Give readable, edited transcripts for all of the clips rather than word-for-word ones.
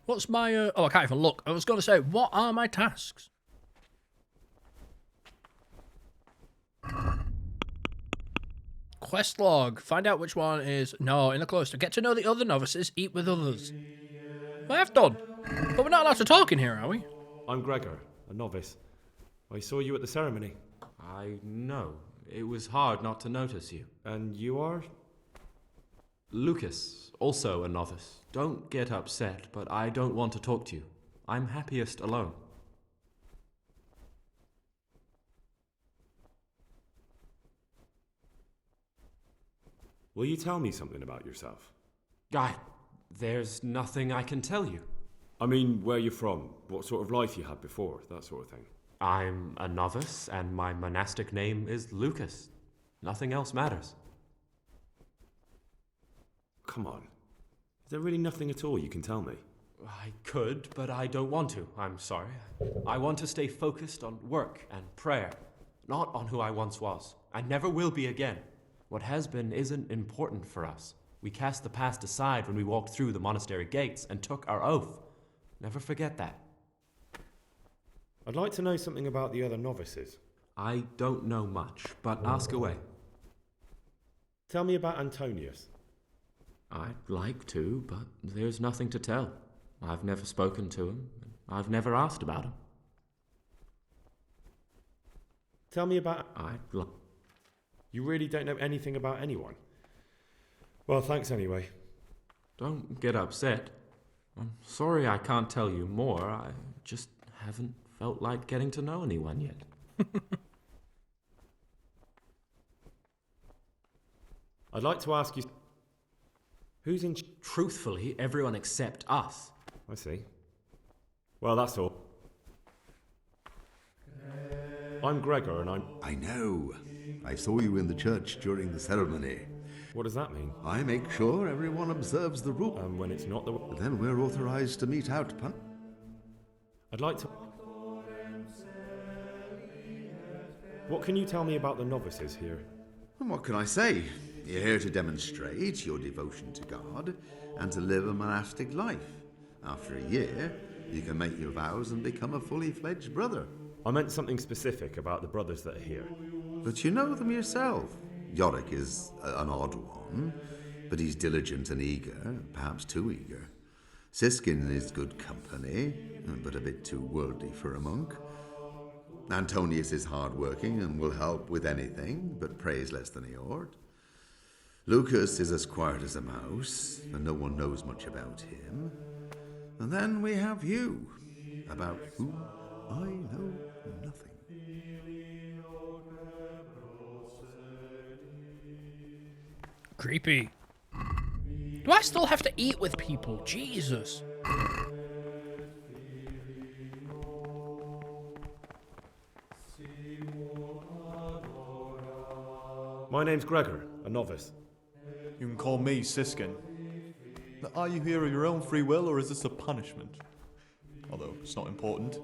What's my, I can't even look. I was going to say, what are my tasks? Quest log. Find out which one is... No, in the cloister. Get to know the other novices. Eat with others. I have done. But we're not allowed to talk in here, are we? I'm Gregor, a novice. I saw you at the ceremony. I know. It was hard not to notice you. And you are? Lucas, also a novice. Don't get upset, but I don't want to talk to you. I'm happiest alone. Will you tell me something about yourself? There's nothing I can tell you. I mean, where you're from, what sort of life you had before, that sort of thing. I'm a novice, and my monastic name is Lucas. Nothing else matters. Come on. Is there really nothing at all you can tell me? I could, but I don't want to. I'm sorry. I want to stay focused on work and prayer, not on who I once was. I never will be again. What has been isn't important for us. We cast the past aside when we walked through the monastery gates and took our oath. Never forget that. I'd like to know something about the other novices. I don't know much, but ask away. Tell me about Antonius. I'd like to, but there's nothing to tell. I've never spoken to him. I've never asked about him. Tell me about... I'd like... You really don't know anything about anyone? Well, thanks anyway. Don't get upset. I'm sorry I can't tell you more. I just haven't felt like getting to know anyone yet. I'd like to ask you... Who's in... Truthfully, everyone except us. I see. Well, that's all. I'm Gregor and I'm... I know. I saw you in the church during the ceremony. What does that mean? I make sure everyone observes the rule. And when it's not the... Then we're authorized to meet out. I'd like to... What can you tell me about the novices here? And what can I say? You're here to demonstrate your devotion to God and to live a monastic life. After a year, you can make your vows and become a fully fledged brother. I meant something specific about the brothers that are here. But you know them yourself. Yorick is an odd one, but he's diligent and eager, perhaps too eager. Siskin is good company, but a bit too worldly for a monk. Antonius is hard-working and will help with anything, but prays less than he ought. Lucas is as quiet as a mouse, and no one knows much about him. And then we have you, about whom I know nothing. Creepy. Do I still have to eat with people? Jesus. My name's Gregor, a novice. You can call me Siskin. Now, are you here of your own free will, or is this a punishment? Although it's not important.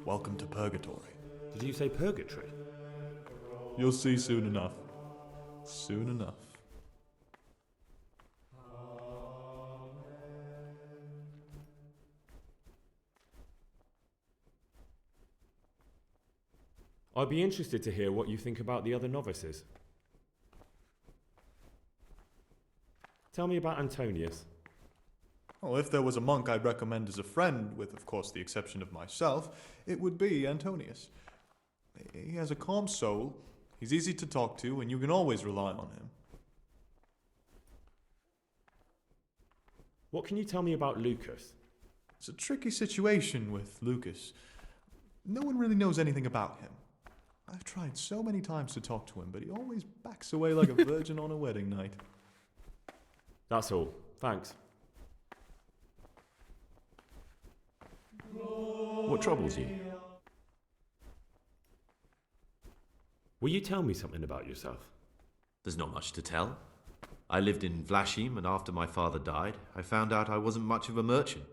Welcome to purgatory. Did you say purgatory? You'll see soon enough. Soon enough. I'd be interested to hear what you think about the other novices. Tell me about Antonius. Well, if there was a monk I'd recommend as a friend, with of course the exception of myself, it would be Antonius. He has a calm soul, he's easy to talk to, and you can always rely on him. What can you tell me about Lucas? It's a tricky situation with Lucas. No one really knows anything about him. I've tried so many times to talk to him, but he always backs away like a virgin on a wedding night. That's all. Thanks. What troubles you? Will you tell me something about yourself? There's not much to tell. I lived in Vlashim, and after my father died, I found out I wasn't much of a merchant.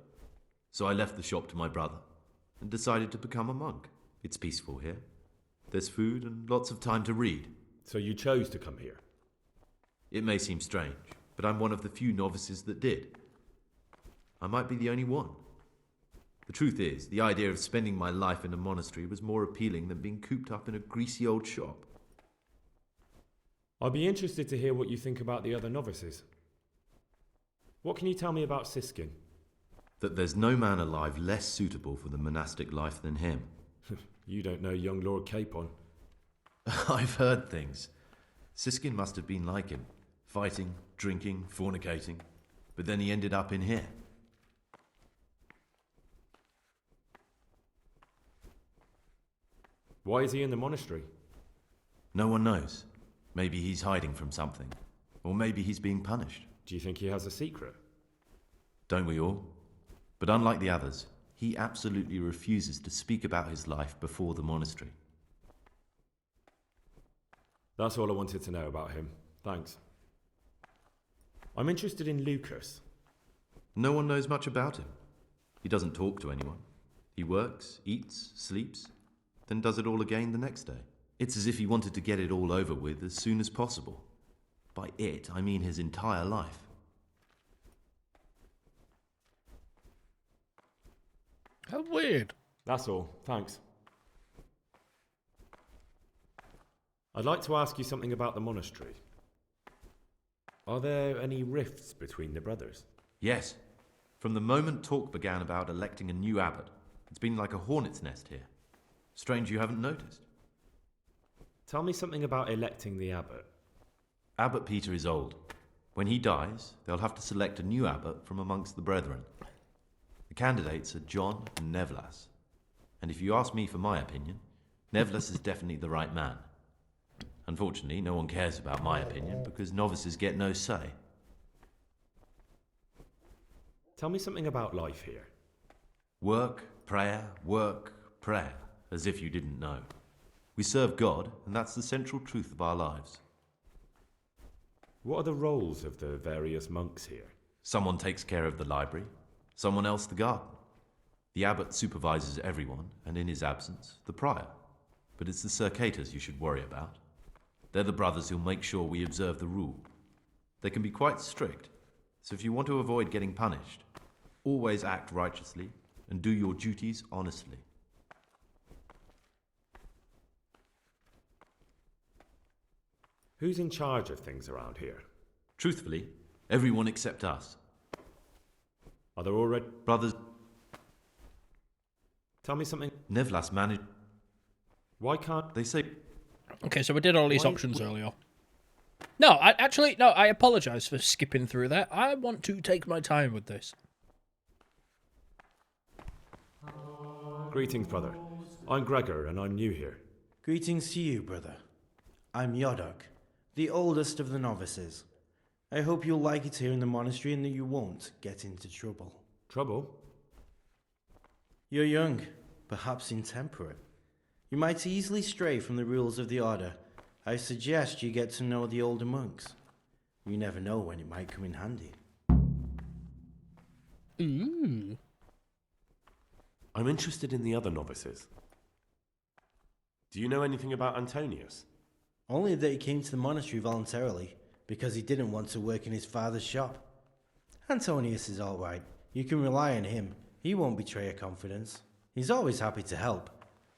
So I left the shop to my brother and decided to become a monk. It's peaceful here. There's food and lots of time to read. So you chose to come here? It may seem strange, but I'm one of the few novices that did. I might be the only one. The truth is, the idea of spending my life in a monastery was more appealing than being cooped up in a greasy old shop. I'd be interested to hear what you think about the other novices. What can you tell me about Siskin? That there's no man alive less suitable for the monastic life than him. You don't know young Lord Capon. I've heard things. Siskin must have been like him, fighting, drinking, fornicating, but then he ended up in here. Why is he in the monastery? No one knows. Maybe he's hiding from something, or maybe he's being punished. Do you think he has a secret? Don't we all? But unlike the others, he absolutely refuses to speak about his life before the monastery. That's all I wanted to know about him. Thanks. I'm interested in Lucas. No one knows much about him. He doesn't talk to anyone. He works, eats, sleeps, then does it all again the next day. It's as if he wanted to get it all over with as soon as possible. By it, I mean his entire life. How weird. That's all. Thanks. I'd like to ask you something about the monastery. Are there any rifts between the brothers? Yes. From the moment talk began about electing a new abbot, it's been like a hornet's nest here. Strange you haven't noticed. Tell me something about electing the abbot. Abbot Peter is old. When he dies, they'll have to select a new abbot from amongst the brethren. The candidates are John and Nevlas. And if you ask me for my opinion, Nevlas is definitely the right man. Unfortunately, no one cares about my opinion because novices get no say. Tell me something about life here. Work, prayer, as if you didn't know. We serve God, and that's the central truth of our lives. What are the roles of the various monks here? Someone takes care of the library, someone else the garden. The abbot supervises everyone, and in his absence, the prior. But it's the circators you should worry about. They're the brothers who'll make sure we observe the rule. They can be quite strict, so if you want to avoid getting punished, always act righteously and do your duties honestly. Who's in charge of things around here? Truthfully, everyone except us. Are there already... Brothers, Tell me something... Nevlas managed... Why can't... They say... Okay, so we did all these Why- options earlier. No, I apologise for skipping through that. I want to take my time with this. Greetings, brother. I'm Gregor, and I'm new here. Greetings to you, brother. I'm Yodok, the oldest of the novices. I hope you'll like it here in the monastery and that you won't get into trouble. Trouble? You're young, perhaps intemperate. You might easily stray from the rules of the order. I suggest you get to know the older monks. You never know when it might come in handy. Ooh. I'm interested in the other novices. Do you know anything about Antonius? Only that he came to the monastery voluntarily, because he didn't want to work in his father's shop. Antonius is all right. You can rely on him. He won't betray your confidence. He's always happy to help,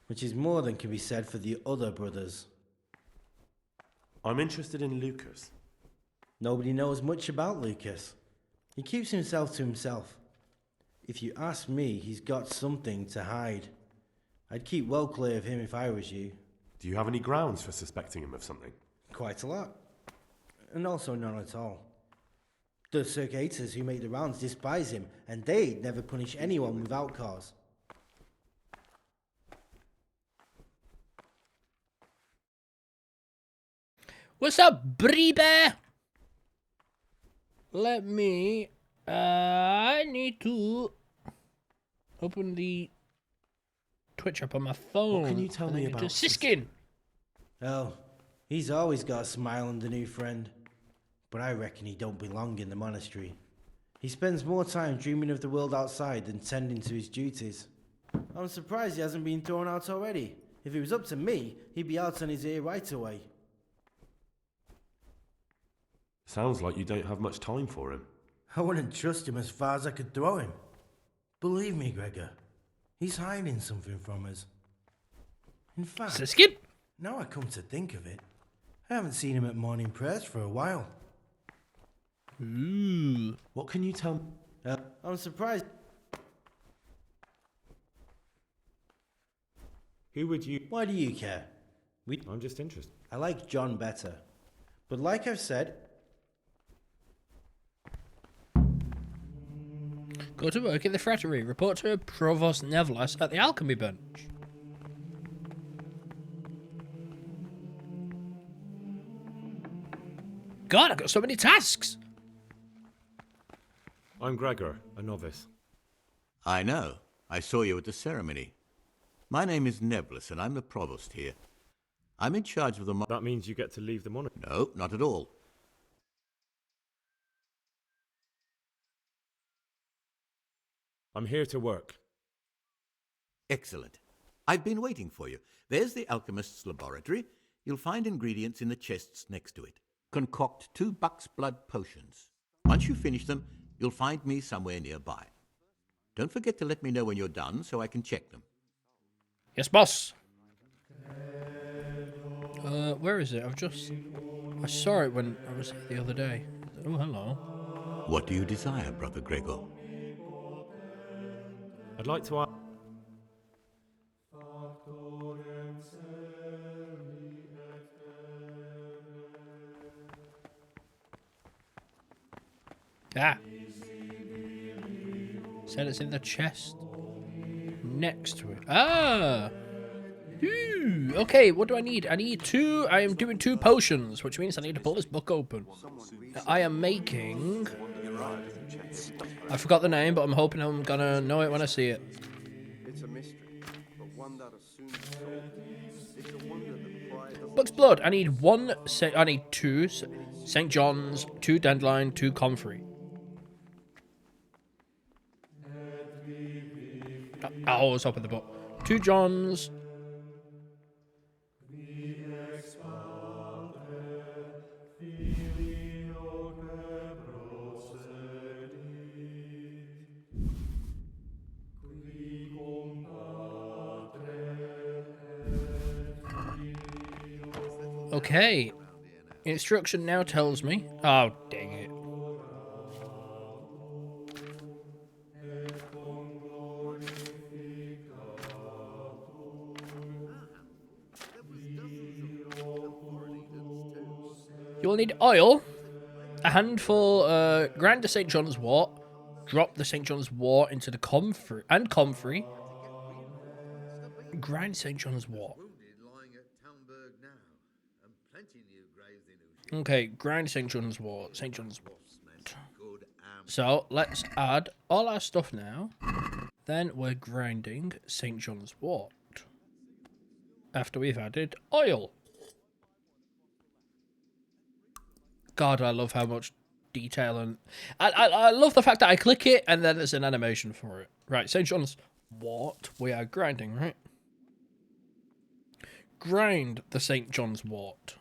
which is more than can be said for the other brothers. I'm interested in Lucas. Nobody knows much about Lucas. He keeps himself to himself. If you ask me, he's got something to hide. I'd keep well clear of him if I was you. Do you have any grounds for suspecting him of something? Quite a lot. And also none at all. The circators who make the rounds despise him, and they'd never punish anyone without cause. What's up, Bree Bear? Let me... I need to open the Twitch up on my phone. What can you tell me about Siskin? Oh, he's always got a smile and a new friend. But I reckon he don't belong in the monastery. He spends more time dreaming of the world outside than tending to his duties. I'm surprised he hasn't been thrown out already. If it was up to me, he'd be out on his ear right away. Sounds like you don't have much time for him. I wouldn't trust him as far as I could throw him. Believe me, Gregor, He's hiding something from us. In fact, Siskin? now I come to think of it, I haven't seen him at morning prayers for a while. Ooh. What can you tell me? I'm surprised. Who would you... Why do you care? I'm just interested. I like John better. But like I've said, Go to work in the frattery. Report to Provost Nevlas at the alchemy bench. God, I've got so many tasks. I'm Gregor, a novice. I know. I saw you at the ceremony. My name is Nevlas, and I'm the provost here. I'm in charge of the... That means you get to leave the monastery. No, not at all. I'm here to work. Excellent. I've been waiting for you. There's the alchemist's laboratory. You'll find ingredients in the chests next to it. Concoct 2 buck's blood potions. Once you finish them, you'll find me somewhere nearby. Don't forget to let me know when you're done so I can check them. Yes, boss. Where is it? I saw it when I was here the other day. Oh, hello. What do you desire, Brother Gregor? I'd like to ask... Ah. Said it's in the chest. Next to it. Ah. Ooh. Okay, what do I need? I need 2. I am doing 2 potions, which means I need to pull this book open. I am making... I forgot the name, but I'm hoping I'm gonna know it when I see it. It's a mystery, but one that is soon solved. It's a wonder that pride Buck's blood. I need 1. I need 2 St. John's, 2 dandelion, 2 comfrey. Oh, it's up in the book. 2 Johns. Okay. Instruction now tells me. Oh, dang it. You'll need oil, a handful, grind the St. John's wort, drop the St. John's wort into the comfrey, grind St. John's wort. Okay, grind St. John's wort, So, let's add all our stuff now. Then we're grinding St. John's wort. After we've added oil. God, I love how much detail and... I love the fact that I click it and then there's an animation for it. Right, St. John's wort. We are grinding, right? Grind the St. John's wort.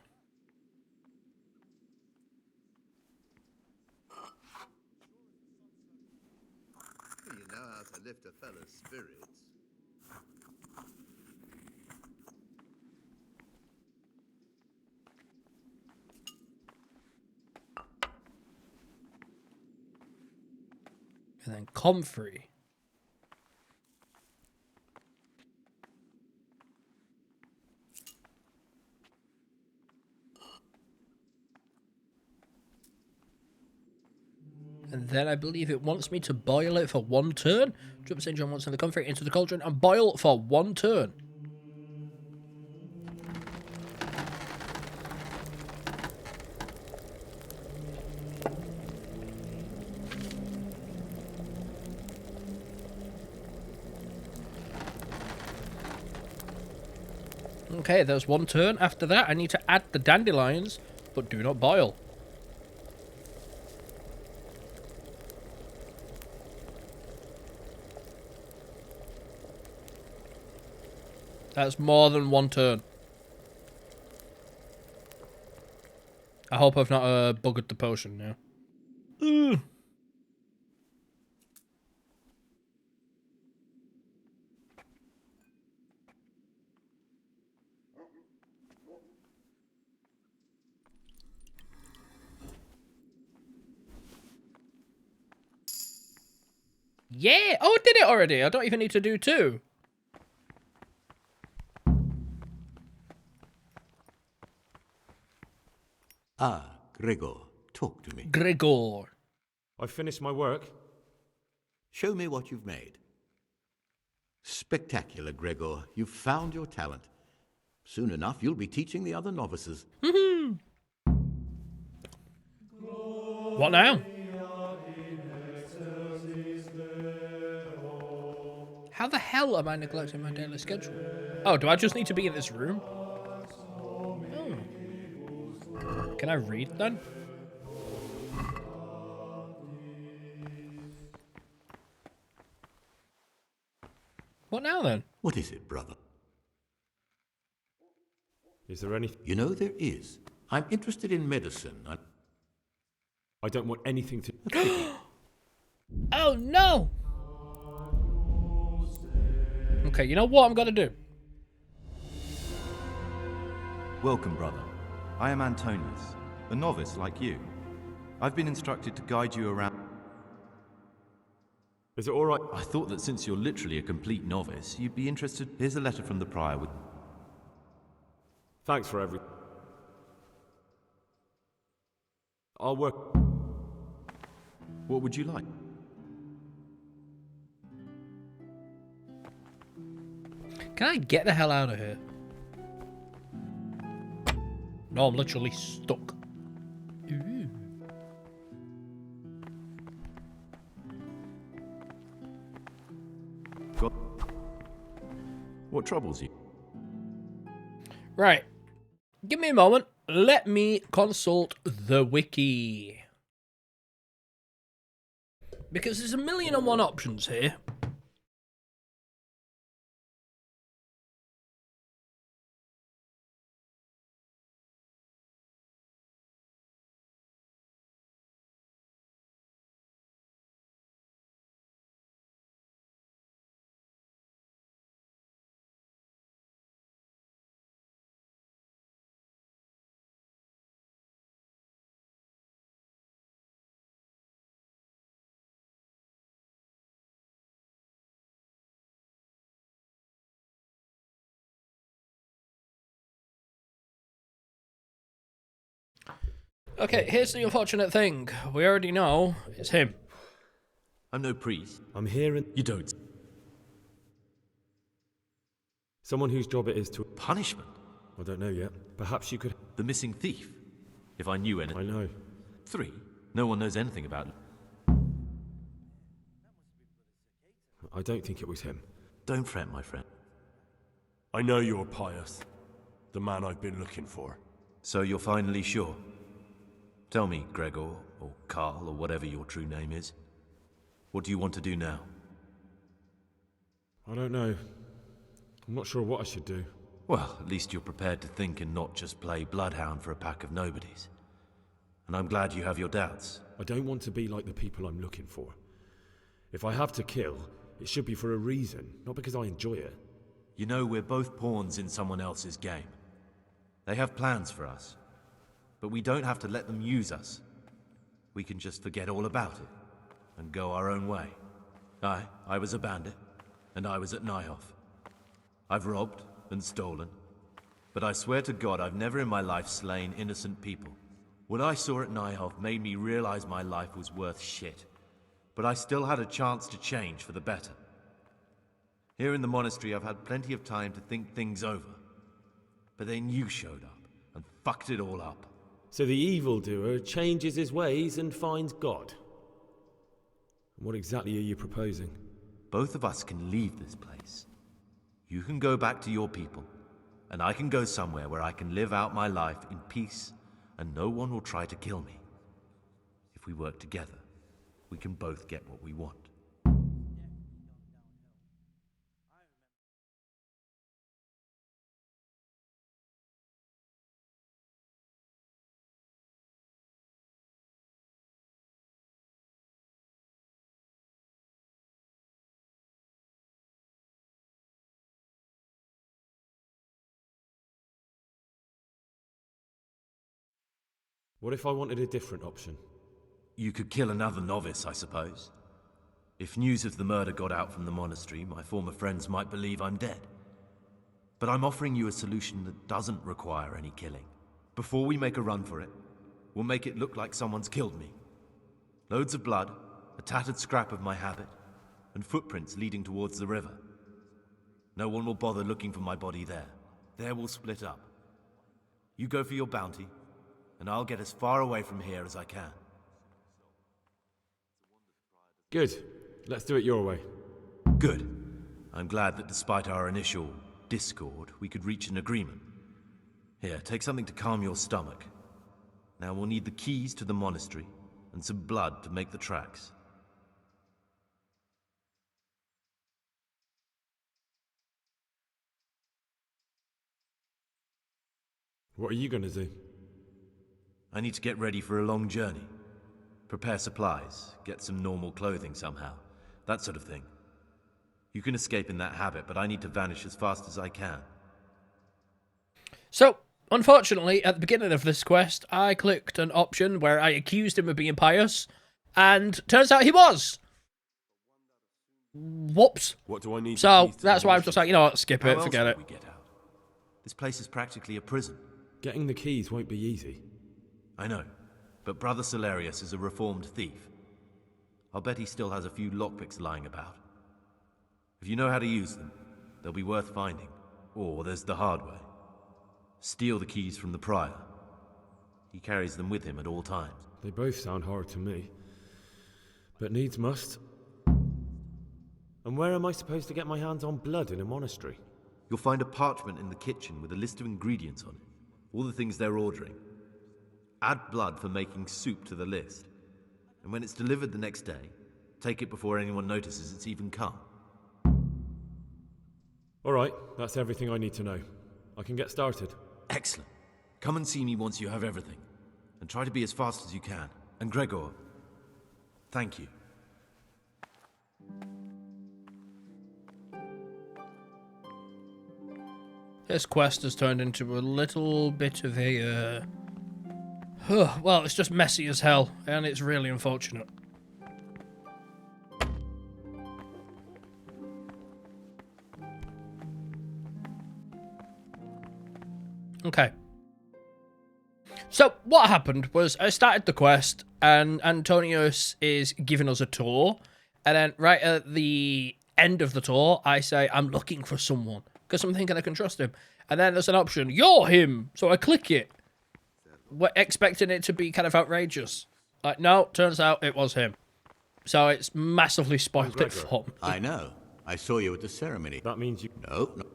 You know how to lift a fellow's spirits. And then comfrey. And then I believe it wants me to boil it for 1 turn. Drop St. John once in the comfrey into the cauldron and boil for 1 turn. Okay, there's 1 turn. After that, I need to add the dandelions, but do not boil. That's more than 1 turn. I hope I've not buggered the potion now. Yeah! Oh, I did it already! I don't even need to do 2. Ah, Gregor, talk to me. Gregor. I've finished my work. Show me what you've made. Spectacular, Gregor. You've found your talent. Soon enough, you'll be teaching the other novices. What now? How the hell am I neglecting my daily schedule? Oh, do I just need to be in this room? Oh. Can I read then? What now then? What is it, brother? Is there any... You know, there is. I'm interested in medicine. I don't want anything to... Oh no! Okay, you know what I'm gonna do? Welcome, brother. I am Antonius, a novice like you. I've been instructed to guide you around. Is it all right? I thought that since you're literally a complete novice, you'd be interested. Here's a letter from the prior with... Thanks for everything. I'll work... What would you like? Can I get the hell out of here? No, I'm literally stuck. Ooh. What troubles you? Right. Give me a moment. Let me consult the wiki. Because there's 1,000,001 options here. Okay, here's the unfortunate thing. We already know it's him. I'm no priest. I'm here and... You don't. Someone whose job it is to... Punishment? I don't know yet. Perhaps you could... The missing thief? If I knew anything. I know. 3. No one knows anything about it. I don't think it was him. Don't fret, my friend. I know you're pious. The man I've been looking for. So you're finally sure? Tell me, Gregor, or Carl, or whatever your true name is. What do you want to do now? I don't know. I'm not sure what I should do. Well, at least you're prepared to think and not just play bloodhound for a pack of nobodies. And I'm glad you have your doubts. I don't want to be like the people I'm looking for. If I have to kill, it should be for a reason, not because I enjoy it. You know, we're both pawns in someone else's game. They have plans for us, but we don't have to let them use us. We can just forget all about it and go our own way. I was a bandit, and I was at Nyhoff. I've robbed and stolen, but I swear to God I've never in my life slain innocent people. What I saw at Nyhoff made me realize my life was worth shit, but I still had a chance to change for the better. Here in the monastery I've had plenty of time to think things over, but then you showed up and fucked it all up. So the evildoer changes his ways and finds God. What exactly are you proposing? Both of us can leave this place. You can go back to your people, and I can go somewhere where I can live out my life in peace, and no one will try to kill me. If we work together, we can both get what we want. What if I wanted a different option? You could kill another novice, I suppose. If news of the murder got out from the monastery, my former friends might believe I'm dead. But I'm offering you a solution that doesn't require any killing. Before we make a run for it, we'll make it look like someone's killed me. Loads of blood, a tattered scrap of my habit, and footprints leading towards the river. No one will bother looking for my body there. There we'll split up. You go for your bounty, and I'll get as far away from here as I can. Good. Let's do it your way. Good. I'm glad that despite our initial discord, we could reach an agreement. Here, take something to calm your stomach. Now we'll need the keys to the monastery, and some blood to make the tracks. What are you gonna do? I need to get ready for a long journey. Prepare supplies, get some normal clothing somehow. That sort of thing. You can escape in that habit, but I need to vanish as fast as I can. So, unfortunately, at the beginning of this quest, I clicked an option where I accused him of being pious, and turns out he was. Whoops. What do I need? So, that's why I'm just like, you know what, skip How it, else forget will it. we get out? This place is practically a prison. Getting the keys won't be easy. I know, but Brother Solarius is a reformed thief. I'll bet he still has a few lockpicks lying about. If you know how to use them, they'll be worth finding. Or there's the hard way. Steal the keys from the prior. He carries them with him at all times. They both sound hard to me. But needs must. And where am I supposed to get my hands on blood in a monastery? You'll find a parchment in the kitchen with a list of ingredients on it. All the things they're ordering. Add blood for making soup to the list. And when it's delivered the next day, take it before anyone notices it's even come. Alright, that's everything I need to know. I can get started. Excellent. Come and see me once you have everything. And try to be as fast as you can. And Gregor, thank you. This quest has turned into a little bit of a, well, it's just messy as hell, and it's really unfortunate. Okay. So, what happened was I started the quest, and Antonius is giving us a tour, and then right at the end of the tour, I say, I'm looking for someone, because I'm thinking I can trust him. And then there's an option, you're him! So I click it, expecting it to be kind of outrageous. Like, no, turns out it was him. So it's massively spoiled it for me. I know. I saw you at the ceremony. That means you... No, no.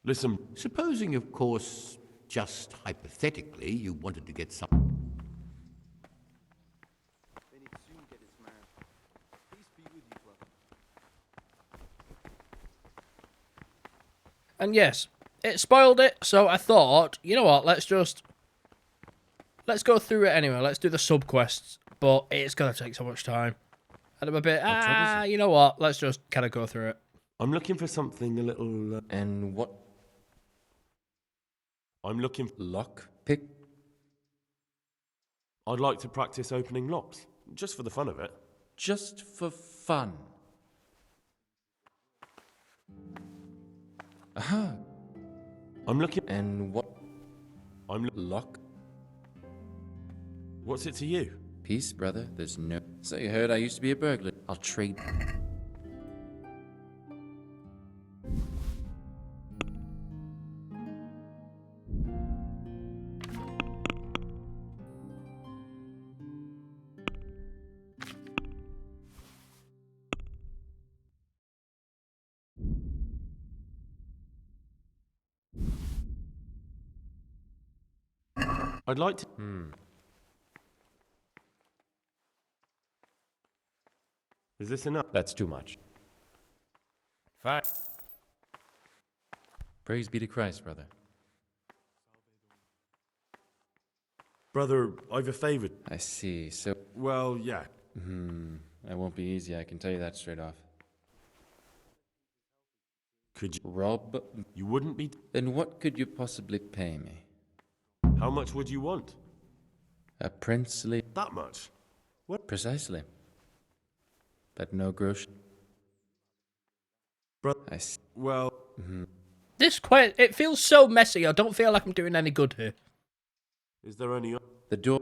Listen, Supposing, of course, just hypothetically, you wanted to get some... Then he'd soon get his man. Peace be with you, brother. And yes, it spoiled it, so I thought, you know what, let's go through it anyway. Let's do the sub-quests, but it's going to take so much time. And I'm a bit, you know what, let's just kind of go through it. I'm looking for something a little... And what? I'm looking for... Lock pick? I'd like to practice opening locks, just for the fun of it. Just for fun. Aha. I'm looking... And what? I'm... Lock? What's it to you? Peace, brother. There's no... So you heard I used to be a burglar. I'll trade... I'd like to... Is this enough? That's too much. Fine. Praise be to Christ, brother. Brother, I've a favor. I see. So... Well, yeah. That won't be easy, I can tell you that straight off. Could you? Rob? You wouldn't be. Then what could you possibly pay me? How much would you want? A princely... That much? What? Precisely. But no grosh. I see. Well... This quest, it feels so messy. I don't feel like I'm doing any good here. Is there any... The door...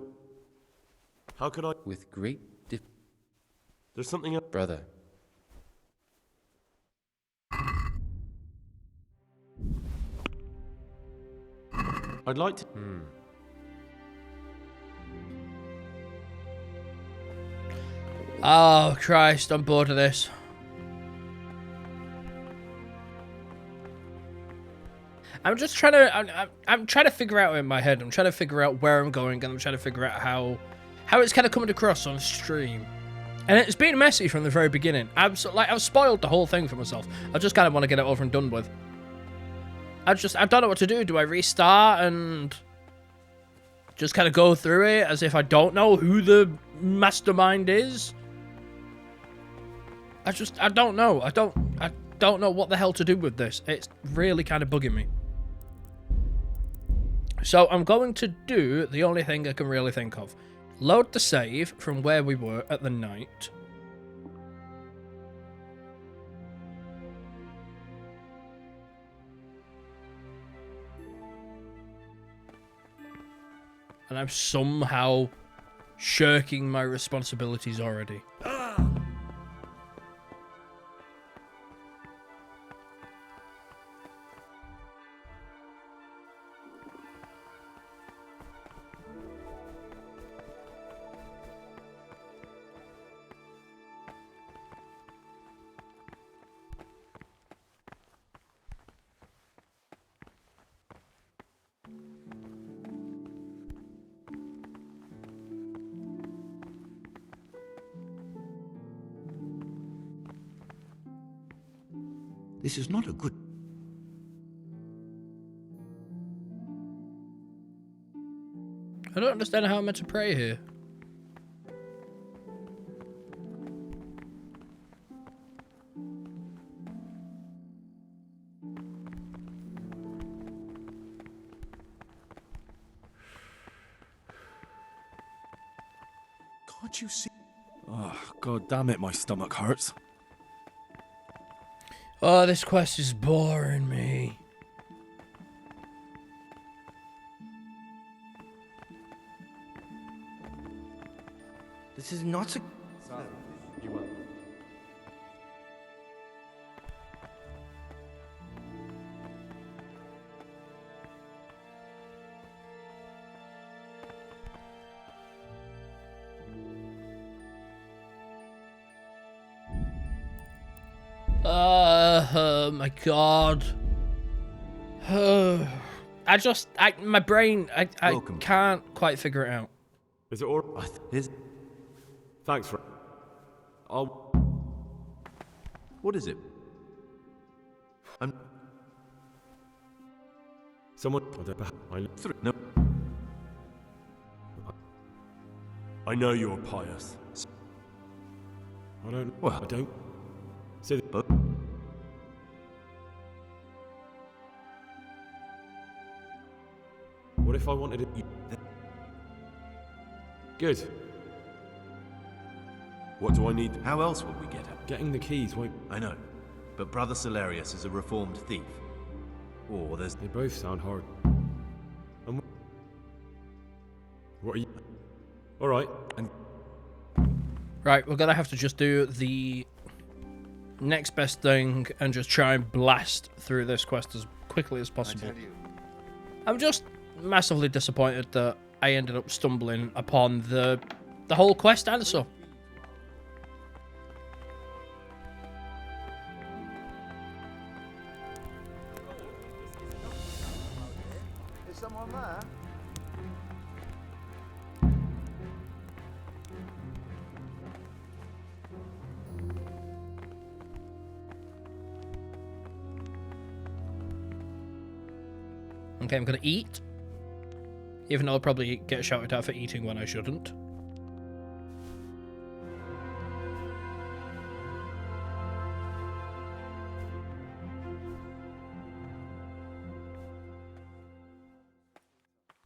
How could I... With great There's something else... Brother. I'd like to... Oh, Christ, I'm bored of this. I'm just trying to... I'm trying to figure out in my head. I'm trying to figure out where I'm going, and I'm trying to figure out how it's kind of coming across on stream. And it's been messy from the very beginning. I've spoiled the whole thing for myself. I just kind of want to get it over and done with. I don't know what to do. Do I restart and just kind of go through it as if I don't know who the mastermind is? I don't know. I don't know what the hell to do with this. It's really kind of bugging me. So I'm going to do the only thing I can really think of. Load the save from where we were at the night. And I'm somehow shirking my responsibilities already. This is not a good... I don't understand how I'm meant to pray here. Can't you see? Oh, God damn it, my stomach hurts. Oh, this quest is boring me. This is not a... You will. Oh my god. My brain, I can't quite figure it out. Is it all... Thanks for... What is it? Someone... No. I know you're pious. I don't... Well, I don't... Say But... What if I wanted it... Good. What do I need? How else would we get it? Getting the keys won't... I know, but Brother Solarius is a reformed thief. Or there's... They both sound hard. And what are you... Alright, and... Right, we're gonna have to just do the next best thing and just try and blast through this quest as quickly as possible. I'm just massively disappointed that I ended up stumbling upon the whole quest answer. Is someone there? Okay, I'm gonna eat. Even though I'll probably get shouted at for eating when I shouldn't.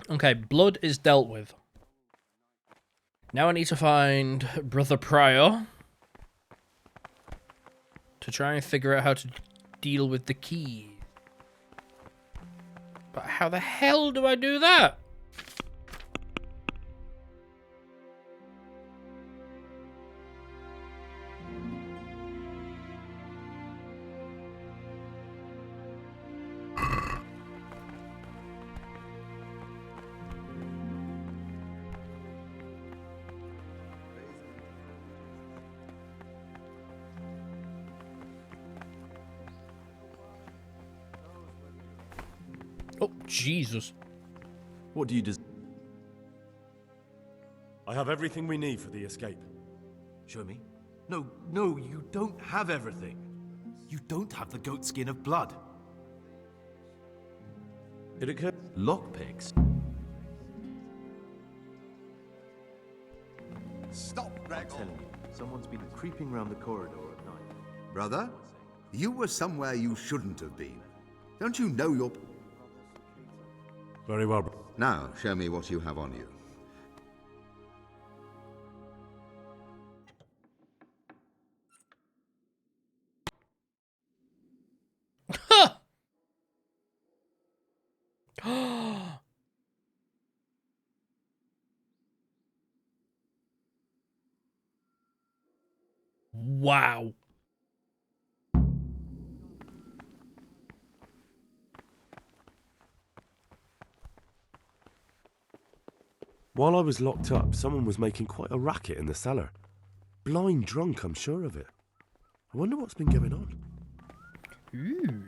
Okay, blood is dealt with. Now I need to find Brother Prior to try and figure out how to deal with the key. But how the hell do I do that? Oh, Jesus. What do you des- I have everything we need for the escape. Show me? No, no, you don't have everything. You don't have the goat skin of blood. It occurred. Lockpicks? Stop, Gregor! Telling you, someone's been creeping round the corridor at night. Brother, you were somewhere you shouldn't have been. Don't you know your... Very well, bro. Now, show me what you have on you. Wow. While I was locked up, someone was making quite a racket in the cellar. Blind drunk, I'm sure of it. I wonder what's been going on. Ooh.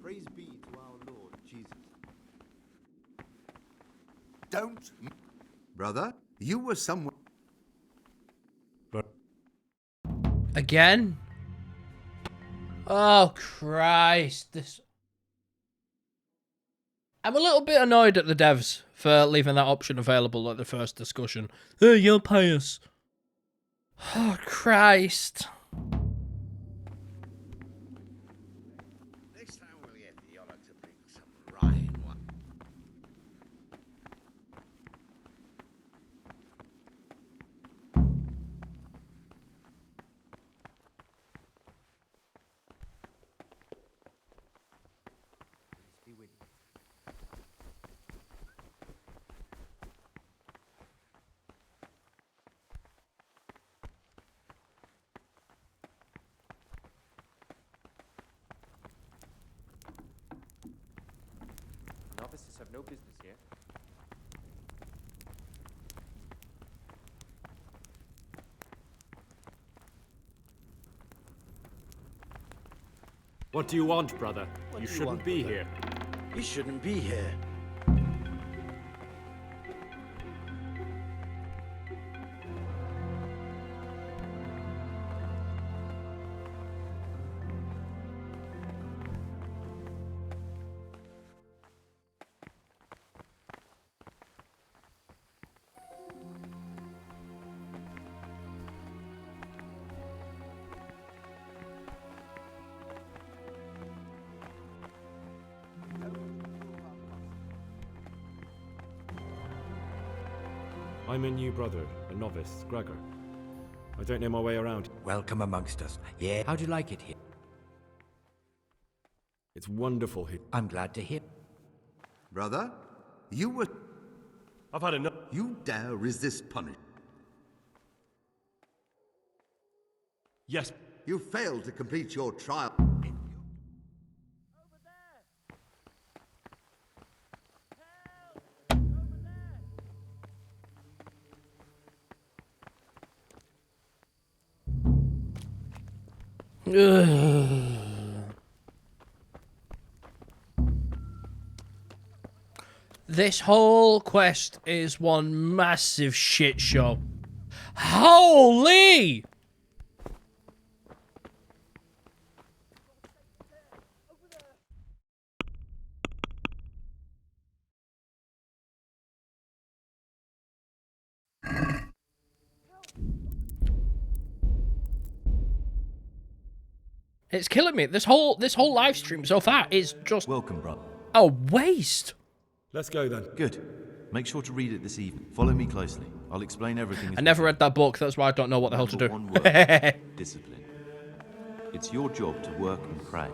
Praise be to our Lord Jesus. Don't... Brother, you were somewhere... Again? Oh, Christ. This... I'm a little bit annoyed at the devs for leaving that option available at the first discussion. Hey, you'll pay us. Oh, Christ. Next time we'll get the honor to bring some Rhine wine. Novices have no business here. What do you want, brother? What You do you shouldn't want, be brother? here. You shouldn't be here. I'm a new brother, a novice, Gregor. I don't know my way around. Welcome amongst us. Yeah. How'd you like it here? It's wonderful here. I'm glad to hear. Brother, you were... I've had enough. You dare resist punishment. Yes. You failed to complete your trial. This whole quest is one massive shit show. Holy! It's killing me. This whole live stream so far is just Welcome, brother. a waste. Let's go then. Good. Make sure to read it this evening. Follow me closely. I'll explain everything. I never read that book. That's why I don't know what the hell to do. One word. Discipline. It's your job to work and pray.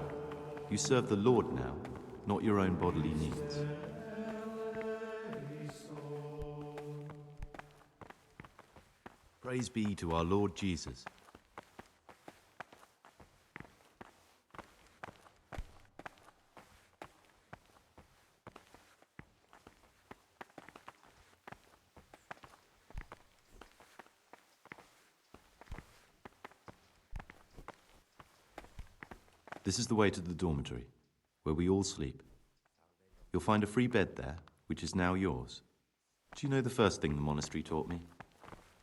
You serve the Lord now, not your own bodily needs. Praise be to our Lord Jesus. This is the way to the dormitory, where we all sleep. You'll find a free bed there, which is now yours. Do you know the first thing the monastery taught me?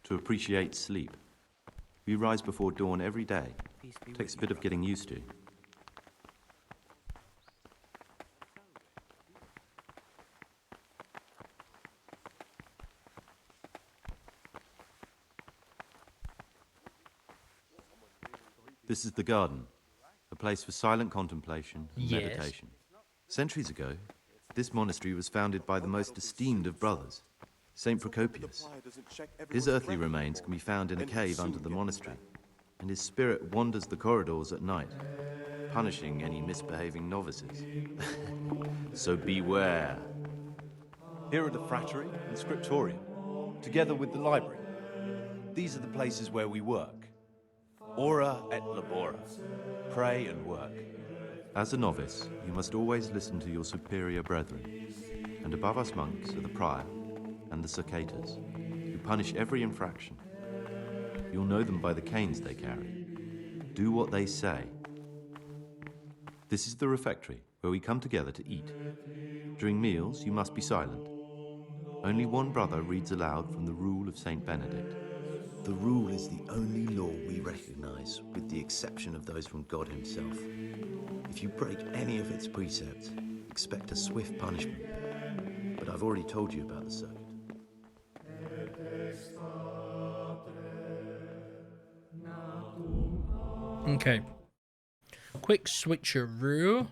To appreciate sleep. We rise before dawn every day. Takes a bit of getting used to. This is the garden, a place for silent contemplation and meditation. Centuries ago, this monastery was founded by the most esteemed of brothers, Saint Procopius. His earthly remains can be found in a cave under the monastery, and his spirit wanders the corridors at night, punishing any misbehaving novices. So beware. Here are the frattery and scriptorium, together with the library. These are the places where we work. Ora et labora. Pray and work. As a novice, you must always listen to your superior brethren, and above us monks are the prior and the cicatas, who punish every infraction. You'll know them by the canes they carry. Do what they say. This is the refectory, where we come together to eat. During meals, you must be silent. Only one brother reads aloud from the Rule of Saint Benedict. The Rule is the only law we recognize, with the exception of those from God himself. If you break any of its precepts, expect a swift punishment. But I've already told you about the circuit. Okay. Quick switcheroo.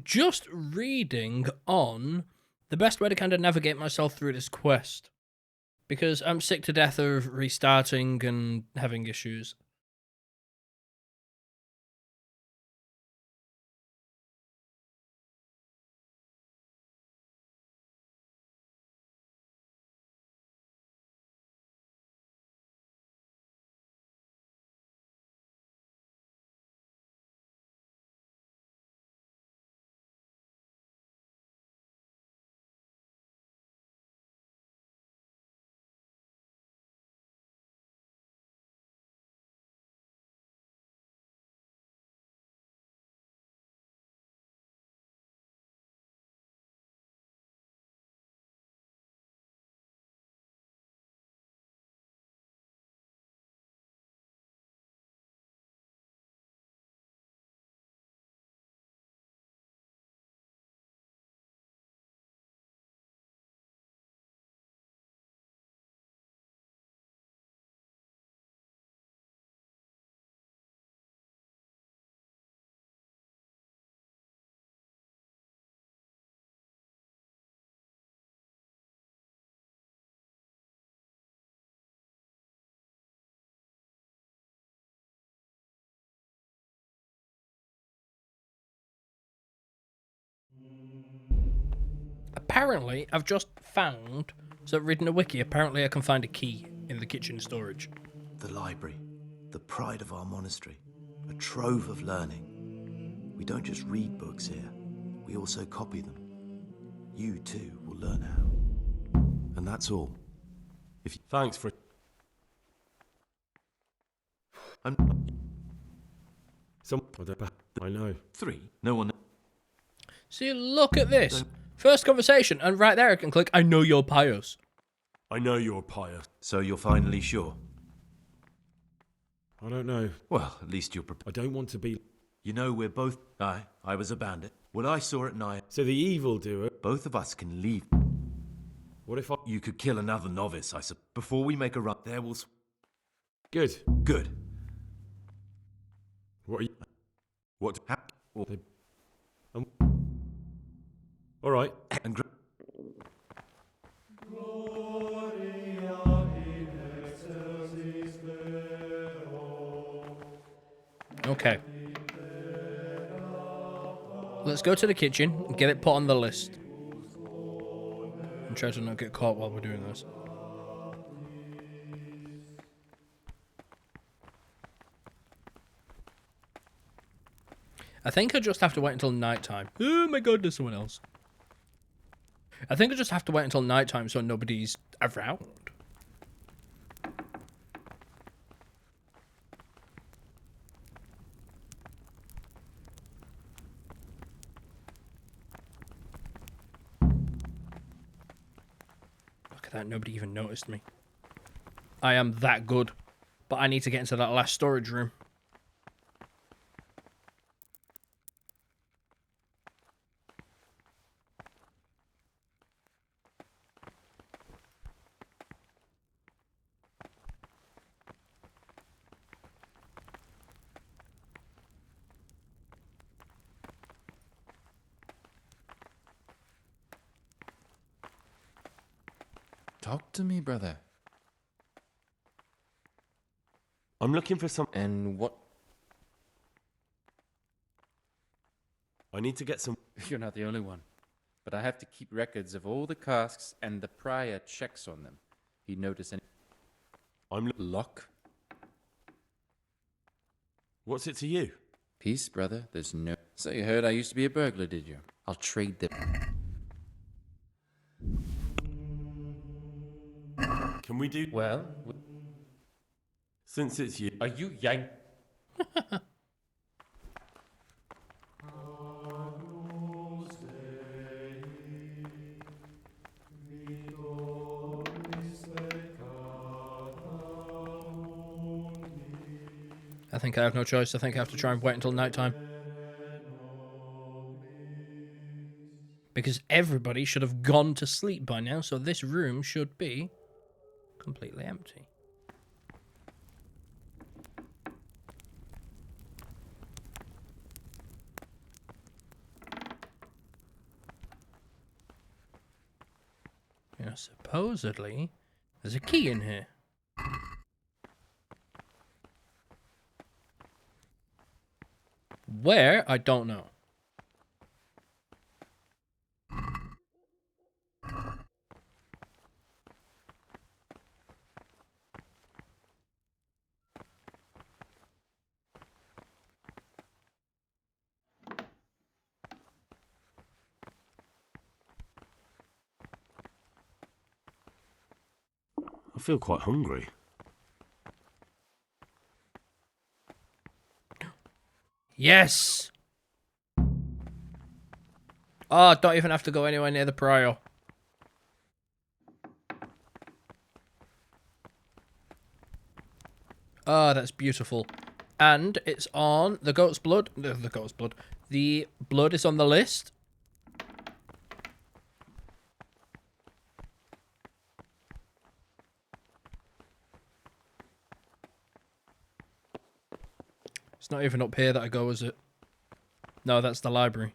Just reading on the best way to kind of navigate myself through this quest, because I'm sick to death of restarting and having issues. Apparently, I've just found, so reading a wiki, apparently I can find a key in the kitchen storage. The library. the pride of our monastery, a trove of learning. We don't just read books here, we also copy them. You too will learn how. And that's all. If you... Thanks for... I know. 3. No one... See, look at this. First conversation, and right there I can click, I know you're pious. I know you're pious. So you're finally sure? I don't know. Well, at least you're prepared. I don't want to be... You know, we're both... I was a bandit. What I saw at night... So the evildoer... Both of us can leave. What if I... You could kill another novice, I suppose. Before we make a run, there will... Good. Good. What are you... What... All right. And... Okay. Let's go to the kitchen and get it put on the list. And try to not get caught while we're doing this. I think I just have to wait until nighttime. Oh my god, there's someone else. I think I just have to wait until nighttime so nobody's around. Look at that, nobody even noticed me. I am that good. But I need to get into that last storage room. Talk to me, brother. I'm looking for some... And what? I need to get some... You're not the only one. But I have to keep records of all the casks, and the prior checks on them. He'd notice any... I'm... Luck? What's it to you? Peace, brother. There's no... So you heard I used to be a burglar, did you? I'll trade them. Can we do... Well... Since it's you... Are you yank... I think I have no choice. I think I have to try and wait until nighttime. Because everybody should have gone to sleep by now, so this room should be completely empty. You know, supposedly, there's a key in here. Where? I don't know. I feel quite hungry. Yes! Oh, don't even have to go anywhere near the prior. Oh, that's beautiful. And it's on the goat's blood. The goat's blood. The blood is on the list. It's not even up here that I go, is it? No, that's the library.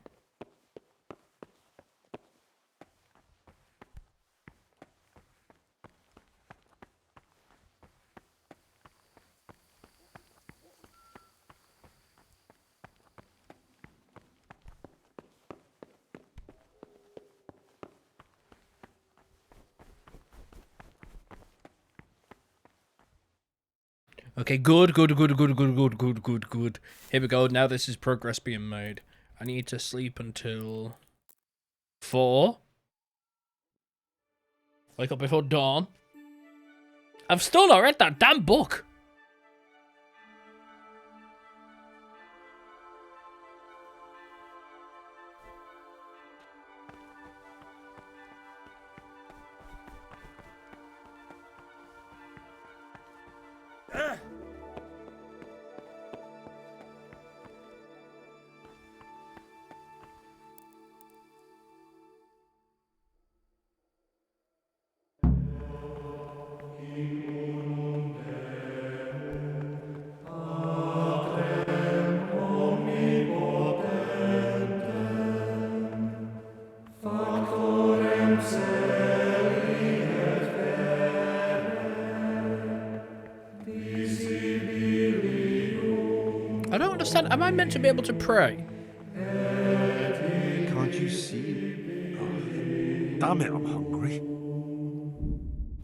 Okay, good. Here we go. Now this is progress being made. I need to sleep until 4. Wake up before dawn. I've still not read that damn book. I don't understand. Am I meant to be able to pray? Can't you see? Damn it, I'm hungry.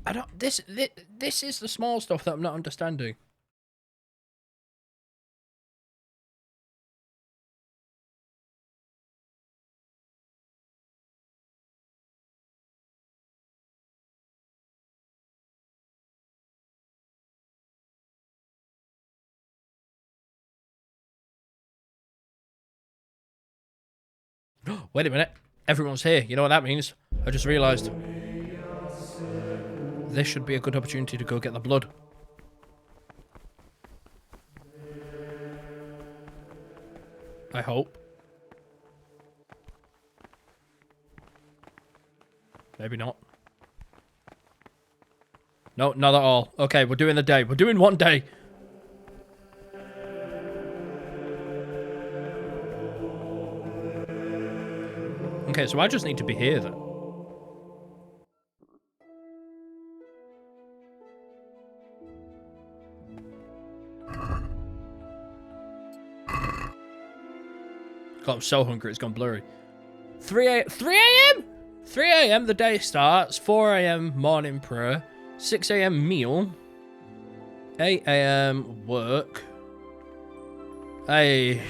I don't. This is the small stuff that I'm not understanding. Wait a minute. Everyone's here. You know what that means? I just realised. This should be a good opportunity to go get the blood. I hope. Maybe not. No, not at all. Okay, we're doing the day. We're doing one day. Okay, so I just need to be here then. God, I'm so hungry, it's gone blurry. 3 a.m.? 3 a.m. the day starts. 4 a.m. morning prayer. 6 a.m. meal. 8 a.m. work. Hey.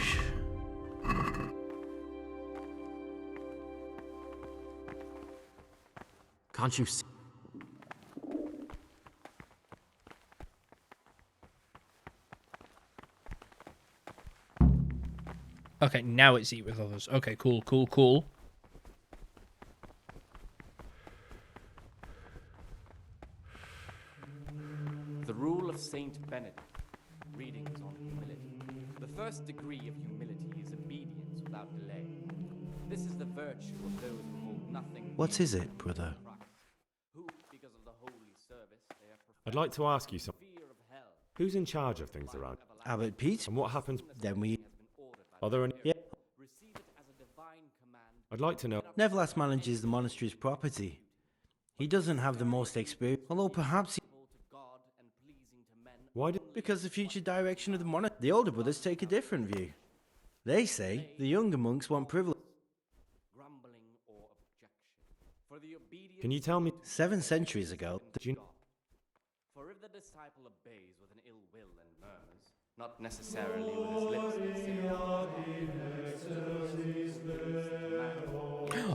Can't you see? Okay, now it's eat with others. Okay, cool. The rule of Saint Benedict. Readings on humility. The first degree of humility is obedience without delay. This is the virtue of those who hold nothing. What is it, brother? Who, because of the holy service, they are I'd like to ask you something. Who's in charge of things around? Abbot Pete. And what happens? Then we... Are there any? Yeah. I'd like to know. Neverlas manages the monastery's property. He doesn't have the most experience, although perhaps he... Why did? Because the future direction of the monastery. The older brothers take a different view. They say the younger monks want privilege. Can you tell me? 7 centuries ago, For if the disciple obeys with an ill will and murmurs, not necessarily with his lips,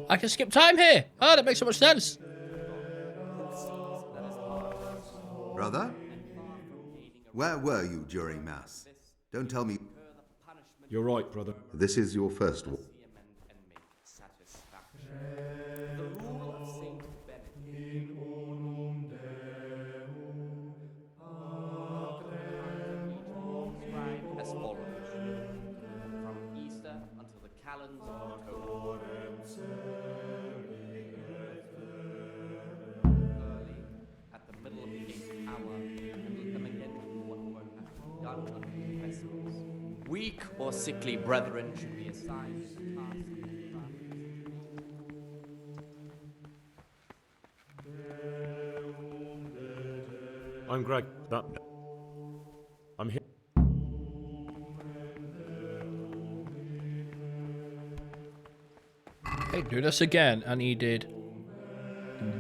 I can skip time here. Oh, that makes so much sense. Brother? Where were you during Mass? Don't tell me. You're right, brother. This is your first walk. The rule of Saint Benedict. As follows. From Easter until the calends of October. Early, at the middle of the 8th hour, and let them again do what work has been done under the Vespers. Weak or sickly brethren should be assigned to the task of I'm Greg. I'm here. Hey, do this again. I needed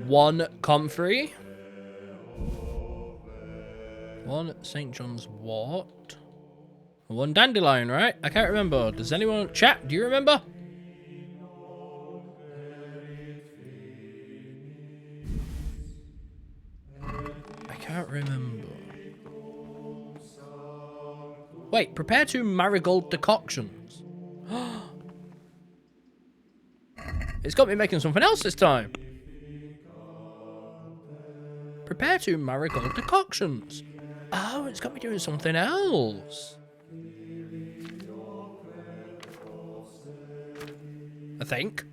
1 comfrey. 1 St. John's wort. 1 dandelion, right? I can't remember. Does anyone... Chat, do you remember? I can't remember. Wait, prepare 2 marigold decoctions. It's got me making something else this time. Prepare 2 marigold decoctions. Oh, it's got me doing something else. I think.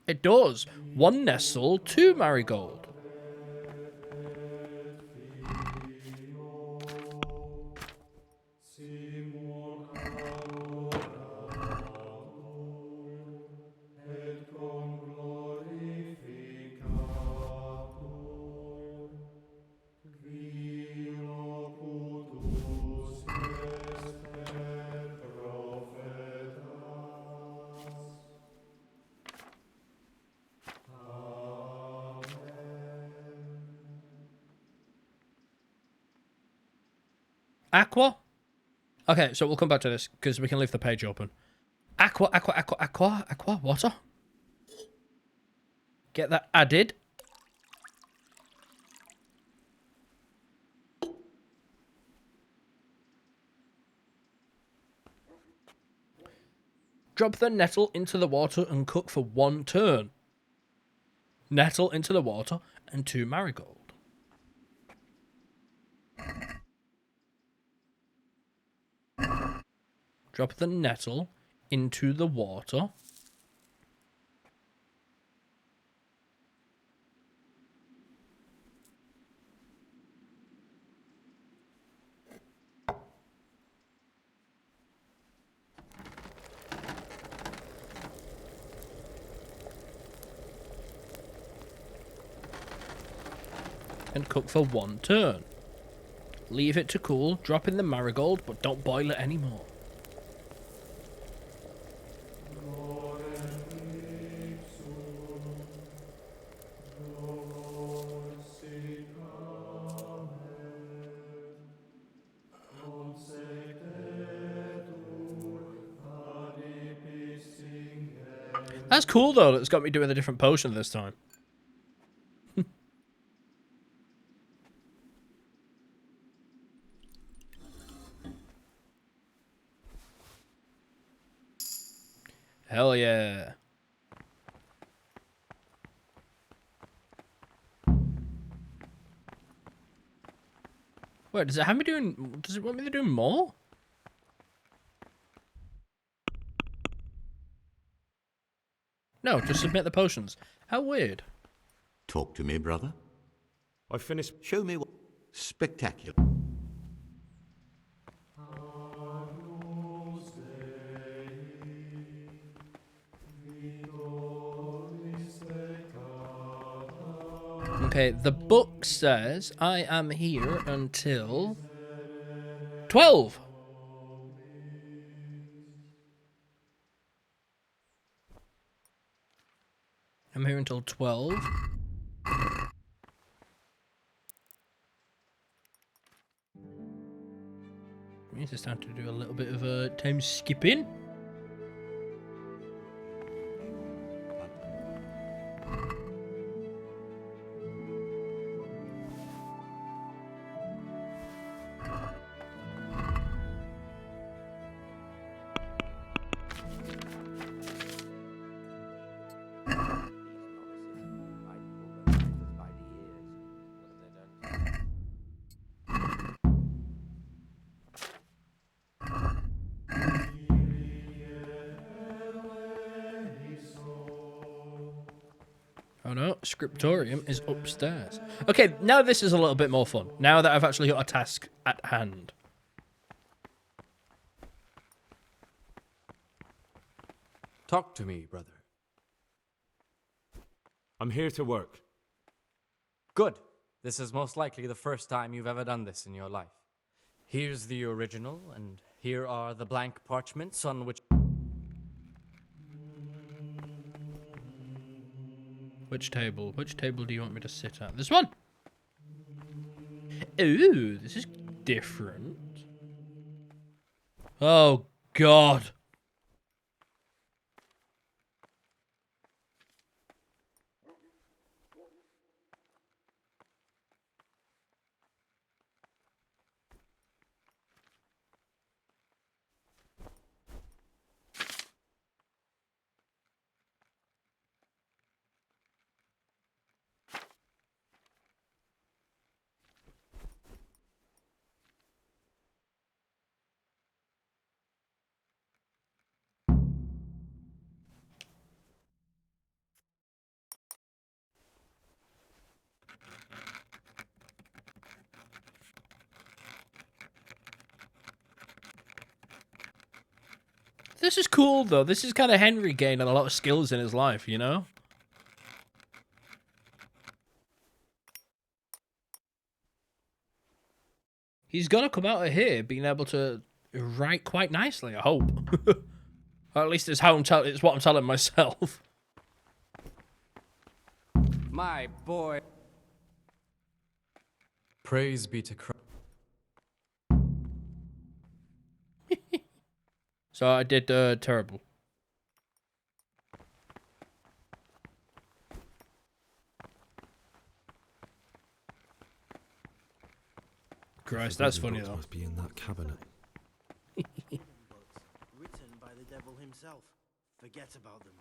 It does. 1 nestle, 2 marigold. Aqua? Okay, so we'll come back to this because we can leave the page open. Aqua, water. Get that added. Drop the nettle into the water and cook for 1 turn. Nettle into the water and 2 marigold. Drop the nettle into the water. And cook for 1 turn. Leave it to cool, drop in the marigold, but don't boil it anymore. That's cool though, it's got me doing a different potion this time. Hell yeah. Wait, does it have me doing... Does it want me to do more? No, just submit the potions. How weird. Talk to me, brother. I finished... Show me what... Spectacular. Okay, the book says I am here until 12. I'm here until 12. Means it's time to do a little bit of time skipping. Oh no, scriptorium is upstairs. Okay, now this is a little bit more fun. Now that I've actually got a task at hand. Talk to me, brother. I'm here to work. Good. This is most likely the first time you've ever done this in your life. Here's the original, and here are the blank parchments on which... Which table? Which table do you want me to sit at? This one! Ooh, this is different. Oh, God. This is cool, though. This is kind of Henry gaining a lot of skills in his life, you know? He's gonna come out of here being able to write quite nicely, I hope. Or at least it's it's what I'm telling myself. My boy. Praise be to Christ. So I did terrible. Christ, that's funny though. Must be in that cabinet. Written by the devil himself. Forget about them.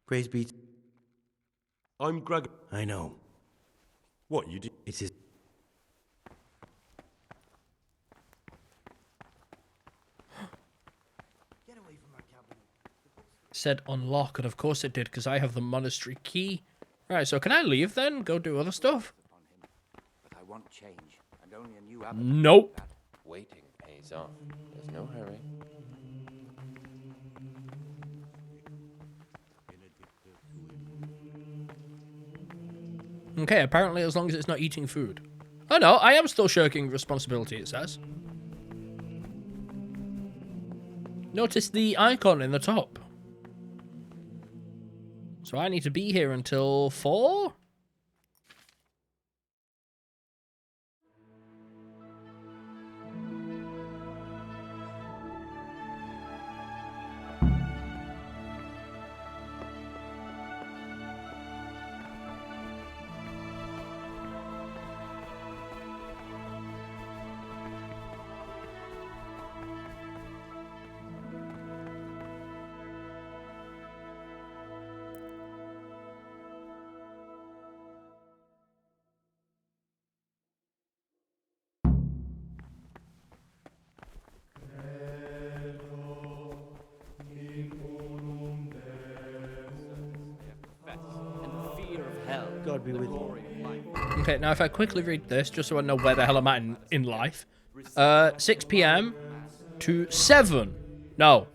Praise be. I'm Gregor. I know. What you did? It is. Get away from my cabinet. Said unlock, and of course it did, because I have the monastery key. Right, so can I leave then? Go do other stuff? But I want change, and only a new abbot. Nope. Waiting pays off. There's no hurry. Okay, apparently as long as it's not eating food. Oh no, I am still shirking responsibility, it says. Notice the icon in the top. So I need to be here until 4? God be with you. Okay, now if I quickly read this, just so I know where the hell I'm at in life. 6 p.m. to 7. No.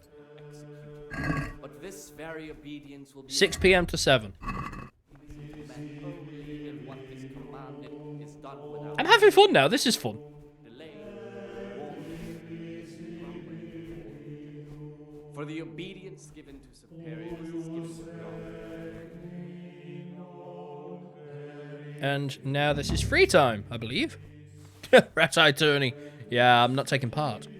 But this very obedience will be 6 p.m. to 7. I'm having fun now. This is fun. For the obedience given to superiors is given to God. And now this is free time, I believe. Rat-eye tourney. Yeah, I'm not taking part. He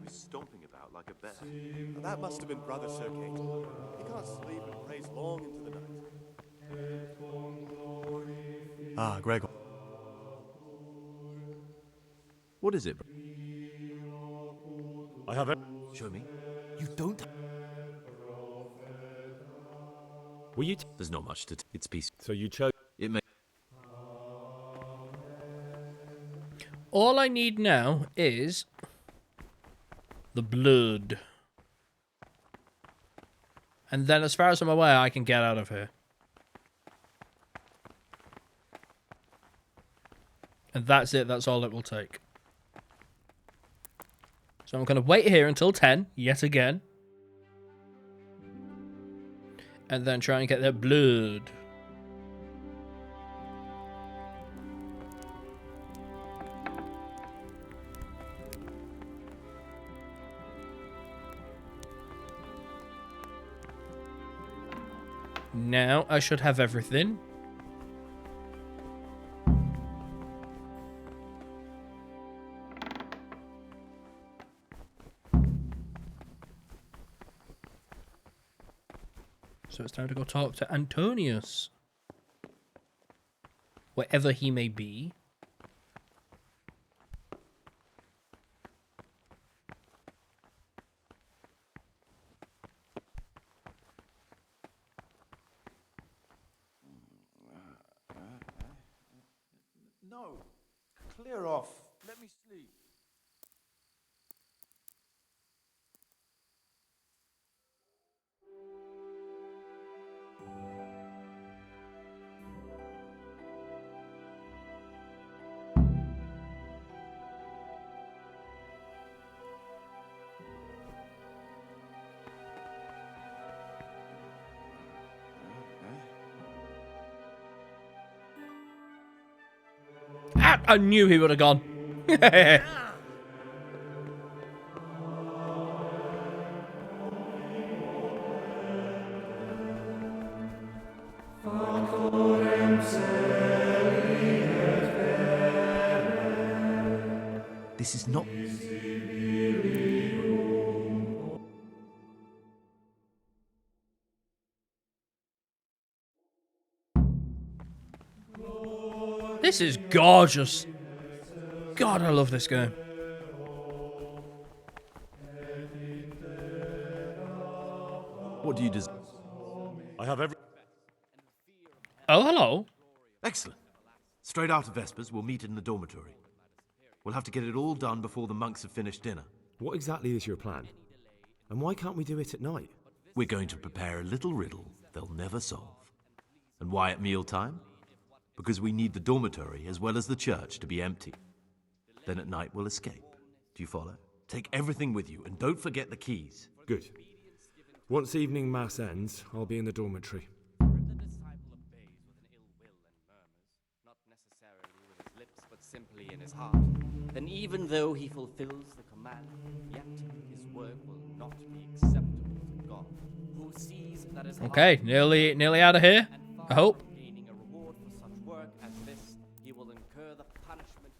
was stomping about like a bear. That must have been Brother Sir Kate. He can't sleep and prays long into the night. Ah, Gregor. What is it? I have it. Show me. You don't. Will you? There's not much to. It's peace. So you chose. It may. All I need now is the blood. And then as far as I'm aware, I can get out of here. And that's it. That's all it will take. So I'm going to wait here until 10, yet again. And then try and get their blood. Now I should have everything. So it's time to go talk to Antonius. Wherever he may be. No, clear off. Let me sleep. Ah, I knew he would have gone. This is not... This is gorgeous. God, I love this game. What do you desire? I have every... Oh, hello. Excellent. Straight after Vespers, we'll meet in the dormitory. We'll have to get it all done before the monks have finished dinner. What exactly is your plan? And why can't we do it at night? We're going to prepare a little riddle they'll never solve. And why at mealtime? Because we need the dormitory as well as the church to be empty. Then at night we'll escape. Do you follow? Take everything with you and don't forget the keys. Good. Once evening mass ends, I'll be in the dormitory. Simply in his heart, then even though he fulfills the command, yet his work will not be acceptable to God, who sees that his Okay, nearly out of here, I hope. Gaining a reward for such work as this, he will incur the punishment.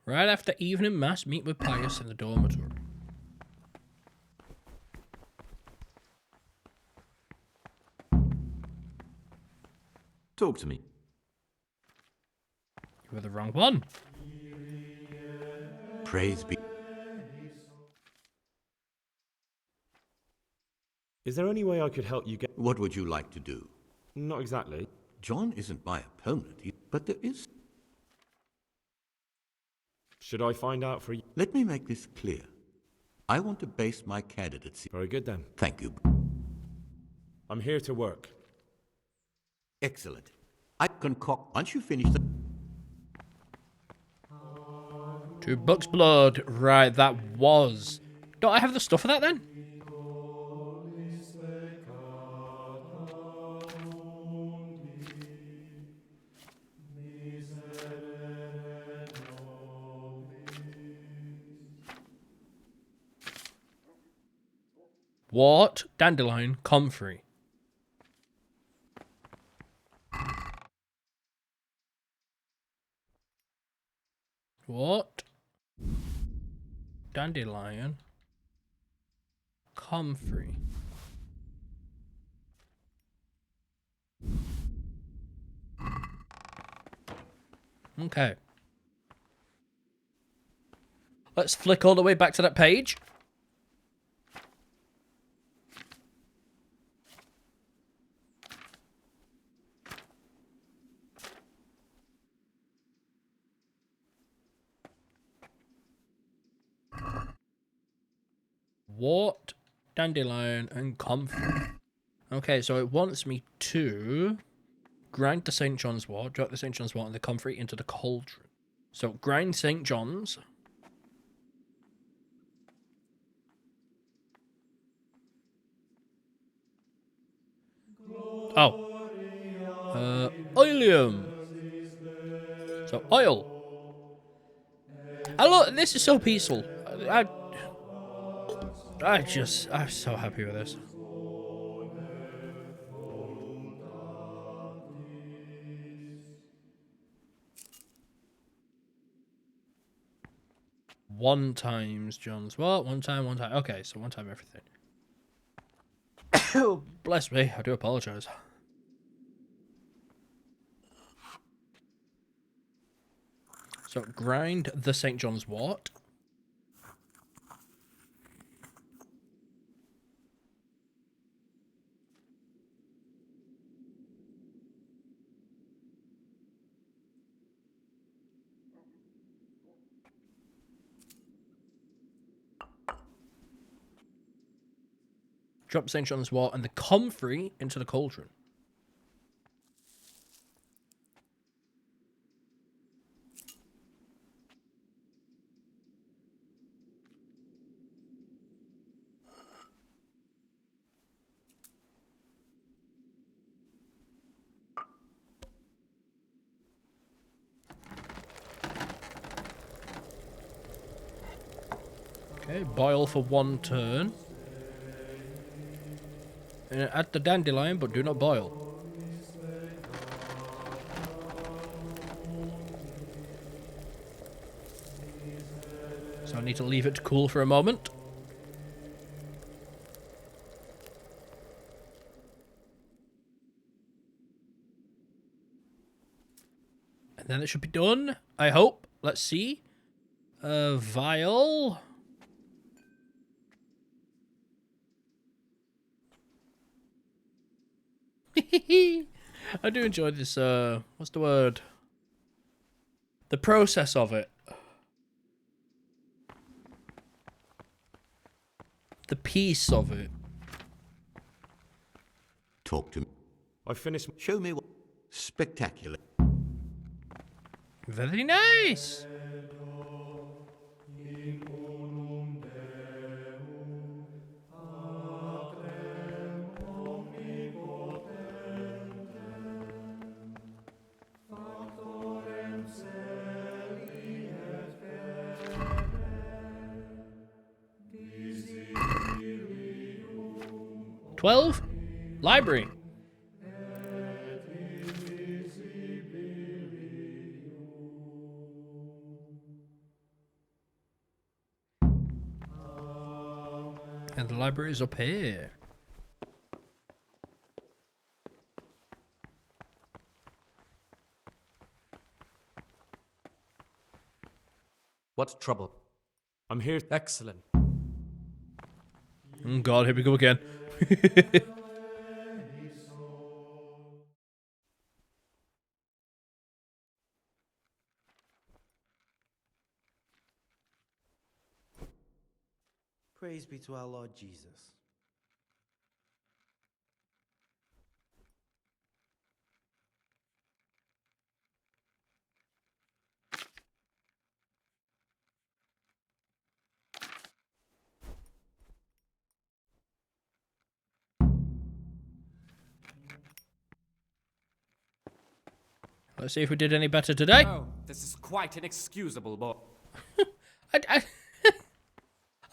Right after evening mass, meet with Pius in the dormitory. Talk to me. You were the wrong one. Praise be... Is there any way I could help you get... What would you like to do? Not exactly. John isn't my opponent, but there is... Should I find out for you? Let me make this clear. I want to base my candidacy... Very good then. Thank you. I'm here to work. Excellent. I concoct... Once you finish the... 2 bucks blood. Right, that was... Don't I have the stuff for that then? What? Dandelion, comfrey. What? Dandelion, comfrey. Okay. Let's flick all the way back to that page. What? Dandelion and comfrey. Okay, so it wants me to grind the St. John's wort, drop the St. John's wort and the comfrey into the cauldron. So, grind St. John's. Oh. Oilium. So, oil. I look, this is so peaceful. I'm so happy with this. One times John's. What? One time. Okay, so one time everything. Bless me, I do apologize. So, grind the St. John's wort. Drop St. John's wort and the comfrey into the cauldron. Okay, boil for 1 turn. And add the dandelion, but do not boil. So I need to leave it to cool for a moment. And then it should be done, I hope. Let's see. Vial. I do enjoy this, what's the word? The process of it. The piece of it. Talk to me. I finished. Show me what. Spectacular. Very nice. Library. And the library is up here. What trouble? I'm here. Excellent. Oh God, here we go again. Praise be to our Lord Jesus. Let's see if we did any better today. Oh, this is quite inexcusable, but...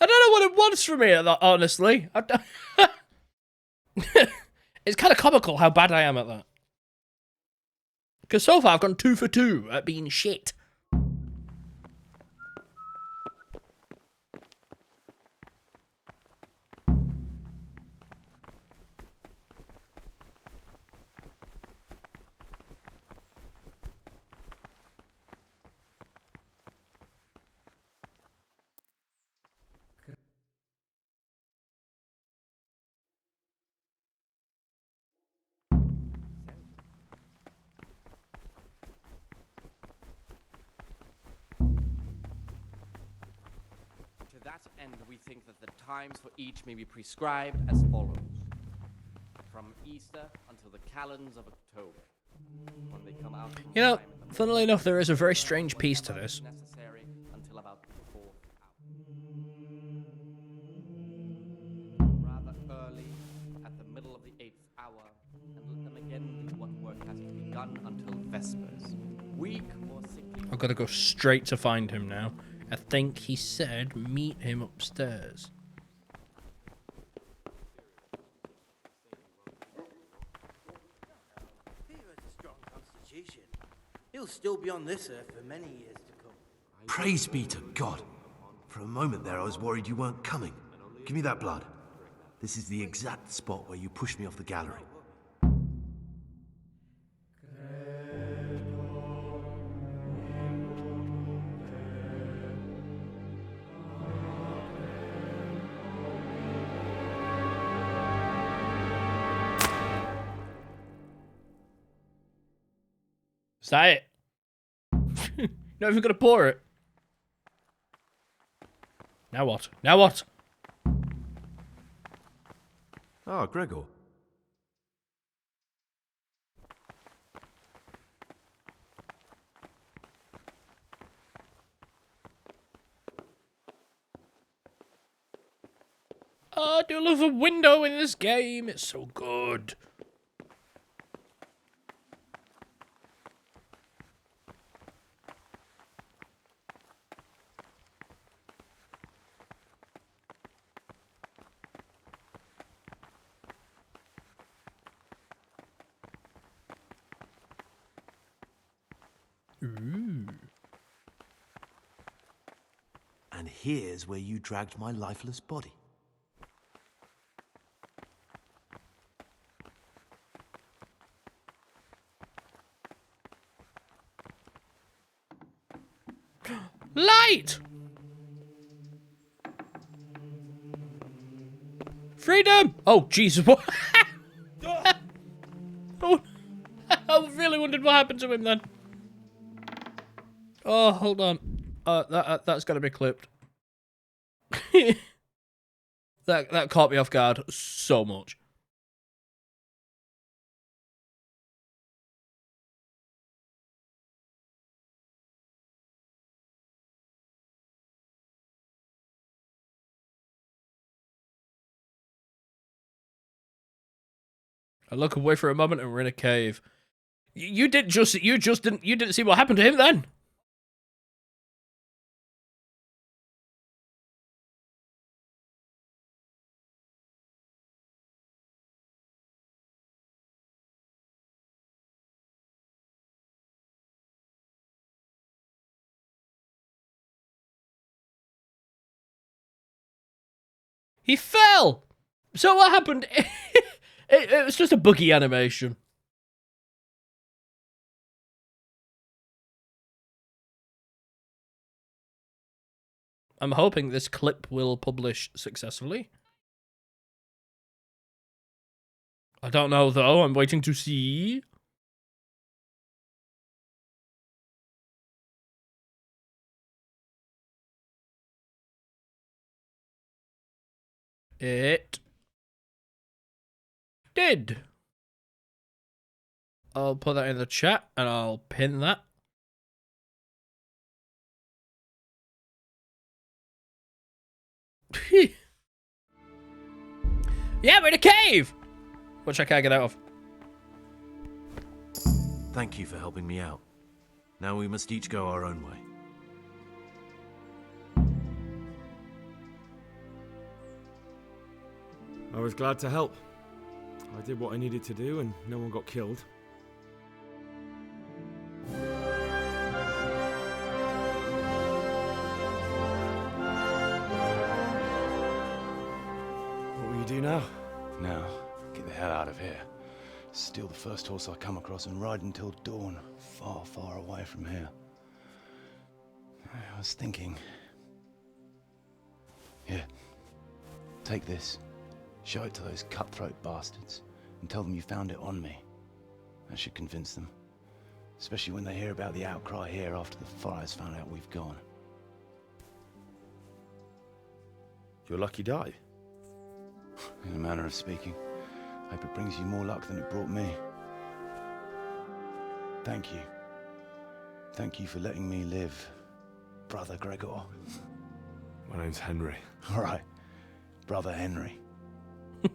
I don't know what it wants from me, honestly. It's kind of comical how bad I am at that. Because so far I've gone 2 for 2 at being shit. To that end, we think that the times for each may be prescribed as follows. From Easter until the calends of October, when they come out from You know, time in the Funnily enough, there is a very strange piece to this. Necessary until about the 4th hour. Rather early, at the middle of the 8th hour, and let them again do what work has begun until Vespers. Weak or sickly. I've got to go straight to find him now. I think he said meet him upstairs. Peter has a strong constitution. He'll still be on this earth for many years to come. Praise be to God. For a moment there, I was worried you weren't coming. Give me that blood. This is the exact spot where you pushed me off the gallery. Is that it? Not even gonna pour it. Now what? Now what? Ah, Gregor. Oh, I do love a window in this game. It's so good. Ooh. And here's where you dragged my lifeless body. Light! Freedom! Oh, Jesus, what? Oh, I really wondered what happened to him then. Oh, hold on. That's got to be clipped. that caught me off guard so much. I look away for a moment and we're in a cave. You didn't see what happened to him then. He fell! So what happened? It was just a buggy animation. I'm hoping this clip will publish successfully. I don't know though, I'm waiting to see. It did. I'll put that in the chat and I'll pin that. Yeah, we're in a cave! Which I can't get out of. Thank you for helping me out. Now we must each go our own way. I was glad to help. I did what I needed to do and no one got killed. What will you do now? Now, get the hell out of here. Steal the first horse I come across and ride until dawn, far, far away from here. I was thinking... Here, take this. Show it to those cutthroat bastards and tell them you found it on me. That should convince them. Especially when they hear about the outcry here after the Friars found out we've gone. Your lucky die? In a manner of speaking. Hope it brings you more luck than it brought me. Thank you. Thank you for letting me live, Brother Gregor. My name's Henry. All right, Brother Henry.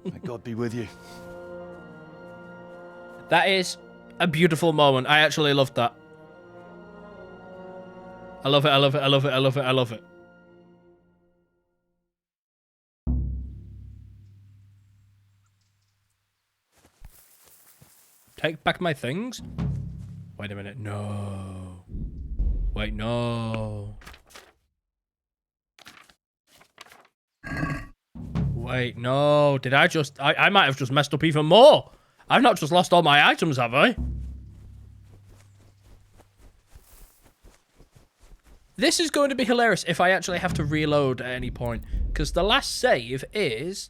May God be with you. That is a beautiful moment. I actually loved that. I love it, I love it, I love it, I love it, I love it. Take back my things? Wait a minute, no. Wait, no. Wait, no. Did I just... I might have just messed up even more. I've not just lost all my items, have I? This is going to be hilarious if I actually have to reload at any point. Because the last save is...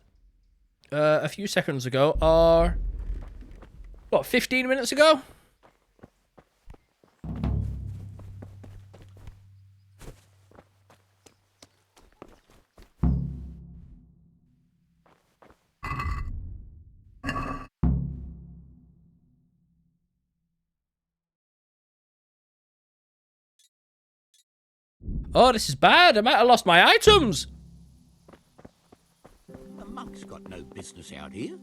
a few seconds ago, or... What, 15 minutes ago? Oh, this is bad. I might have lost my items. The monk's got no business out here.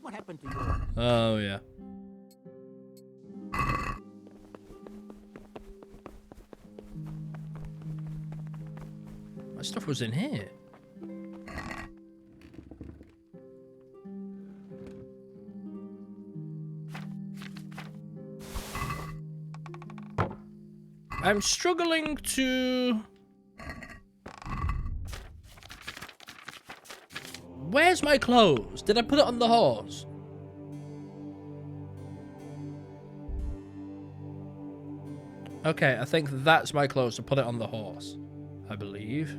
What happened to you? Oh, yeah. My stuff was in here. I'm struggling to... Where's my clothes? Did I put it on the horse? Okay, I think that's my clothes to put it on the horse. I believe.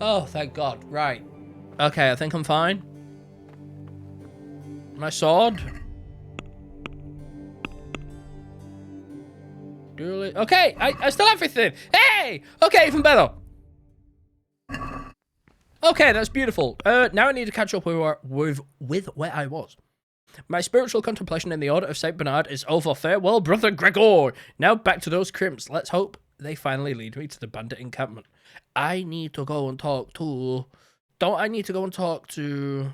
Oh, thank God. Right. Okay, I think I'm fine. My sword. Okay, I still have everything. Hey! Okay, even better. Okay, that's beautiful. Now I need to catch up with where I was. My spiritual contemplation in the Order of St. Bernard is over. Farewell, Brother Gregor. Now back to those crimps. Let's hope they finally lead me to the bandit encampment. I need to go and talk to... Don't I need to go and talk to...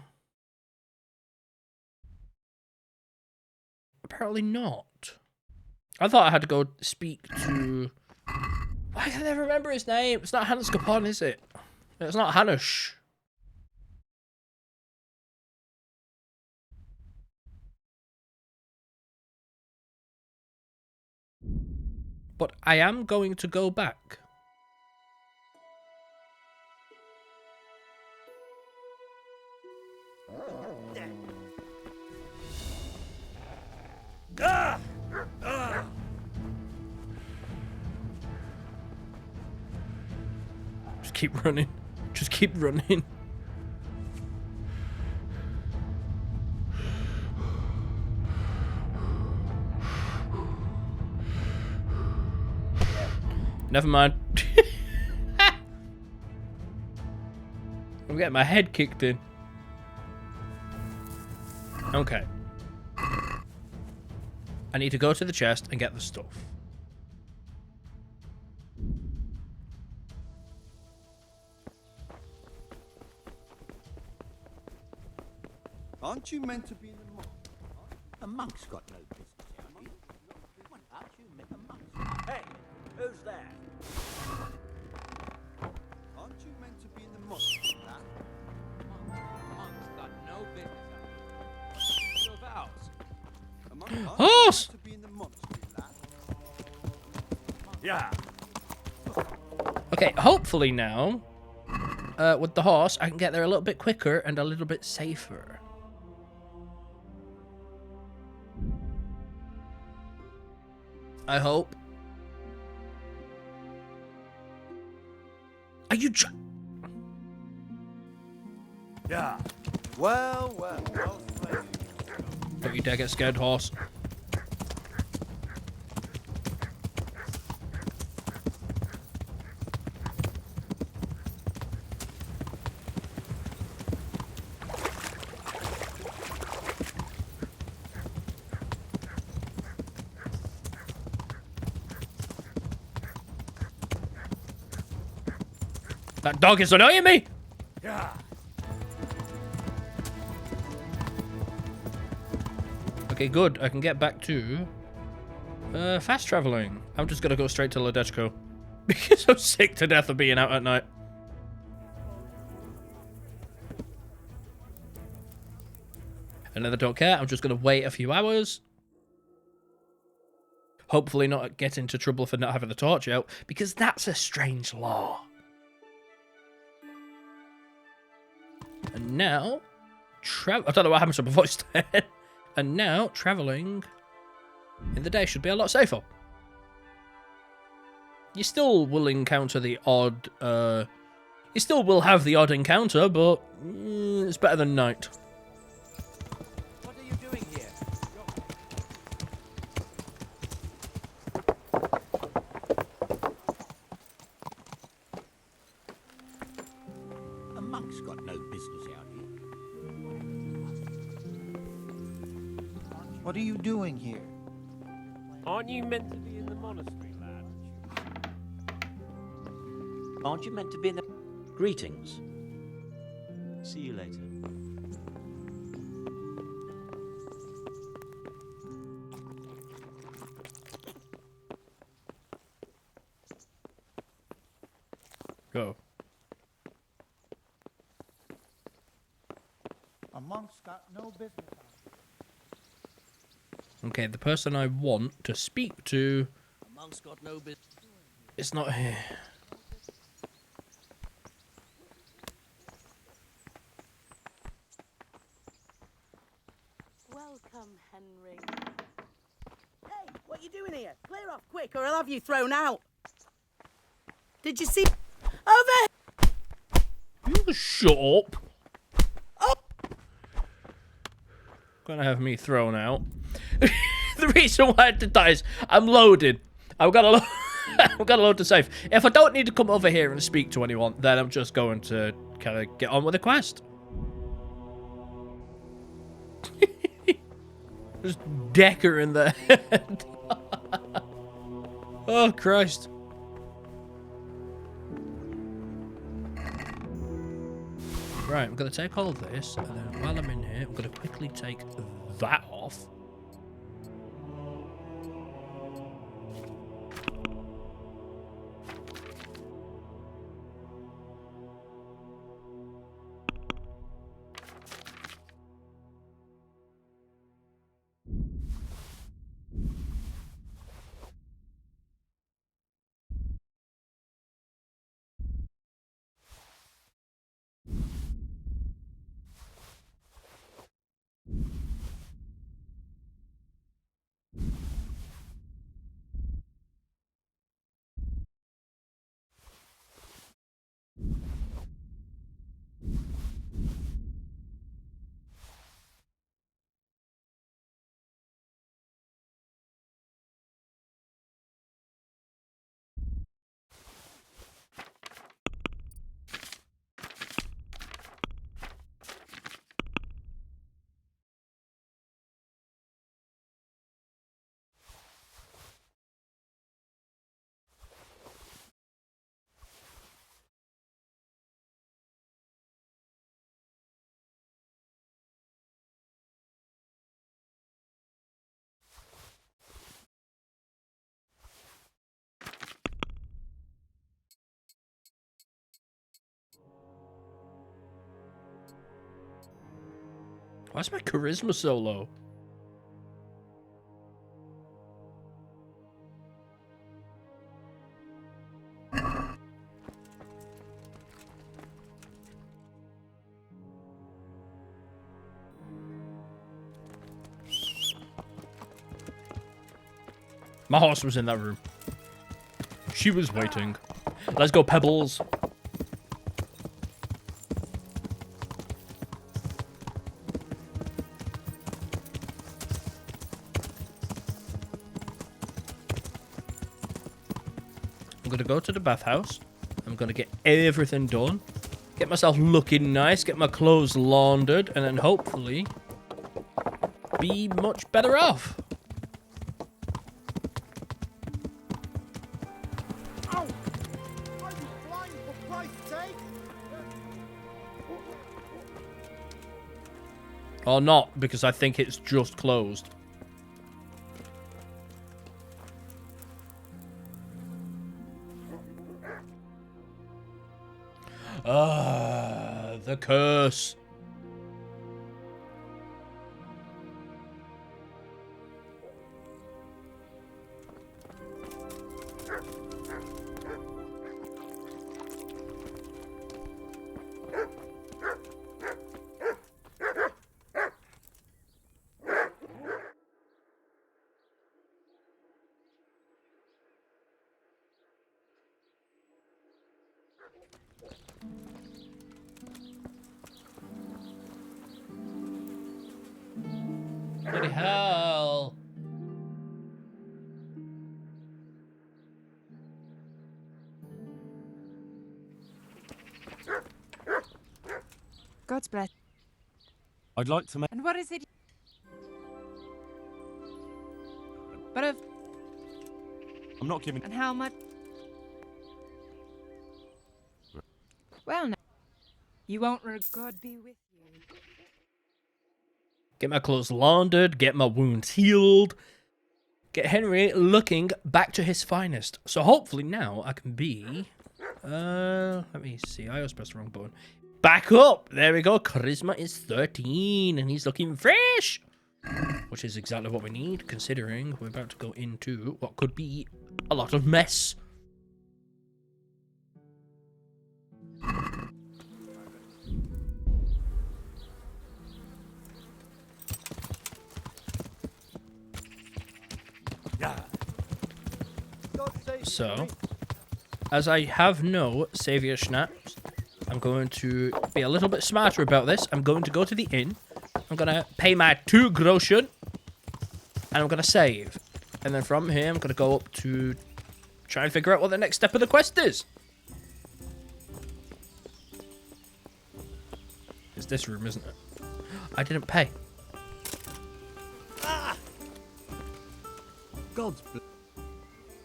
Apparently not. I thought I had to go speak to... Why can I never remember his name? It's not Hannes Capon, is it? It's not Hanush. But I am going to go back. Just keep running. Just keep running. Never mind. I'm getting my head kicked in. Okay. I need to go to the chest and get the stuff. Aren't you meant to be in the monk? The monk's got no business out here. What about you met the monk? Hey, who's there? Aren't you meant to be in the monk? Monk's got no business out here. What's your vows? Horse! To be in the monastery, lad. Yeah. Okay, hopefully now, with the horse, I can get there a little bit quicker and a little bit safer. I hope. Are you Yeah. Well played. Don't you dare get scared, horse. That dog is annoying me! Okay, good. I can get back to fast traveling. I'm just gonna go straight to Ledechko because I'm sick to death of being out at night. And I don't care. I'm just gonna wait a few hours. Hopefully not get into trouble for not having the torch out, because that's a strange law. And now, I don't know what happened to my voice then. And now, travelling in the day should be a lot safer. You still will encounter the odd, you still will have the odd encounter, but it's better than night. What are you doing here? A monk's got no business out here. What are you doing here? Aren't you meant to be in the monastery, lad? Aren't you meant to be in the... Greetings. See you later. Go. A monk's got no business out here. Okay, the person I want to speak to... A monk's got no business. It's not here. Welcome, Henry. Hey, what you doing here? Clear off quick or I'll have you thrown out. Did you see... Over You shut up. Oh. Gonna have me thrown out. The reason why I did that is I'm loaded. I've got a load to save. If I don't need to come over here and speak to anyone, then I'm just going to kind of get on with the quest. Just Decker in the head. Oh, Christ. Right, I'm going to take all of this, and then while I'm in here, I'm going to quickly take that off. Why's my charisma so low? My horse was in that room. She was waiting. Let's go, Pebbles. I'm gonna go to the bathhouse. I'm gonna get everything done. Get myself looking nice, get my clothes laundered, and then hopefully be much better off. Ow! Are you flying for Christ's sake? Or not, because I think it's just closed. Ah, the curse. Bloody hell. God's bless. I'd like to make. And what is it? But of. I'm not giving. And how much? Well, now. You won't. God be with you. Get my clothes laundered, get my wounds healed, get Henry looking back to his finest. So hopefully now I can be... let me see, I always pressed the wrong button. Back up! There we go, Charisma is 13, and he's looking fresh! Which is exactly what we need, considering we're about to go into what could be a lot of mess. So, as I have no savior snaps, I'm going to be a little bit smarter about this. I'm going to go to the inn. I'm going to pay my 2 groschen. And I'm going to save. And then from here, I'm going to go up to try and figure out what the next step of the quest is. It's this room, isn't it? I didn't pay. God's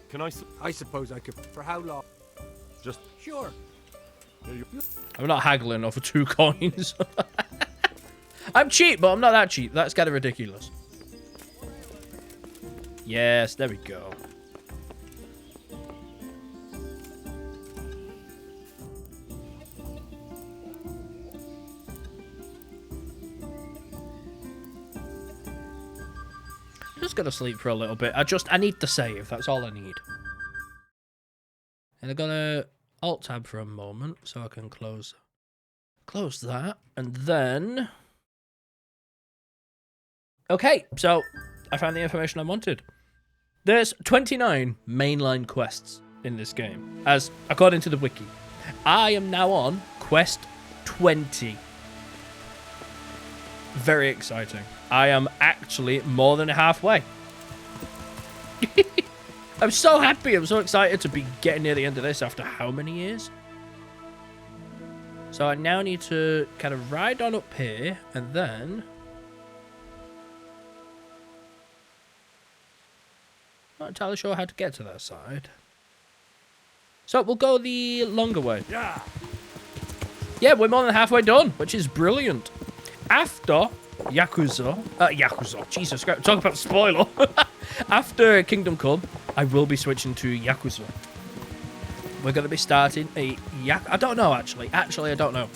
Can I? I suppose I could. For how long? Just. Sure. I'm not haggling over 2 coins. I'm cheap, but I'm not that cheap. That's kind of ridiculous. Yes, there we go. Just gonna sleep for a little bit. I need to save. That's all I need. And I'm gonna alt tab for a moment so I can close that, and then okay. So I found the information I wanted. There's 29 mainline quests in this game, as according to the wiki. I am now on quest 20. Very exciting. I am actually more than halfway. I'm so happy. I'm so excited to be getting near the end of this after how many years? So I now need to kind of ride on up here and then... Not entirely sure how to get to that side. So we'll go the longer way. Yeah, we're more than halfway done, which is brilliant. After Yakuza, Jesus Christ, talk about spoiler. After Kingdom Come, I will be switching to Yakuza. We're going to be starting a I don't know, actually. Actually, I don't know.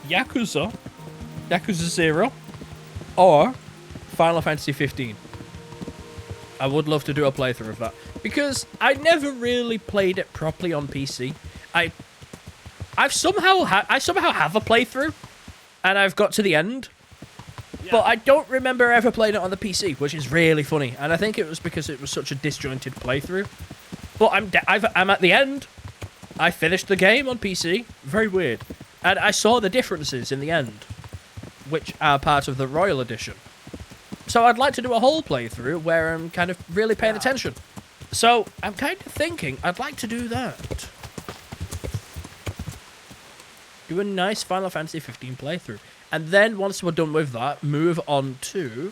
Yakuza 0, or Final Fantasy 15. I would love to do a playthrough of that, because I never really played it properly on PC. I somehow have a playthrough, and I've got to the end, but I don't remember ever playing it on the PC, which is really funny. And I think it was because it was such a disjointed playthrough. But I'm at the end. I finished the game on PC. Very weird. And I saw the differences in the end, which are part of the Royal Edition. So I'd like to do a whole playthrough where I'm kind of really paying attention. So I'm kind of thinking I'd like to do that. Do a nice Final Fantasy 15 playthrough. And then once we're done with that, move on to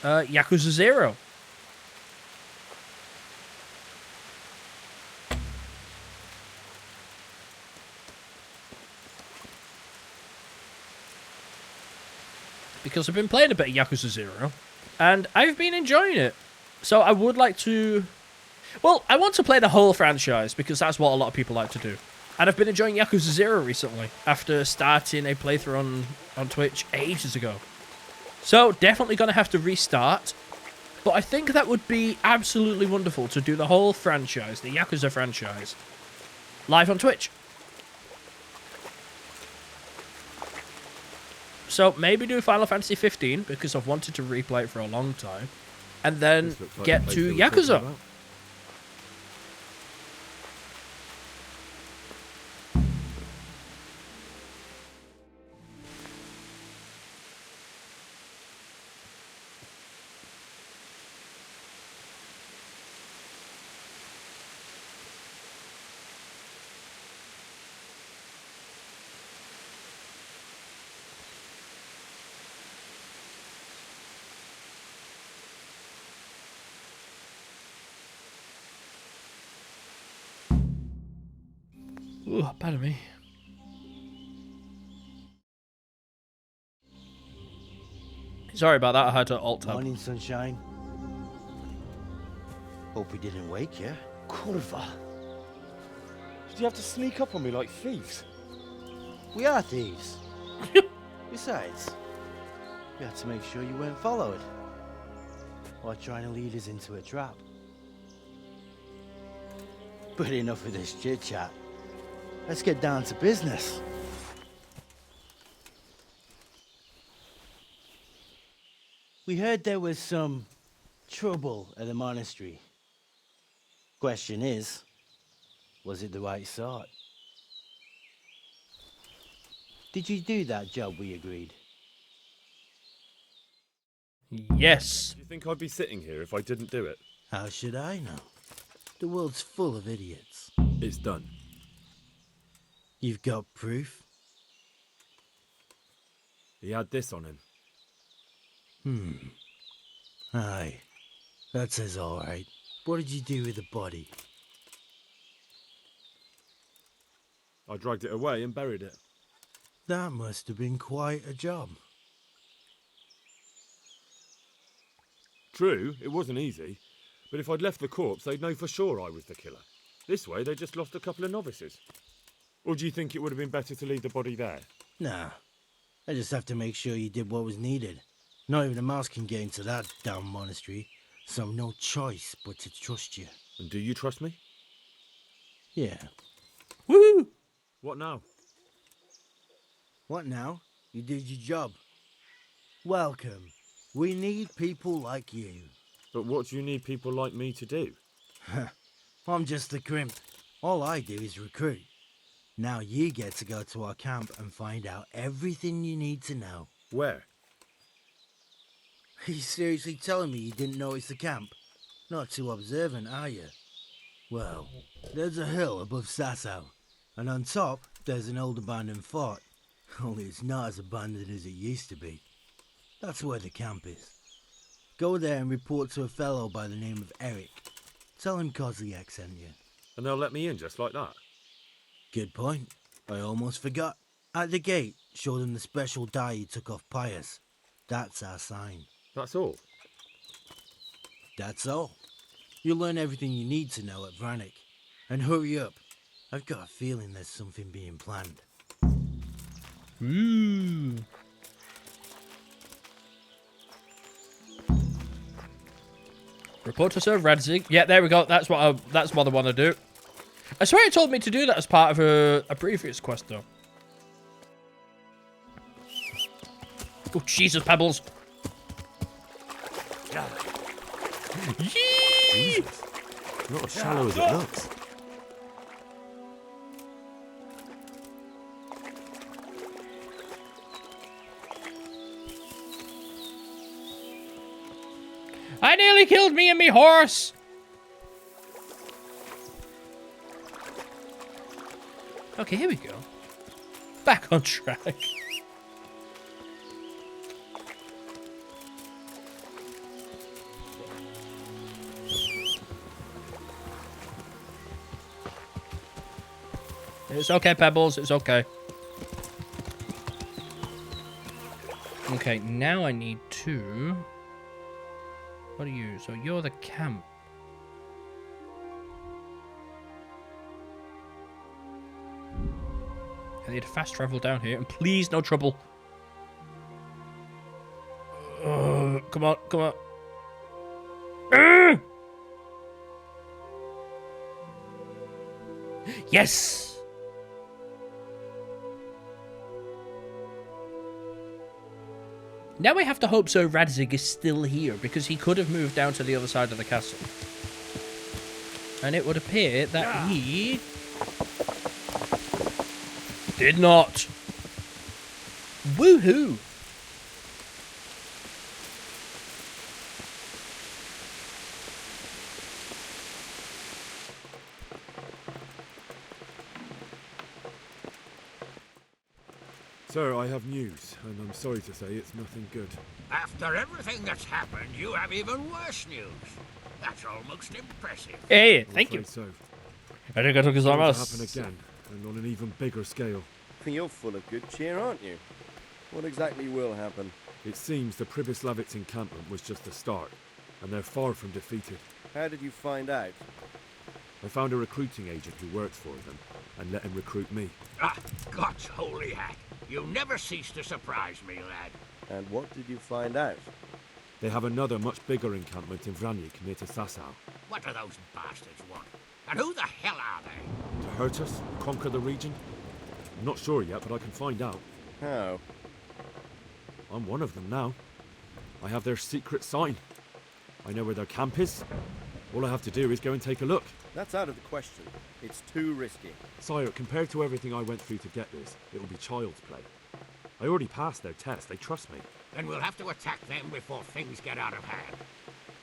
Yakuza 0. because I've been playing a bit of Yakuza 0, and I've been enjoying it. So I would like to... Well, I want to play the whole franchise, because that's what a lot of people like to do. And I've been enjoying Yakuza 0 recently, after starting a playthrough on Twitch ages ago. So, definitely going to have to restart. But I think that would be absolutely wonderful to do the whole franchise, the Yakuza franchise, live on Twitch. So, maybe do Final Fantasy 15, because I've wanted to replay it for a long time. And then get to Yakuza. Ooh, pardon me. Sorry about that, I had to alt-tab. Morning, sunshine. Hope we didn't wake you. Kurva. Did you have to sneak up on me like thieves? We are thieves. Besides, we had to make sure you weren't followed. Or trying to lead us into a trap. But enough of this chit-chat. Let's get down to business. We heard there was some trouble at the monastery. Question is, was it the right sort? Did you do that job we agreed? Yes. Do you think I'd be sitting here if I didn't do it? How should I know? The world's full of idiots. It's done. You've got proof? He had this on him. Aye. That says all right. What did you do with the body? I dragged it away and buried it. That must have been quite a job. True, it wasn't easy. But if I'd left the corpse, they'd know for sure I was the killer. This way, they just lost a couple of novices. Or do you think it would have been better to leave the body there? Nah. I just have to make sure you did what was needed. Not even a mouse can get into that damn monastery, so no choice but to trust you. And do you trust me? Yeah. Woo! What now? What now? You did your job. Welcome. We need people like you. But what do you need people like me to do? I'm just a crimp. All I do is recruit. Now you get to go to our camp and find out everything you need to know. Where? Are you seriously telling me you didn't notice the camp? Not too observant, are you? Well, there's a hill above Sasau, and on top there's an old abandoned fort. Only it's not as abandoned as it used to be. That's where the camp is. Go there and report to a fellow by the name of Eric. Tell him Kozliak sent you. And they'll let me in just like that? Good point. I almost forgot. At the gate, show them the special dye you took off Pius. That's our sign. That's all? That's all. You'll learn everything you need to know at Vranik. And hurry up. I've got a feeling there's something being planned. Ooh. Report to Sir Rhexah. Yeah, there we go. That's what I want to do. I swear he told me to do that as part of a previous quest, though. Oh, Jesus, Pebbles. Yee! Not as shallow as it looks. I nearly killed me and me horse. Okay, here we go. Back on track. It's okay, Pebbles. It's okay. Okay, Okay, now I need to... What are you? So you're the camp. I need to fast travel down here, and please, no trouble. Come on, come on. Yes! Now I have to hope Sir Radzig is still here, because he could have moved down to the other side of the castle. And it would appear that he... did not. Woohoo! Sir, I have news, and I'm sorry to say it's nothing good. After everything that's happened, you have even worse news. That's almost impressive. Hey, thank you. So. Arigato It's going to gozaimasu. happen again, and on an even bigger scale. You're full of good cheer, aren't you? What exactly will happen? It seems the Pribyslavitz encampment was just the start, and they're far from defeated. How did you find out? I found a recruiting agent who works for them, and let him recruit me. Ah, God's holy hat. You never cease to surprise me, lad. And what did you find out? They have another much bigger encampment in Vranyk near to Sasau. What do those bastards want? And who the hell are they? To hurt us? Conquer the region? I'm not sure yet, but I can find out. How? I'm one of them now. I have their secret sign. I know where their camp is. All I have to do is go and take a look. That's out of the question. It's too risky. Sire, compared to everything I went through to get this, it'll be child's play. I already passed their test. They trust me. Then we'll have to attack them before things get out of hand.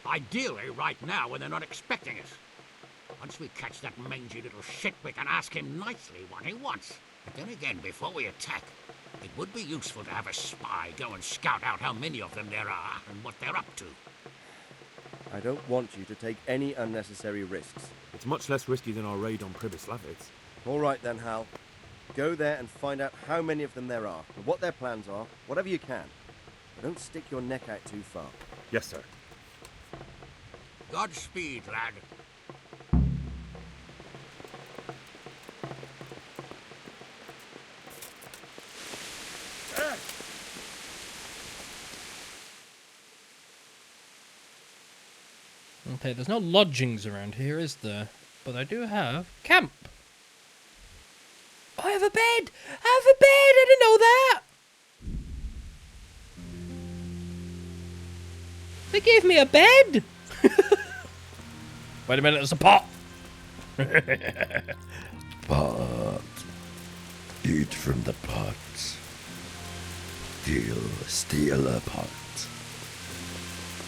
Ideally, right now, when they're not expecting us. Once we catch that mangy little shit, we can ask him nicely what he wants. But then again, before we attack, it would be useful to have a spy go and scout out how many of them there are and what they're up to. I don't want you to take any unnecessary risks. It's much less risky than our raid on Pribyslavitz. All right then, Hal. Go there and find out how many of them there are, and what their plans are, whatever you can. But don't stick your neck out too far. Yes, sir. Godspeed, lad. Okay, there's no lodgings around here, is there? But I do have camp. Oh, I have a bed! I have a bed! I didn't know that! They gave me a bed! Wait a minute, there's a pot! Pot. Eat from the pot. Steal a pot.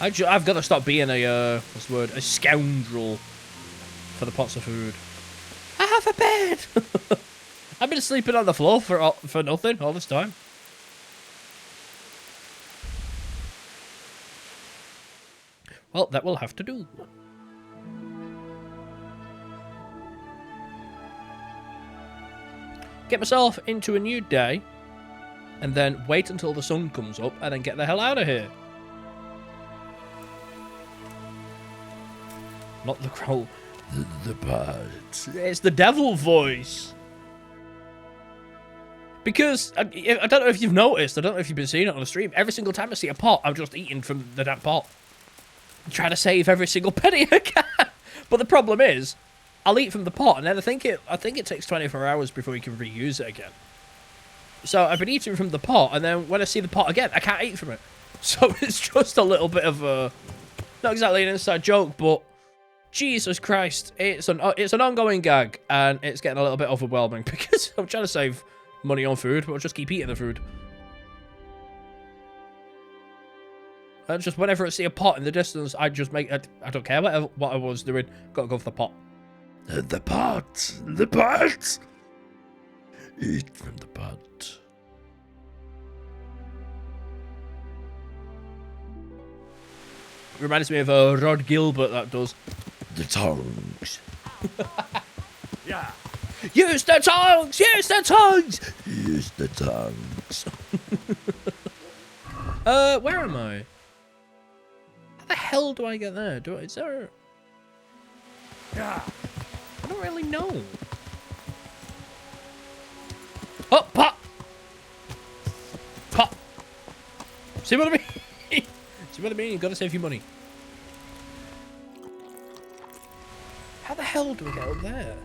I've got to stop being a, what's the word, a scoundrel for the pots of food. I have a bed! I've been sleeping on the floor for nothing all this time. Well, that will have to do. Get myself into a new day, and then wait until the sun comes up, and then get the hell out of here. Not the crow. The birds. It's the devil voice. Because, I don't know if you've noticed, I don't know if you've been seeing it on the stream, every single time I see a pot, I'm just eating from the damn pot. I'm trying to save every single penny I can. But the problem is, I'll eat from the pot, and then I think it takes 24 hours before you can reuse it again. So I've been eating from the pot, and then when I see the pot again, I can't eat from it. So it's just a little bit of a, not exactly an inside joke, but Jesus Christ, it's an ongoing gag, and it's getting a little bit overwhelming because I'm trying to save money on food, but I'll just keep eating the food. And just whenever I see a pot in the distance, I just make it. I don't care what I was doing. Gotta go for the pot. The pot. The pot. Eat from the pot. Reminds me of Rod Gilbert, that does. The tongues. Yeah. Use the tongues! Use the tongues! Use the tongues. Where am I? How the hell do I get there? Is there... I don't really know. Oh, pop! Pop! See what I mean? See what I mean? You gotta save your money. How the hell do we get up there?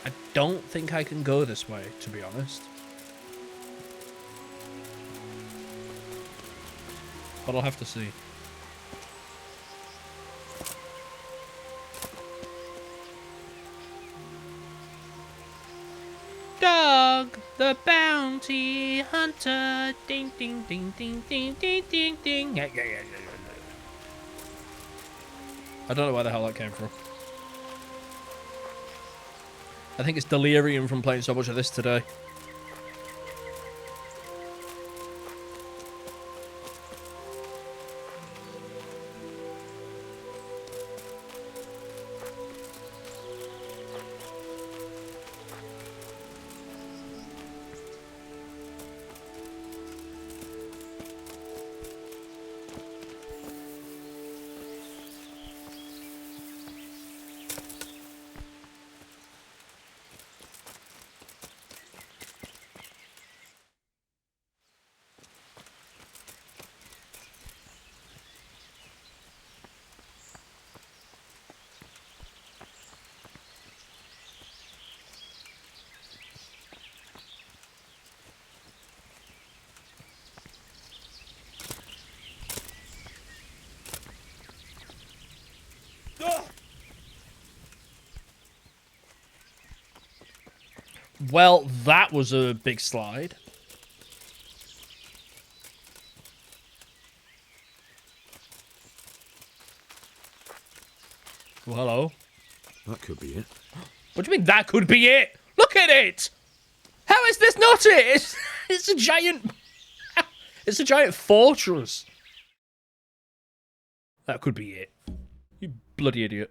I don't think I can go this way, to be honest. But I'll have to see. Dog, the bounty hunter. Ding, ding, ding, ding, ding, ding, ding, ding. I don't know where the hell that came from. I think it's delirium from playing so much of this today. Well, that was a big slide. Well, hello. That could be it. What do you mean that could be it? Look at it! How is this not it? It's a giant... It's a giant fortress. That could be it. You bloody idiot.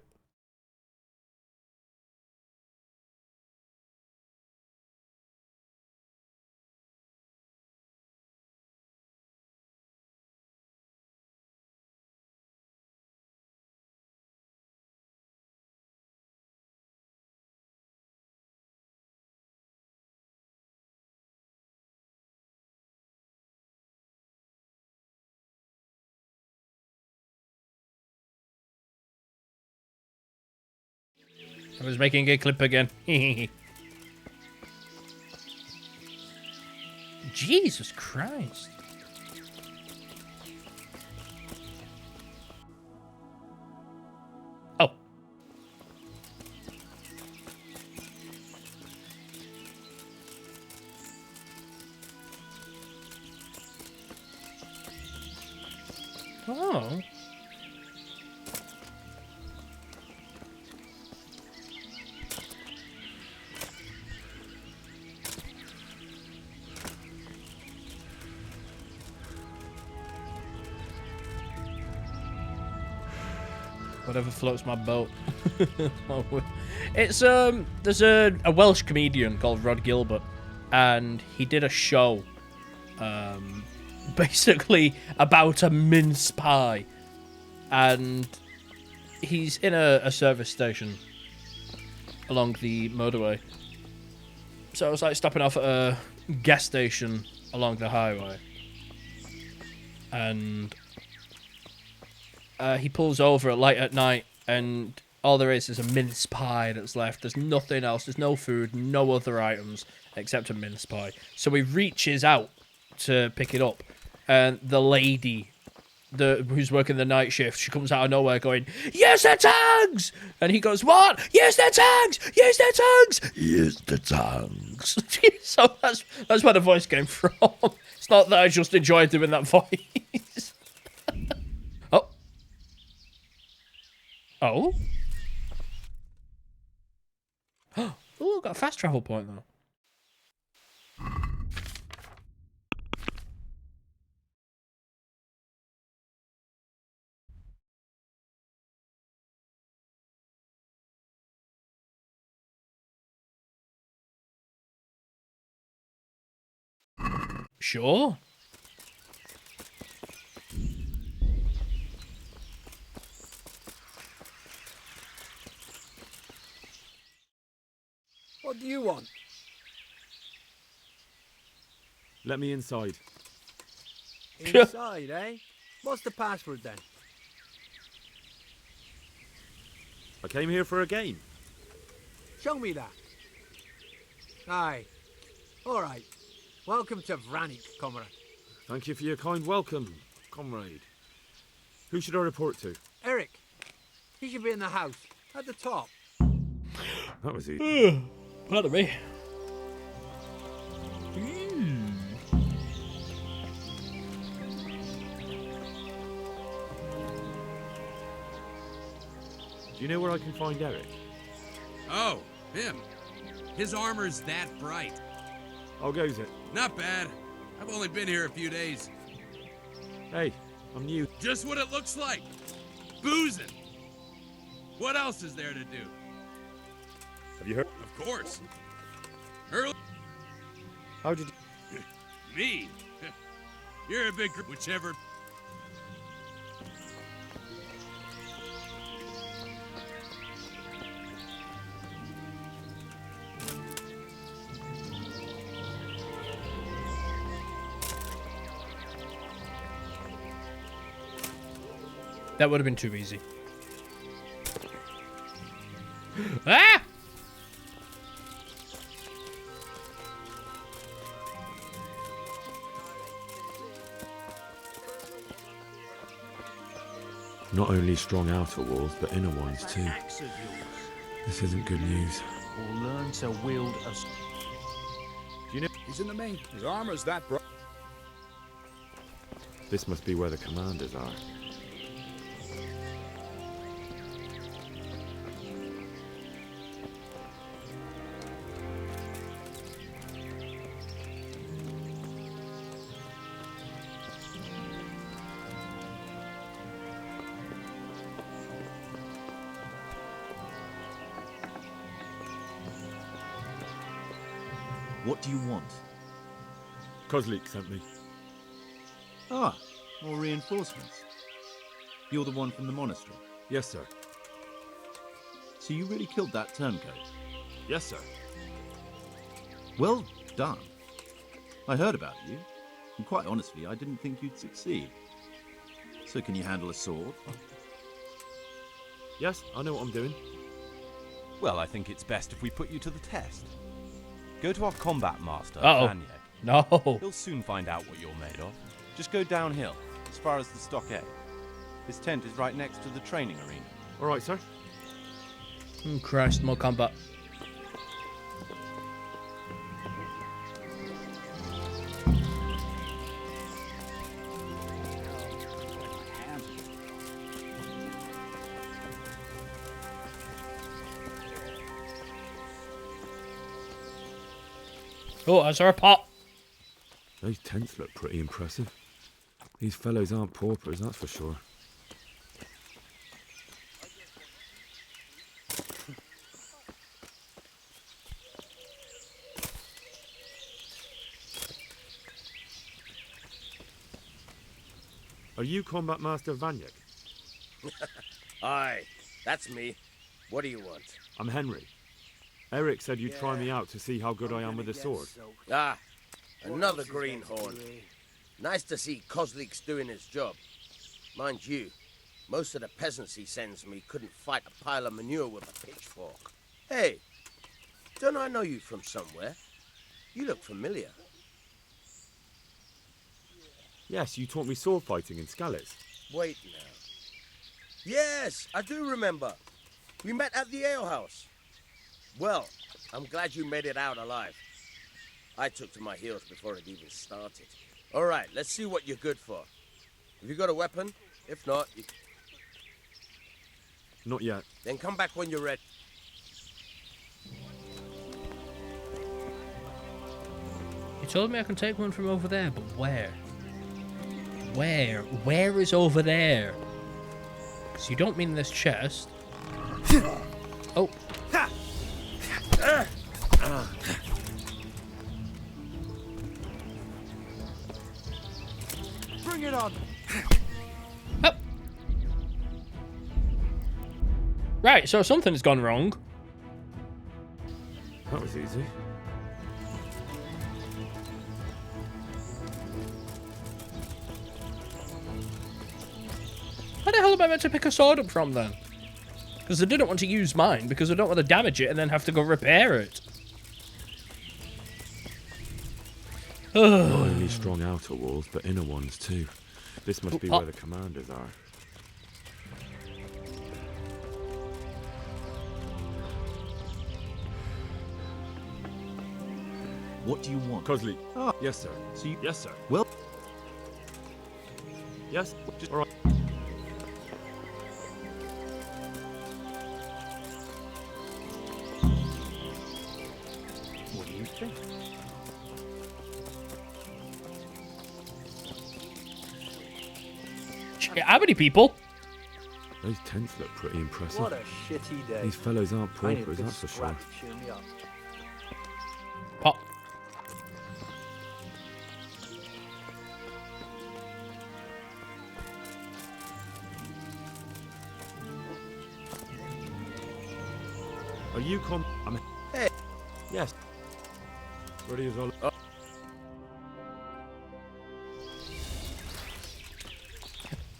I was making a clip again. Jesus Christ. Oh. Oh. Whatever floats my boat. It's there's a Welsh comedian called Rod Gilbert, and he did a show basically about a mince pie, and he's in a service station along the motorway. So I was like stopping off at a gas station along the highway, and he pulls over late at night, and all there is a mince pie that's left. There's nothing else. There's no food, no other items except a mince pie. So he reaches out to pick it up, and the lady who's working the night shift, she comes out of nowhere going, "Use the tongues!" And he goes, "What? Use the tongues! Use the tongues! Use the tongues." So that's where the voice came from. It's not that I just enjoy doing that voice. Oh. Oh? Oh, got a fast travel point though. Sure. What do you want? Let me inside. Inside, eh? What's the password then? I came here for a game. Show me that. Aye. All right. Welcome to Vranik, comrade. Thank you for your kind welcome, comrade. Who should I report to? Eric. He should be in the house, at the top. That was easy. Pardon me. Do you know where I can find Eric? Oh, him. His armor's that bright. How goes it? Not bad. I've only been here a few days. Hey, I'm new. Just what it looks like. Boozing. What else is there to do? Have you heard? Of course. Early. How did you... Me? You're a big... Whichever... That would have been too easy. Ah! Not only strong outer walls, but inner ones too. This isn't good news. Or learn to wield a... Do you know... He's in the main. His armor's that bright. This must be where the commanders are. What do you want? Kozlik sent me. Ah, more reinforcements. You're the one from the monastery? Yes, sir. So you really killed that turncoat? Yes, sir. Well done. I heard about you, and quite honestly, I didn't think you'd succeed. So can you handle a sword? Yes, I know what I'm doing. Well, I think it's best if we put you to the test. Go to our combat master, Uh-oh. Vanyek. No. He'll soon find out what you're made of. Just go downhill, as far as the stockade. His tent is right next to the training arena. All right, sir. Christ, more combat. Oh, I saw a pot. Those tents look pretty impressive. These fellows aren't paupers, that's for sure. Are you Combat Master Vanyek? Aye, that's me. What do you want? I'm Henry. Eric said you'd try me out to see how good I am with the sword. Ah, another greenhorn. Nice to see Kozlik's doing his job. Mind you, most of the peasants he sends me couldn't fight a pile of manure with a pitchfork. Hey, don't I know you from somewhere? You look familiar. Yes, you taught me sword fighting in Skalitz. Wait now. Yes, I do remember. We met at the alehouse. Well, I'm glad you made it out alive. I took to my heels before it even started. All right, let's see what you're good for. Have you got a weapon? If not, you... Not yet. Then come back when you're ready. You told me I can take one from over there, but where? Where? Where is over there? So you don't mean this chest. Oh. Get on. Right, so something's gone wrong. That was easy. Where the hell am I meant to pick a sword up from then? Because I didn't want to use mine because I don't want to damage it and then have to go repair it. Not only strong outer walls, but inner ones too. This must be where the commanders are. What do you want? Cosley. Ah, yes, sir. So you... Yes, sir. Well... Yes, just... All right. What do you think? How many people? Those tents look pretty impressive. What a shitty day. These fellows aren't I need a paupers, good that's for sure. scrap to cheer me up. Pop. Are you Hey. Yes. Ready as all.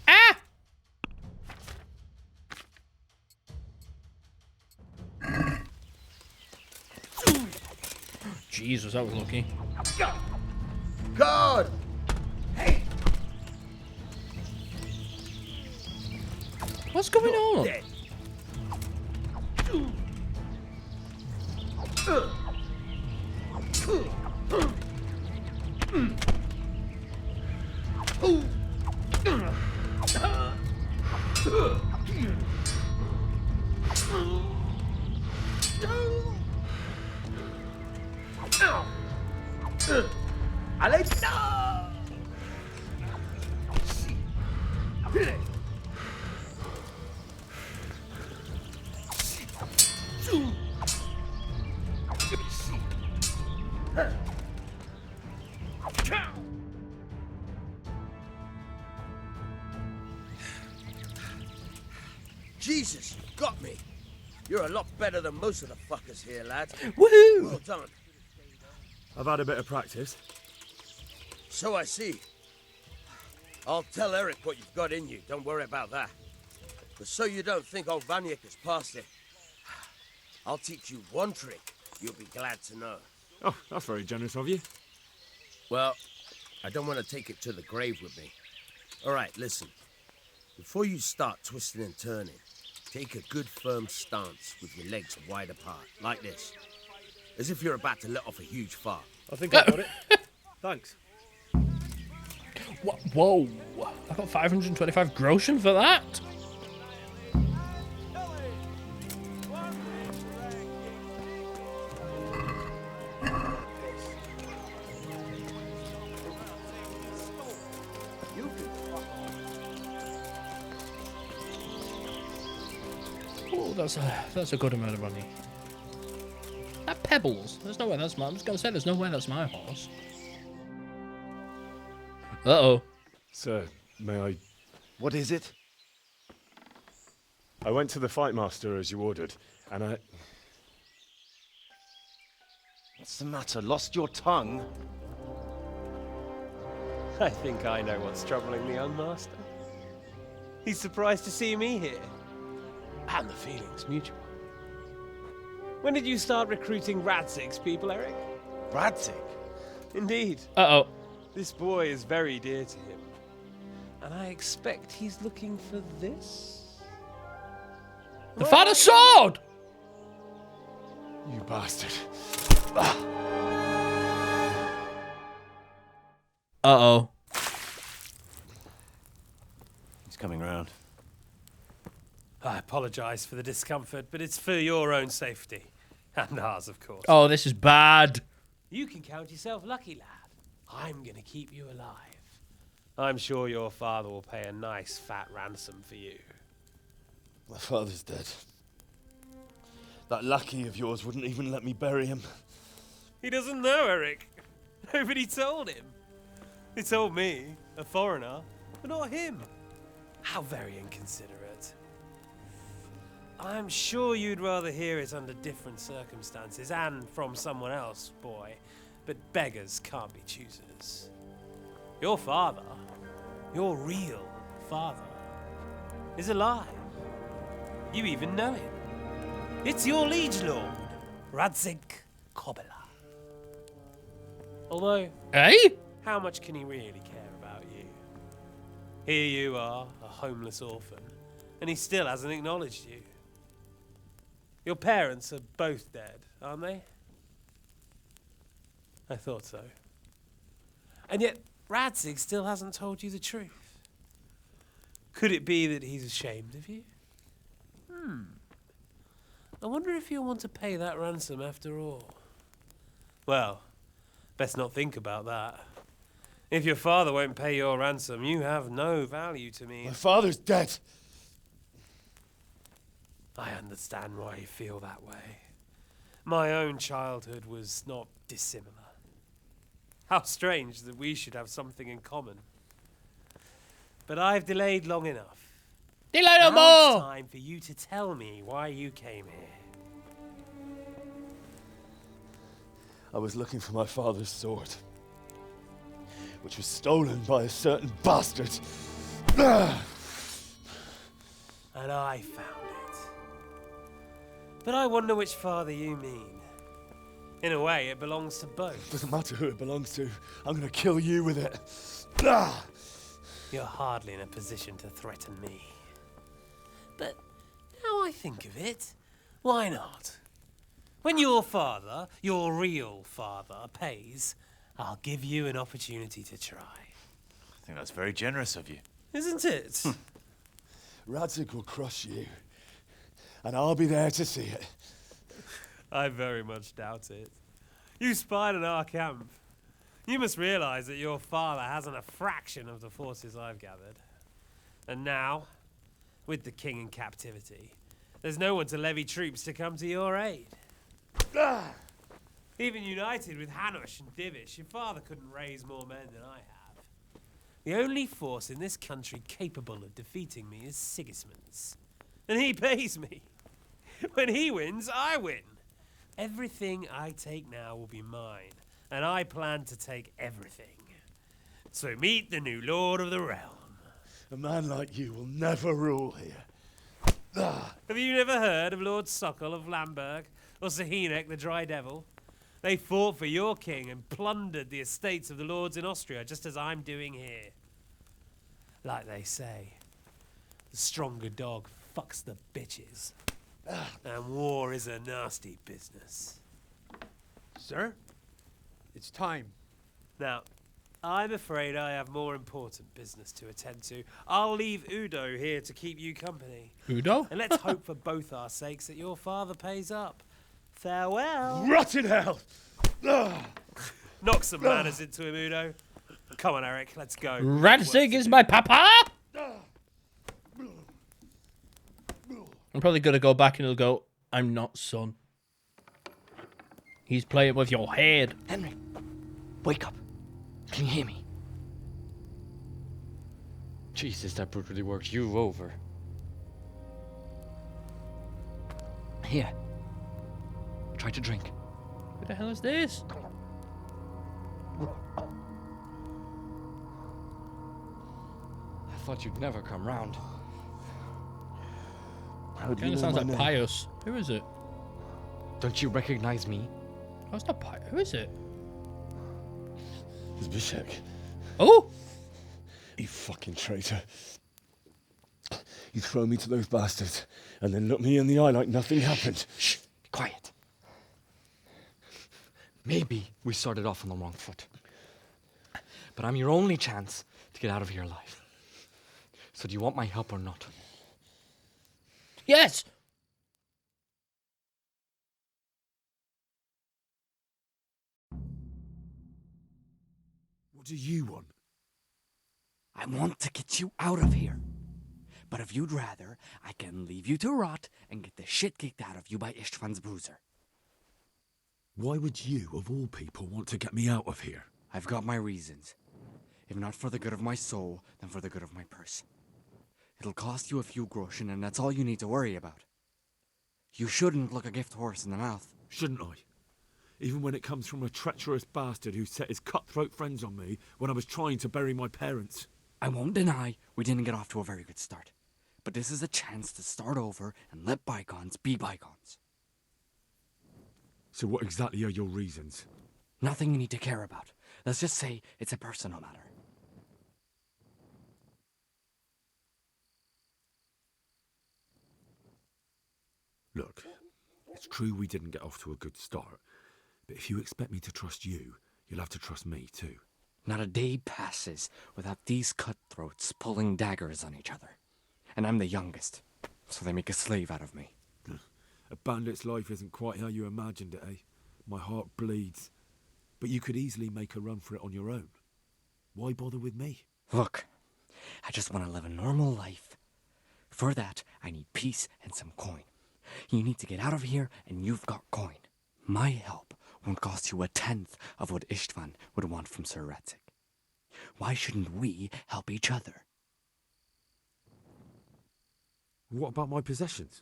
Ah! Jesus, that was lucky. God! Hey! What's going on? Jesus, you got me. You're a lot better than most of the fuckers here, lad. Woohoo! Well done. I've had a bit of practice. So I see. I'll tell Eric what you've got in you. Don't worry about that. But so you don't think old Vanyek has passed it, I'll teach you one trick you'll be glad to know. Oh, that's very generous of you. Well, I don't want to take it to the grave with me. All right, listen. Before you start twisting and turning, take a good firm stance with your legs wide apart, like this. As if you're about to let off a huge fart. I think I got it. Thanks. Whoa. I got 525 groschen for that? Oh, that's a good amount of money. That Pebbles. There's no way that's my. I was gonna say there's no way that's my horse. Uh-oh. Sir, may I... What is it? I went to the fight master as you ordered, and I... What's the matter? Lost your tongue? I think I know what's troubling the young master. He's surprised to see me here. And the feeling's mutual. When did you start recruiting Radzig's people, Eric? Radzig? Indeed. Uh-oh. This boy is very dear to him. And I expect he's looking for this? The father's sword! You bastard. Uh-oh. He's coming round. I apologize for the discomfort, but it's for your own safety. And ours, of course. Oh, this is bad. You can count yourself lucky, lad. I'm gonna keep you alive. I'm sure your father will pay a nice fat ransom for you. My father's dead. That lackey of yours wouldn't even let me bury him. He doesn't know, Eric. Nobody told him. They told me, a foreigner, but not him. How very inconsiderate. I'm sure you'd rather hear it under different circumstances and from someone else, boy. But beggars can't be choosers. Your father, your real father, is alive. You even know him. It's your liege lord, Rhexah Cobbler. Although, how much can he really care about you? Here you are, a homeless orphan, and he still hasn't acknowledged you. Your parents are both dead, aren't they? I thought so. And yet, Rhexah still hasn't told you the truth. Could it be that he's ashamed of you? I wonder if you'll want to pay that ransom after all. Well, best not think about that. If your father won't pay your ransom, you have no value to me. My father's dead. I understand why you feel that way. My own childhood was not dissimilar. How strange that we should have something in common. But I've delayed long enough. Delay no now more! It's time for you to tell me why you came here. I was looking for my father's sword, which was stolen by a certain bastard. And I found it. But I wonder which father you mean. In a way, it belongs to both. Doesn't matter who it belongs to. I'm gonna kill you with it. You're hardly in a position to threaten me. But now I think of it, why not? When your father, your real father, pays, I'll give you an opportunity to try. I think that's very generous of you. Isn't it? Rhexah will crush you, and I'll be there to see it. I very much doubt it. You spied on our camp. You must realize that your father hasn't a fraction of the forces I've gathered. And now, with the king in captivity, there's no one to levy troops to come to your aid. Even united with Hanush and Divish, your father couldn't raise more men than I have. The only force in this country capable of defeating me is Sigismund's. And he pays me. When he wins, I win. Everything I take now will be mine, and I plan to take everything. So meet the new lord of the realm. A man like you will never rule here. Have you never heard of Lord Sokol of Lamberg, or Sahinek the Dry Devil? They fought for your king and plundered the estates of the lords in Austria, just as I'm doing here. Like they say, the stronger dog fucks the bitches. And war is a nasty business. Sir, it's time. Now, I'm afraid I have more important business to attend to. I'll leave Udo here to keep you company. Udo? And let's hope for both our sakes that your father pays up. Farewell. Rot in hell! Knock some manners into him, Udo. Come on, Eric, let's go. Rhexah is my papa! I'm probably gonna go back and he'll go, I'm not son. He's playing with your head. Henry, wake up. Can you hear me? Jesus, that brutally worked you over. Here. Try to drink. What the hell is this? I thought you'd never come round. Kind of sounds like Pius. Who is it? Don't you recognize me? Oh, it's not Pius. Who is it? It's Bishek. Oh! You fucking traitor. You throw me to those bastards and then look me in the eye like nothing happened. Shh! Be quiet. Maybe we started off on the wrong foot. But I'm your only chance to get out of here alive. So do you want my help or not? Yes! What do you want? I want to get you out of here. But if you'd rather, I can leave you to rot and get the shit kicked out of you by Istvan's bruiser. Why would you, of all people, want to get me out of here? I've got my reasons. If not for the good of my soul, then for the good of my purse. It'll cost you a few groschen, and that's all you need to worry about. You shouldn't look a gift horse in the mouth. Shouldn't I? Even when it comes from a treacherous bastard who set his cutthroat friends on me when I was trying to bury my parents. I won't deny we didn't get off to a very good start. But this is a chance to start over and let bygones be bygones. So what exactly are your reasons? Nothing you need to care about. Let's just say it's a personal matter. Look, it's true we didn't get off to a good start, but if you expect me to trust you, you'll have to trust me too. Not a day passes without these cutthroats pulling daggers on each other. And I'm the youngest, so they make a slave out of me. A bandit's life isn't quite how you imagined it, eh? My heart bleeds. But you could easily make a run for it on your own. Why bother with me? Look, I just want to live a normal life. For that, I need peace and some coin. You need to get out of here, and you've got coin. My help won't cost you a tenth of what Istvan would want from Sir Rhexah. Why shouldn't we help each other? What about my possessions?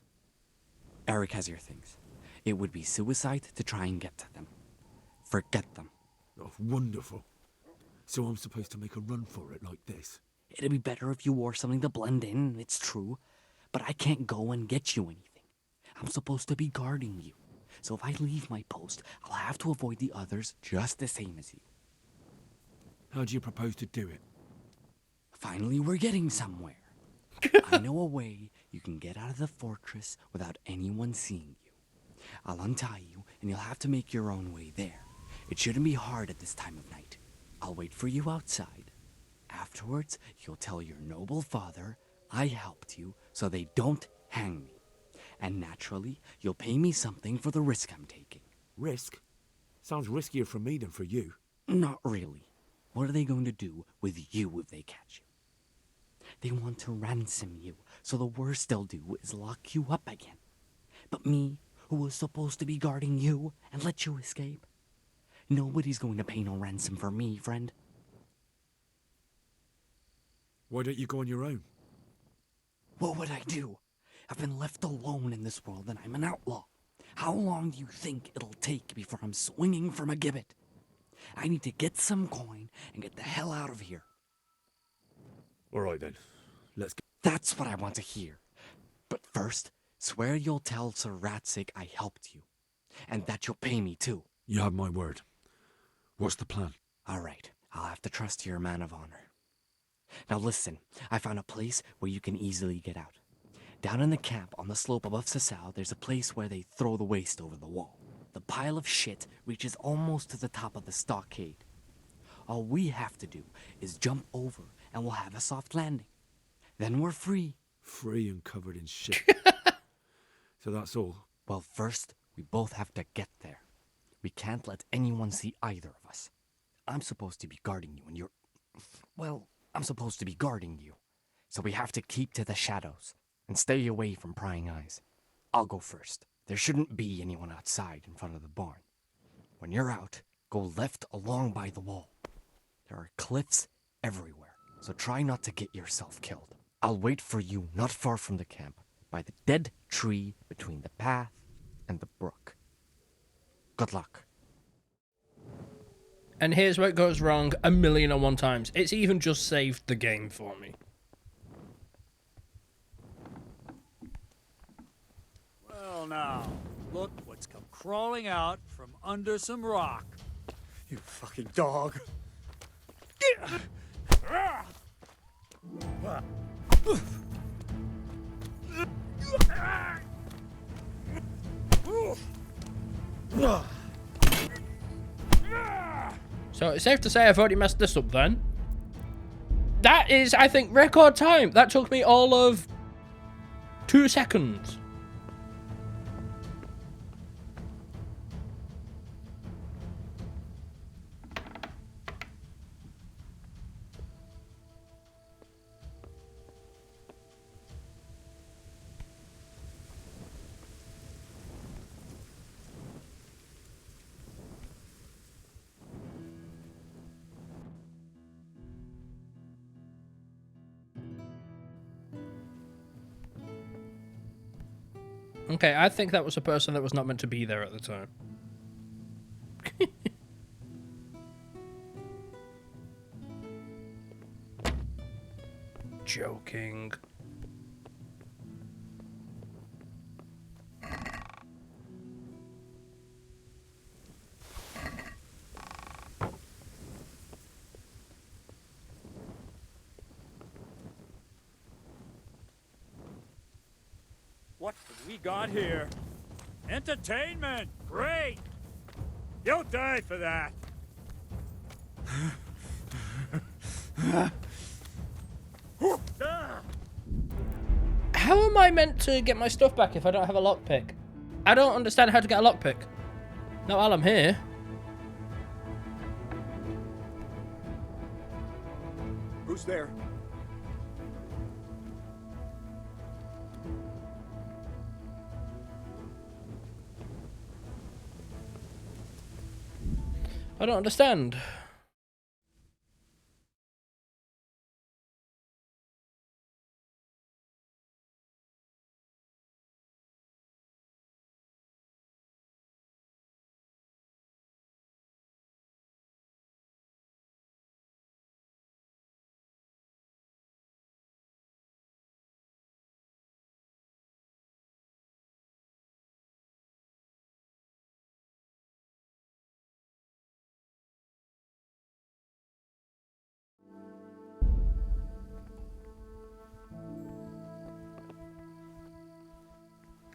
Eric has your things. It would be suicide to try and get to them. Forget them. Oh, wonderful. So I'm supposed to make a run for it like this? It'd be better if you wore something to blend in, it's true. But I can't go and get you anything. I'm supposed to be guarding you. So if I leave my post, I'll have to avoid the others just the same as you. How do you propose to do it? Finally, we're getting somewhere. I know a way you can get out of the fortress without anyone seeing you. I'll untie you, and you'll have to make your own way there. It shouldn't be hard at this time of night. I'll wait for you outside. Afterwards, you'll tell your noble father I helped you so they don't hang me. And naturally, you'll pay me something for the risk I'm taking. Risk? Sounds riskier for me than for you. Not really. What are they going to do with you if they catch you? They want to ransom you, so the worst they'll do is lock you up again. But me, who was supposed to be guarding you and let you escape? Nobody's going to pay no ransom for me, friend. Why don't you go on your own? What would I do? I've been left alone in this world and I'm an outlaw. How long do you think it'll take before I'm swinging from a gibbet? I need to get some coin and get the hell out of here. All right then, let's go. That's what I want to hear. But first, swear you'll tell Sir Rhexah I helped you. And that you'll pay me too. You have my word. What's the plan? All right, I'll have to trust you're a man of honor. Now listen, I found a place where you can easily get out. Down in the camp on the slope above Sasau, there's a place where they throw the waste over the wall. The pile of shit reaches almost to the top of the stockade. All we have to do is jump over and we'll have a soft landing. Then we're free. Free and covered in shit. So that's all? Well, first, we both have to get there. We can't let anyone see either of us. I'm supposed to be guarding you and you're... Well, I'm supposed to be guarding you. So we have to keep to the shadows and stay away from prying eyes. I'll go first. There shouldn't be anyone outside in front of the barn. When you're out, go left along by the wall. There are cliffs everywhere, so try not to get yourself killed. I'll wait for you not far from the camp, by the dead tree between the path and the brook. Good luck. And here's where it goes wrong 1,000,001 times. It's even just saved the game for me. Well now, look what's come crawling out from under some rock. You fucking dog. So it's safe to say I've already messed this up then. That is, I think, record time. That took me all of 2 seconds. Okay, I think that was a person that was not meant to be there at the time. Joking. What have we got here? Entertainment! Great! You'll die for that! How am I meant to get my stuff back if I don't have a lockpick? I don't understand how to get a lockpick. Not while I'm here. Who's there? I don't understand.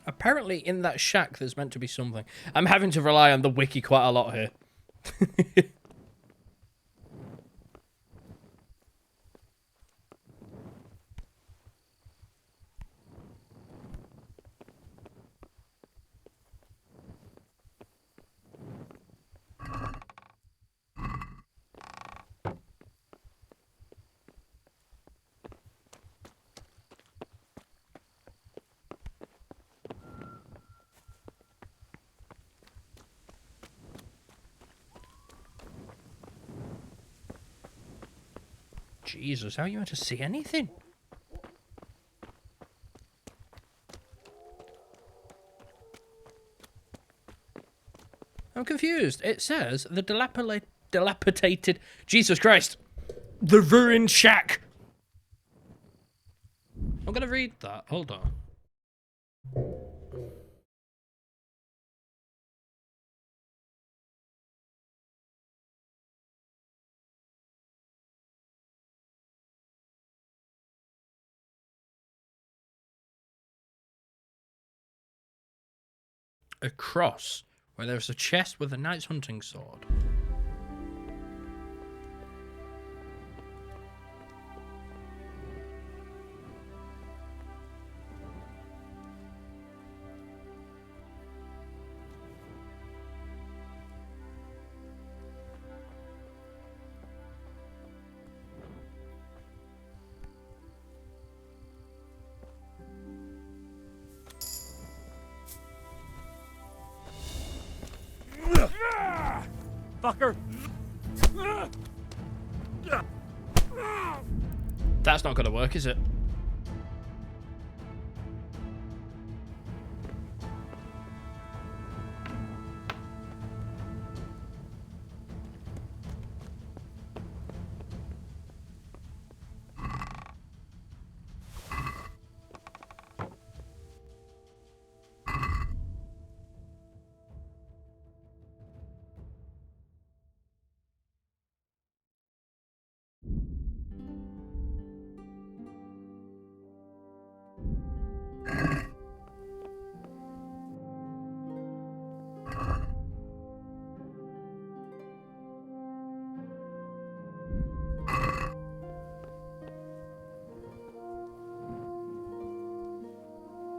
Apparently in that shack there's meant to be something. I'm having to rely on the wiki quite a lot here. Jesus, how are you meant to see anything? I'm confused. It says the dilapidated... Jesus Christ! The ruined shack! I'm gonna read that. Hold on. A cross, where there's a chest with a knight's hunting sword. Fucker! That's not gonna work, is it?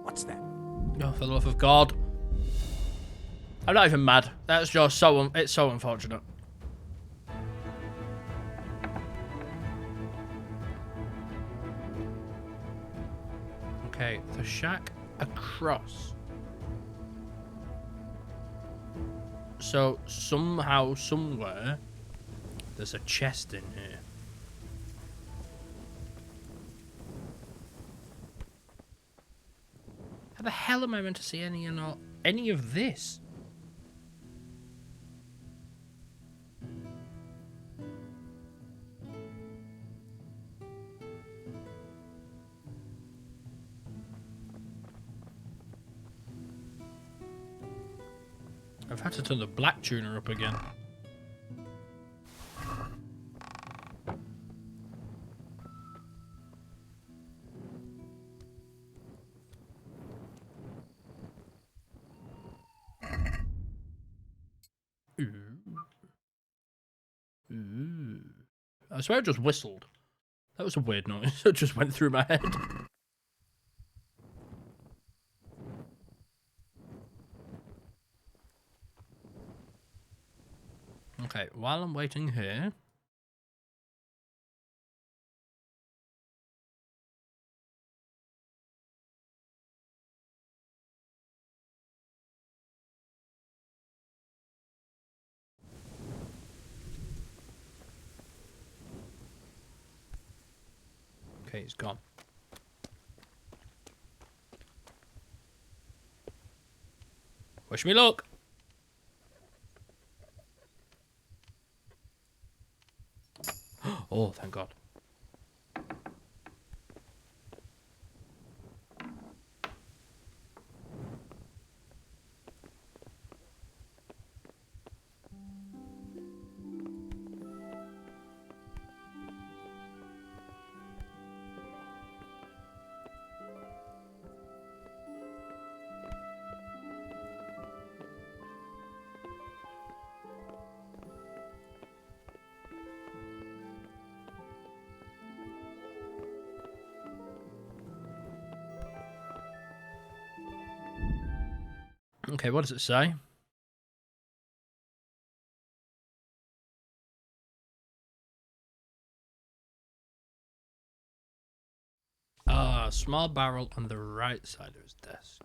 What's that? Oh, for the love of God. I'm not even mad. That's just so... it's so unfortunate. Okay, the shack across. So, somehow, somewhere, there's a chest in here. How the hell am I meant to see any of this? I've had to turn the black tuner up again. Ooh. I swear I just whistled. That was a weird noise. It just went through my head. Okay, while I'm waiting here... Okay, he's gone. Wish me luck. Oh, thank God. Okay, what does it say? Ah, small barrel on the right side of his desk.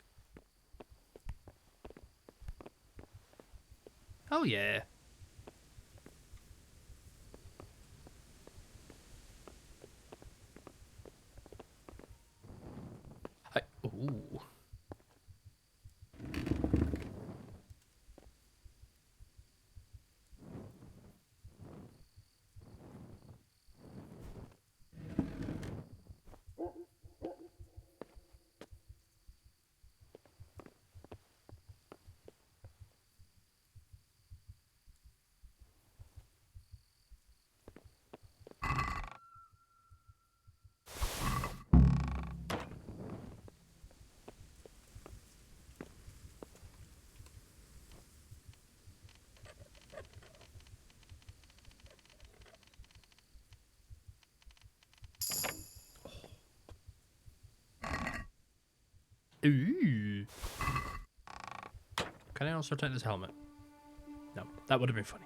Oh yeah. Ooh. Ooh. Can I also take this helmet? No, that would have been funny.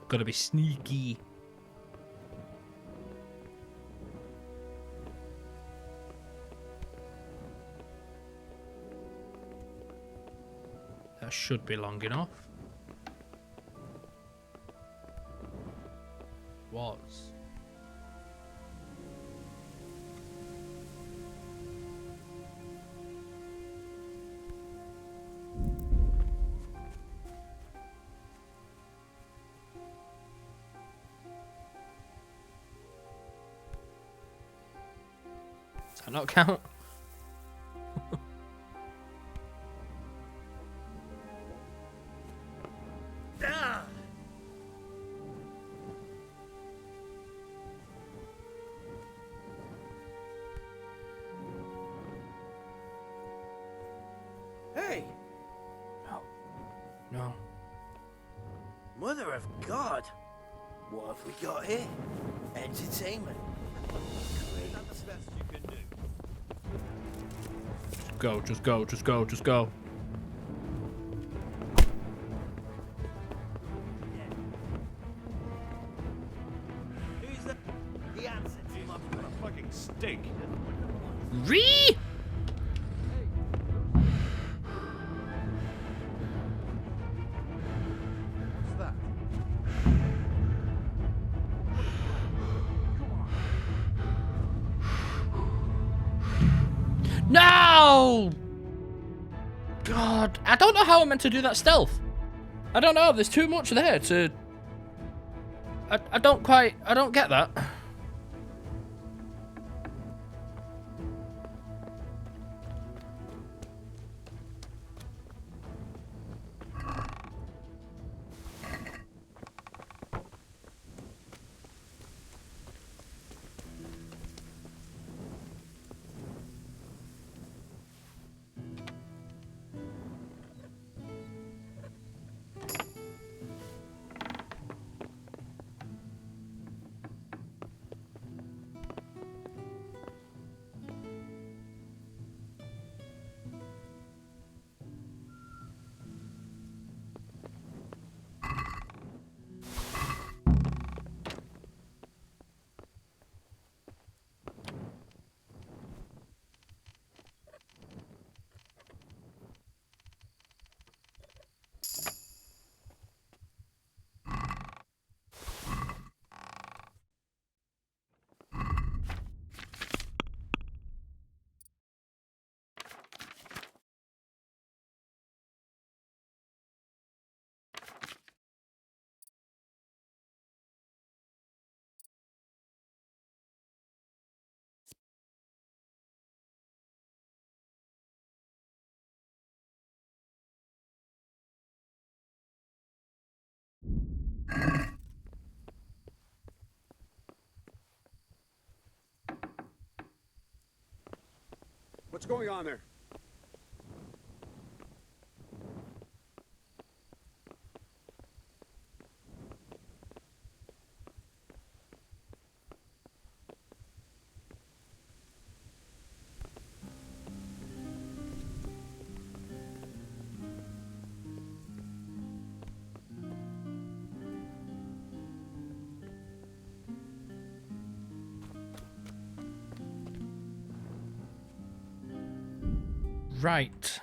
Gotta be sneaky. That should be long enough. Was. Does that not count? Hey! No. Mother of God! What have we got here? Entertainment. That's the best you can do. Just go, just go, just go, just go. fucking stink. Ree! What's that? No! God, I don't know how I'm meant to do that stealth. I don't know, there's too much there to... I don't get that. What's going on there? Right.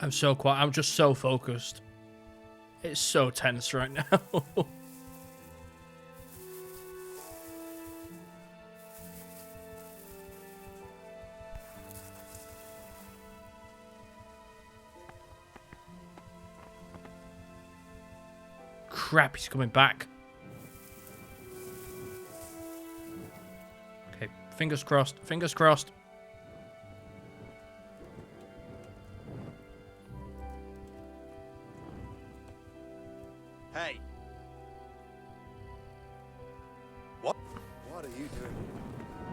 I'm so quiet. I'm just so focused. It's so tense right now. Crap, he's coming back. Okay, fingers crossed. Fingers crossed. Hey. What? What are you doing?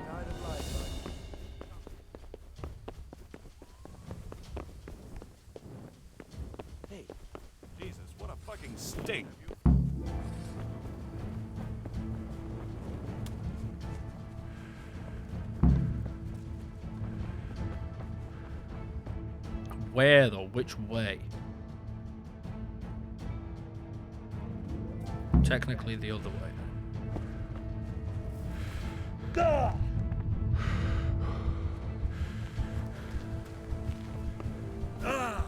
Kind of like. Hey. Jesus, what a fucking stink. Where though? Which way? Technically the other way. Gah! Ah!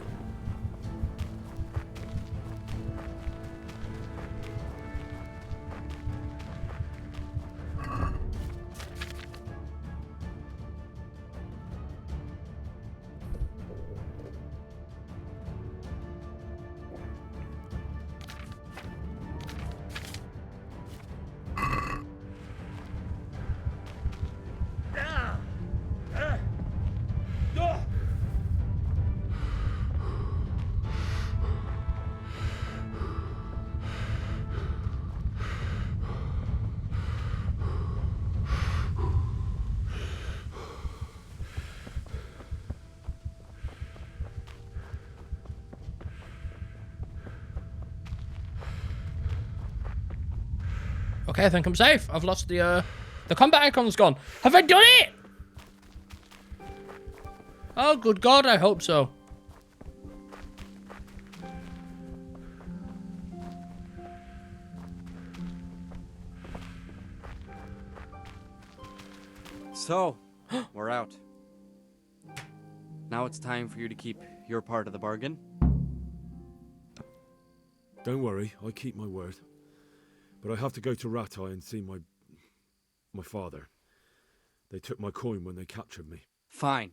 Okay, I think I'm safe. I've lost the combat icon's gone. Have I done it? Oh, good God, I hope so. So, we're out. Now it's time for you to keep your part of the bargain. Don't worry, I keep my word. But I have to go to Rhexah and see my father. They took my coin when they captured me. Fine.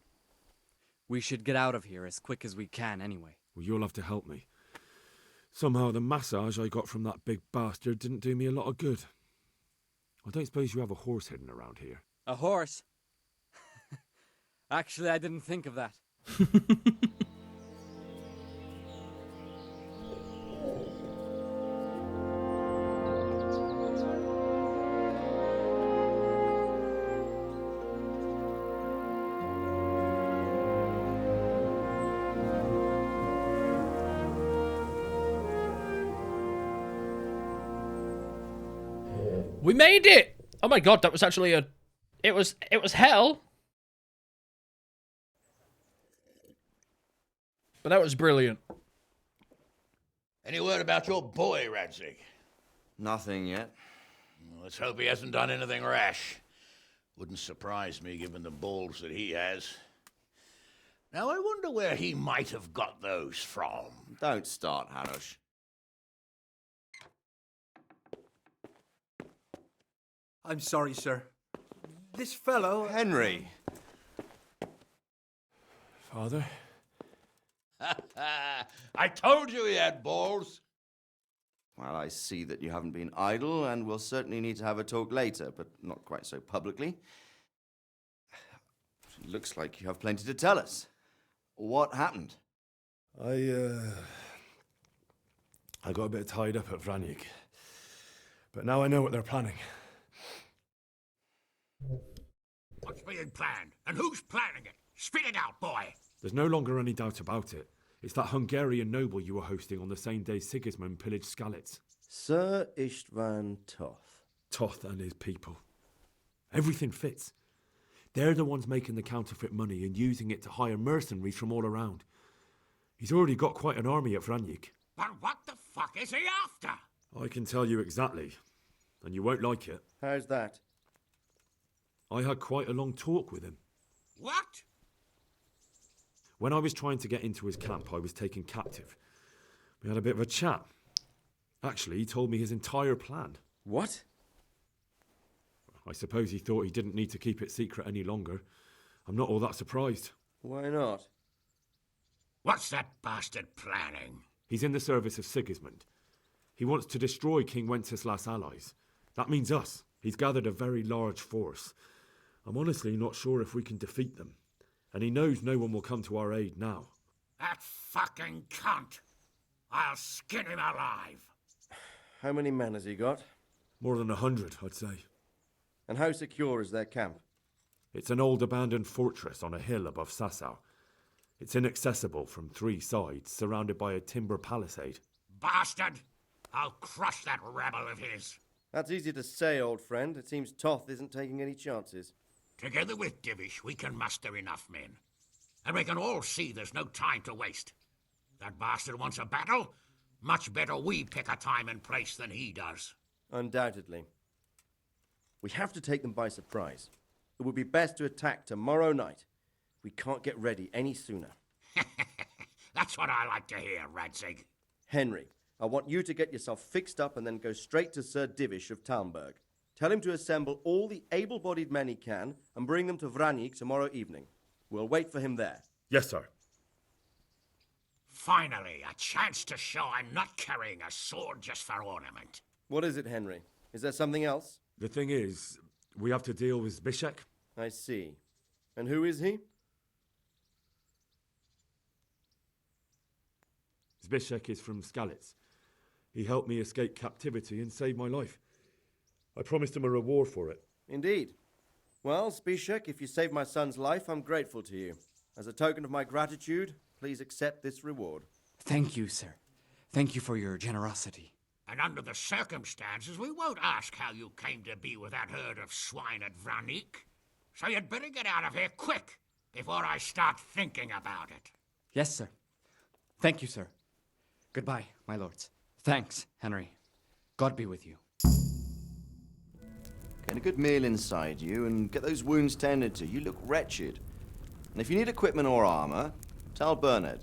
We should get out of here as quick as we can anyway. Well, you'll have to help me. Somehow the massage I got from that big bastard didn't do me a lot of good. I don't suppose you have a horse hidden around here. A horse? Actually, I didn't think of that. We made it! Oh my God, that was actually a... It was hell. But that was brilliant. Any word about your boy, Rhexah? Nothing yet. Let's hope he hasn't done anything rash. Wouldn't surprise me, given the balls that he has. Now, I wonder where he might have got those from. Don't start, Hanush. I'm sorry, sir. This fellow... Henry! Father? I told you he had balls. Well, I see that you haven't been idle, and we'll certainly need to have a talk later, but not quite so publicly. Looks like you have plenty to tell us. What happened? I got a bit tied up at Vranyik. But now I know what they're planning. What's being planned? And who's planning it? Spit it out, boy! There's no longer any doubt about it. It's that Hungarian noble you were hosting on the same day Sigismund pillaged Skalitz. Sir Istvan Toth. Toth and his people. Everything fits. They're the ones making the counterfeit money and using it to hire mercenaries from all around. He's already got quite an army at Vranyik. But what the fuck is he after? I can tell you exactly, and you won't like it. How's that? I had quite a long talk with him. What? When I was trying to get into his camp, I was taken captive. We had a bit of a chat. Actually, he told me his entire plan. What? I suppose he thought he didn't need to keep it secret any longer. I'm not all that surprised. Why not? What's that bastard planning? He's in the service of Sigismund. He wants to destroy King Wenceslas' allies. That means us. He's gathered a very large force. I'm honestly not sure if we can defeat them. And he knows no one will come to our aid now. That fucking cunt! I'll skin him alive! How many men has he got? More than 100, I'd say. And how secure is their camp? It's an old abandoned fortress on a hill above Sasau. It's inaccessible from 3 sides, surrounded by a timber palisade. Bastard! I'll crush that rebel of his! That's easy to say, old friend. It seems Toth isn't taking any chances. Together with Divish, we can muster enough men. and we can all see there's no time to waste. That bastard wants a battle. Much better we pick a time and place than he does. Undoubtedly. We have to take them by surprise. It would be best to attack tomorrow night. We can't get ready any sooner. That's what I like to hear, Radzig. Henry, I want you to get yourself fixed up and then go straight to Sir Divish of Talmberg. Tell him to assemble all the able-bodied men he can and bring them to Vranik tomorrow evening. We'll wait for him there. Yes, sir. Finally, a chance to show I'm not carrying a sword just for ornament. What is it, Henry? Is there something else? The thing is, we have to deal with Zbyszek. I see. And who is he? Zbyszek is from Skalitz. He helped me escape captivity and saved my life. I promised him a reward for it. Indeed. Well, Zbyszek, if you saved my son's life, I'm grateful to you. As a token of my gratitude, please accept this reward. Thank you, sir. Thank you for your generosity. And under the circumstances, we won't ask how you came to be with that herd of swine at Vranik. So you'd better get out of here quick, before I start thinking about it. Yes, sir. Thank you, sir. Goodbye, my lords. Thanks, Henry. God be with you. Get a good meal inside you and get those wounds tended to. You look wretched. And if you need equipment or armor, tell Bernard.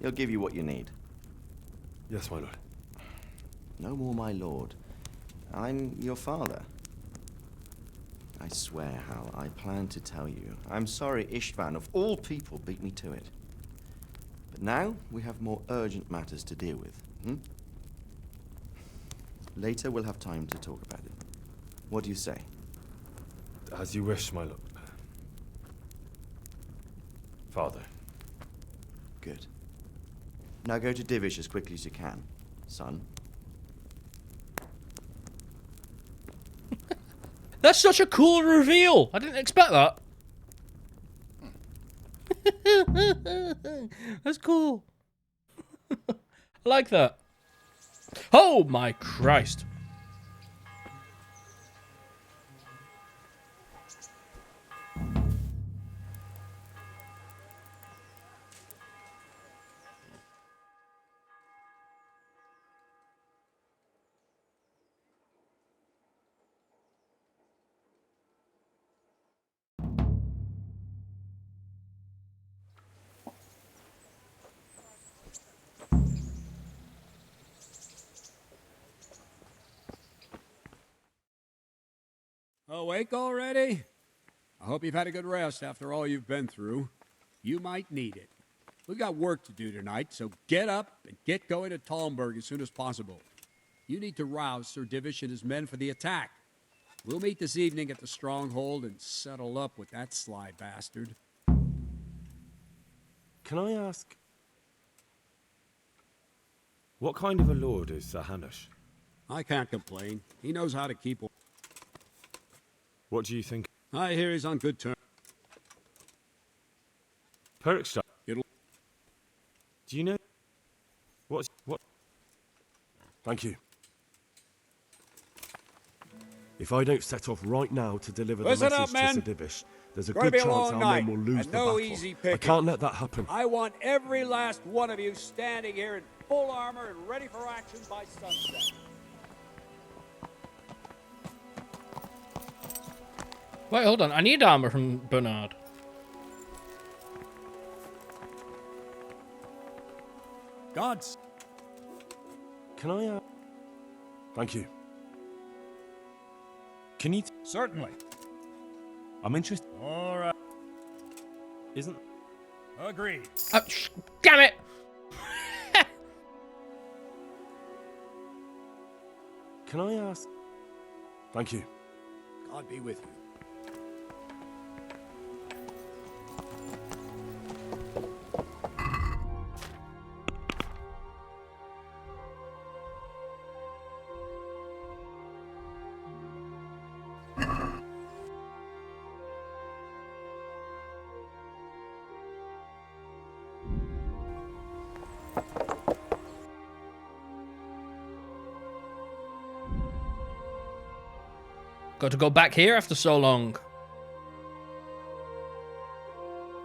He'll give you what you need. Yes, my lord. No more, my lord. I'm your father. I swear, Hal, I plan to tell you. I'm sorry Istvan, of all people, beat me to it. But now we have more urgent matters to deal with. Later we'll have time to talk about it. What do you say? As you wish, my lord. Father. Good. Now go to Divish as quickly as you can, son. That's such a cool reveal. I didn't expect that. That's cool. I like that. Oh my Christ. Awake already? I hope you've had a good rest after all you've been through. You might need it. We've got work to do tonight, so get up and get going to Talmberg as soon as possible. You need to rouse Sir Divish and his men for the attack. We'll meet this evening at the stronghold and settle up with that sly bastard. Can I ask, what kind of a lord is Sir Hanush? I can't complain. He knows how to keep... What do you think? I hear he's on good terms. Perkshire. It'll... Do you know... What? Thank you. If I don't set off right now to deliver the Listen message up, to Sir Divish, there's a Gonna good be a chance long our night, men will lose and the no battle. easy I picking. can't let that happen. I want every last one of you standing here in full armor and ready for action by sunset. Wait, hold on. I need armor from Bernard. Gods. Can I, Thank you. Can you... Certainly. I'm interested. All right. Isn't... Agreed. Damn it! Can I ask... Thank you. God be with you. Got to go back here after so long.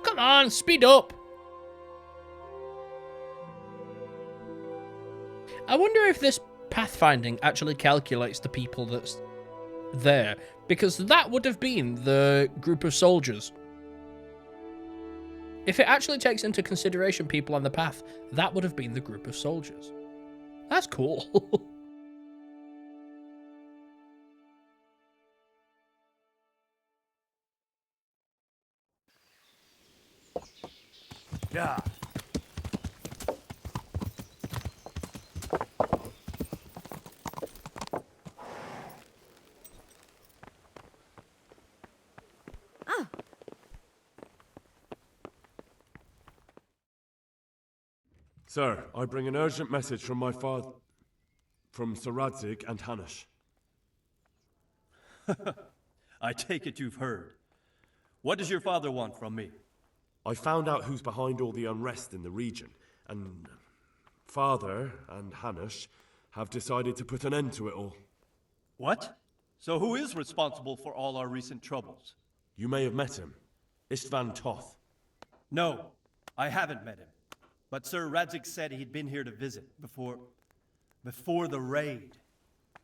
Come on! man, speed up! I wonder if this pathfinding actually calculates the people that's there, because that would have been the group of soldiers. If it actually takes into consideration people on the path, that would have been the group of soldiers. That's cool. Yeah. Sir, I bring an urgent message from my father, from Sir Radzig and Hanush. I take it you've heard. What does your father want from me? I found out who's behind all the unrest in the region, and Father and Hanush have decided to put an end to it all. What? So who is responsible for all our recent troubles? You may have met him. Istvan Toth. No, I haven't met him. But Sir Radzig said he'd been here to visit before the raid.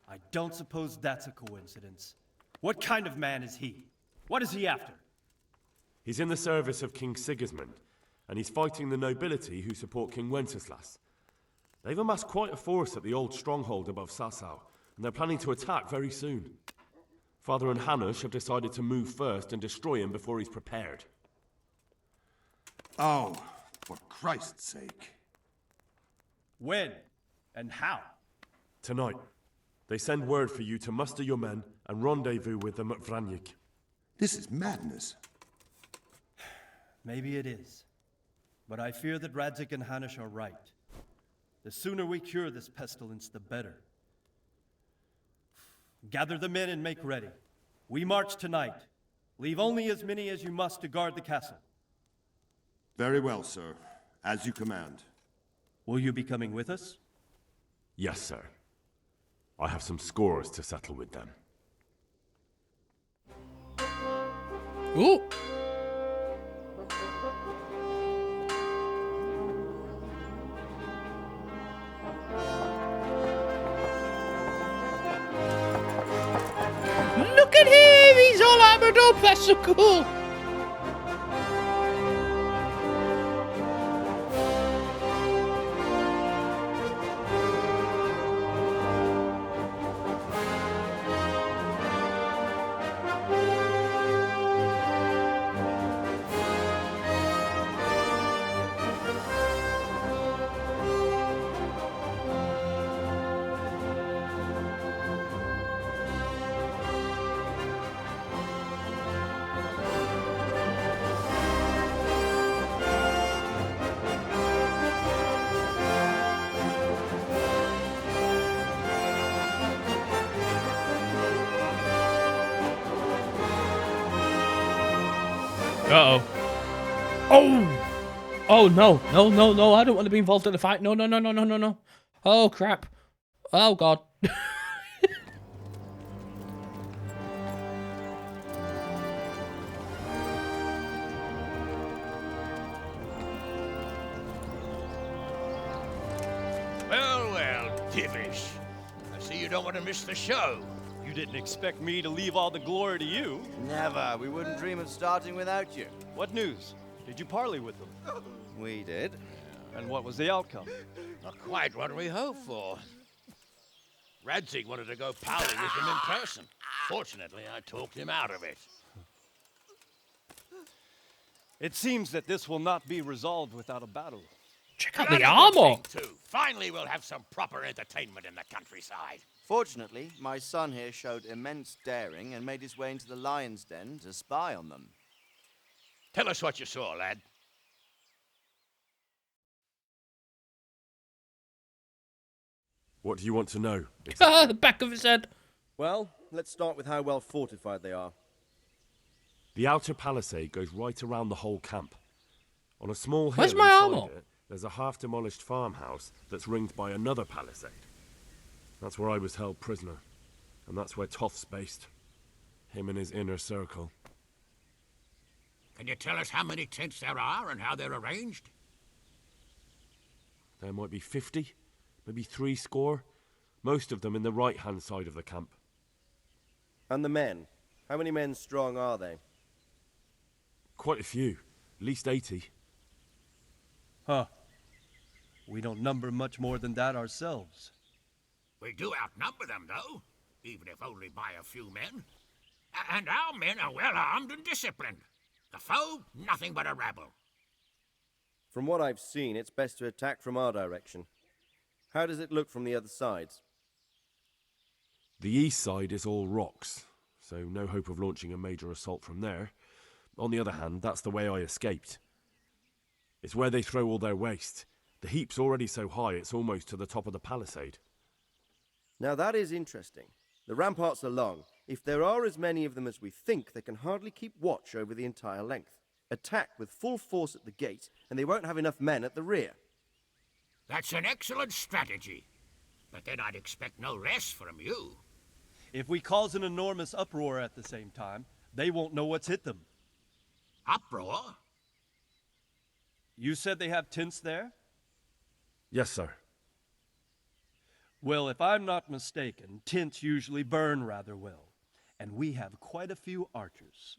I don't suppose that's a coincidence. What kind of man is he? What is he after? He's in the service of King Sigismund, and he's fighting the nobility who support King Wenceslas. They've amassed quite a force at the old stronghold above Sasau, and they're planning to attack very soon. Father and Hanush have decided to move first and destroy him before he's prepared. Oh, for Christ's sake. When? And how? Tonight. They send word for you to muster your men and rendezvous with them at Vranyik. This is madness. Maybe it is. But I fear that Radzig and Hanush are right. The sooner we cure this pestilence, the better. Gather the men and make ready. We march tonight. Leave only as many as you must to guard the castle. Very well, sir. As you command. Will you be coming with us? Yes, sir. I have some scores to settle with them. Ooh! Look at him! He's all armored up! That's so cool! Uh-oh. Oh! Oh, no. No, no, no. I don't want to be involved in the fight. No, no, no, no, no, no, no. Oh, crap. Oh, God. Well, well, Divish. I see you don't want to miss the show. You didn't expect me to leave all the glory to you. Never. We wouldn't dream of starting without you. What news? Did you parley with them? We did. And what was the outcome? Not quite what we hoped for. Radzig wanted to go parley with him in person. Fortunately, I talked him out of it. It seems that this will not be resolved without a battle. Check out the armor! Too. Finally, we'll have some proper entertainment in the countryside. Fortunately, my son here showed immense daring and made his way into the lion's den to spy on them. Tell us what you saw, lad. What do you want to know? Ah, the back of his head. Well, let's start with how well fortified they are. The outer palisade goes right around the whole camp. On a small hill Where's my inside armor? it, there's a half-demolished farmhouse that's ringed by another palisade. That's where I was held prisoner. And that's where Toth's based. Him and his inner circle. Can you tell us how many tents there are and how they're arranged? There might be 50, maybe 70. Most of them in the right-hand side of the camp. And the men? How many men strong are they? Quite a few. At least 80. Huh. We don't number much more than that ourselves. We do outnumber them, though, even if only by a few men. And our men are well armed and disciplined. The foe, nothing but a rabble. From what I've seen, it's best to attack from our direction. How does it look from the other sides? The east side is all rocks, so no hope of launching a major assault from there. On the other hand, that's the way I escaped. It's where they throw all their waste. The heap's already so high it's almost to the top of the palisade. Now that is interesting. The ramparts are long. If there are as many of them as we think, they can hardly keep watch over the entire length. Attack with full force at the gate, and they won't have enough men at the rear. That's an excellent strategy. But then I'd expect no less from you. If we cause an enormous uproar at the same time, they won't know what's hit them. Uproar? You said they have tents there? Yes, sir. Well, if I'm not mistaken, tents usually burn rather well. And we have quite a few archers.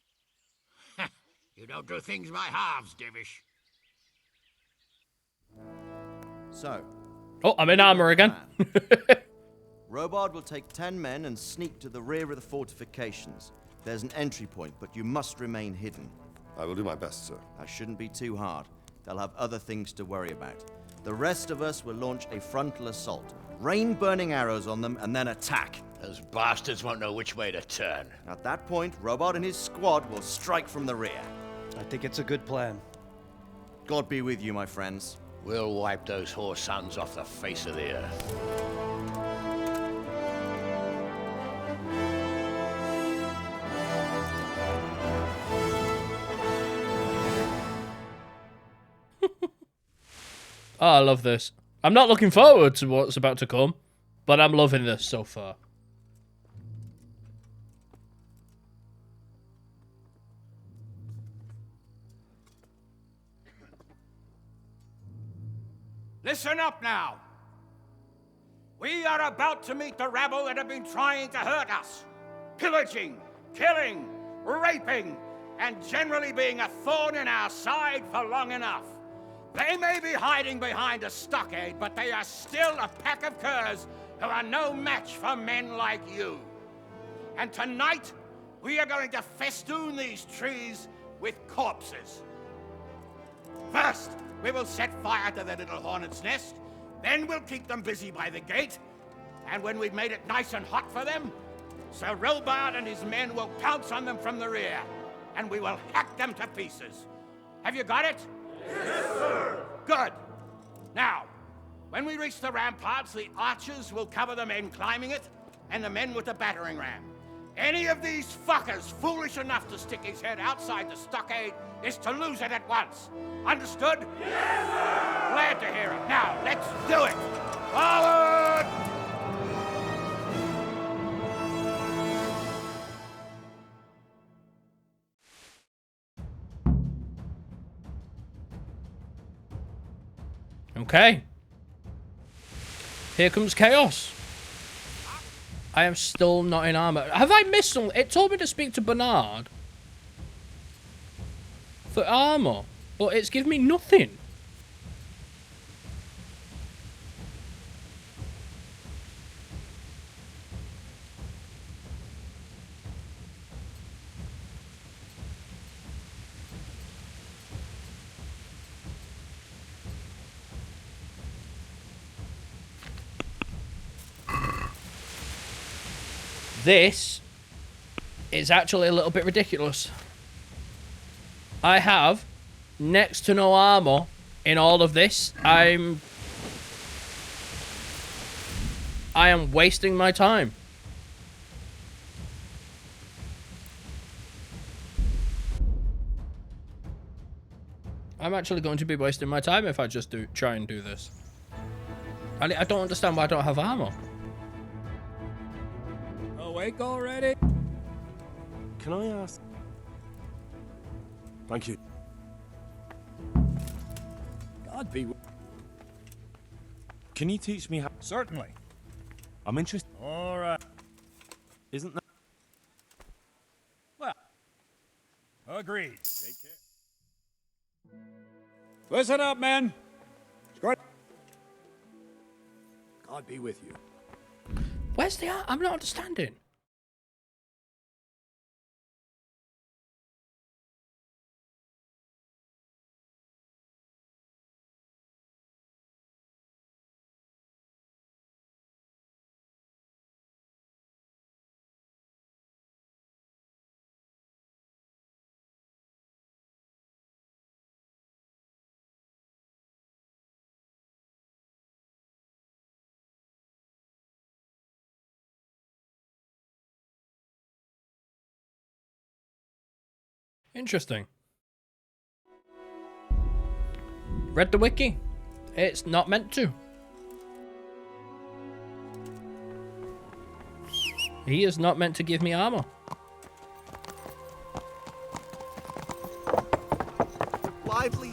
You don't do things by halves, Divish. So. Oh, I'm in armor again. Robard will take 10 men and sneak to the rear of the fortifications. There's an entry point, but you must remain hidden. I will do my best, sir. That shouldn't be too hard. They'll have other things to worry about. The rest of us will launch a frontal assault. Rain burning arrows on them and then attack. Those bastards won't know which way to turn. At that point, Robard and his squad will strike from the rear. I think it's a good plan. God be with you, my friends. We'll wipe those whore sons off the face of the earth. Oh, I love this. I'm not looking forward to what's about to come, but I'm loving this so far. Listen up now. We are about to meet the rabble that have been trying to hurt us. Pillaging, killing, raping, and generally being a thorn in our side for long enough. They may be hiding behind a stockade, but they are still a pack of curs who are no match for men like you. And tonight, we are going to festoon these trees with corpses. First, we will set fire to their little hornet's nest. Then we'll keep them busy by the gate. And when we've made it nice and hot for them, Sir Robard and his men will pounce on them from the rear. And we will hack them to pieces. Have you got it? Yes, sir! Good. Now, when we reach the ramparts, the archers will cover the men climbing it, and the men with the battering ram. Any of these fuckers foolish enough to stick his head outside the stockade is to lose it at once. Understood? Yes, sir! Glad to hear it. Now, let's do it! Forward! Okay. Here comes chaos. I am still not in armor. Have I missed something? It told me to speak to Bernard for armor, but it's given me nothing. This is actually a little bit ridiculous. I have next to no armor in all of this. I am wasting my time. I'm actually going to be wasting my time if I just try and do this. I don't understand why I don't have armor. Awake already? Can I ask? Thank you. God be. Can you teach me how? Certainly. I'm interested. All right. Isn't that? Well, agreed. Take care. Listen up, men. God be with you. Where's the art? I'm not understanding. Interesting. Read the wiki. It's not meant to. He is not meant to give me armor. Lively.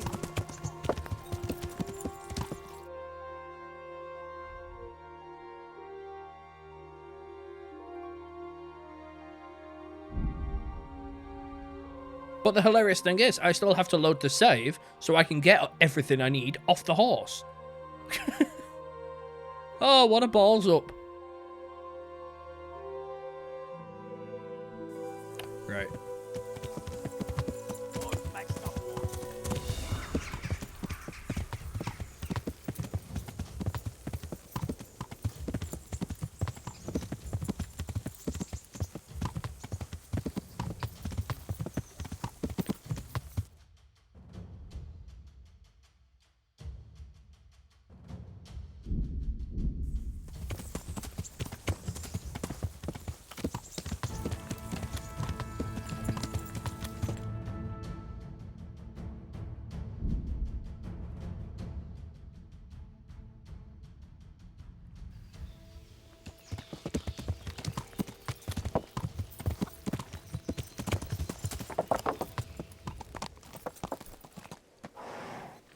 But the hilarious thing is, I still have to load the save so I can get everything I need off the horse. Oh, what a balls up. Right.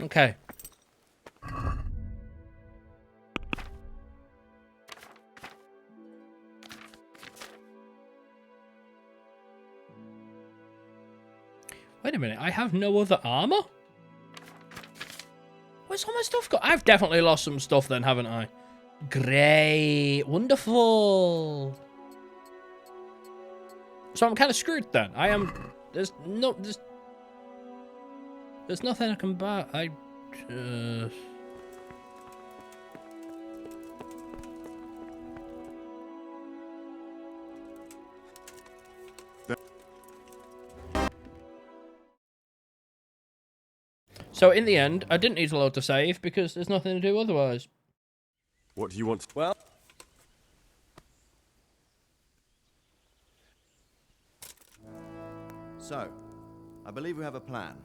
Okay. Wait a minute, I have no other armor? Where's all my stuff gone? I've definitely lost some stuff then, haven't I? Great. Wonderful. So I'm kind of screwed then. I am... There's nothing I can buy. So in the end, I didn't need to load to save because there's nothing to do otherwise. What do you want? Well... So, I believe we have a plan.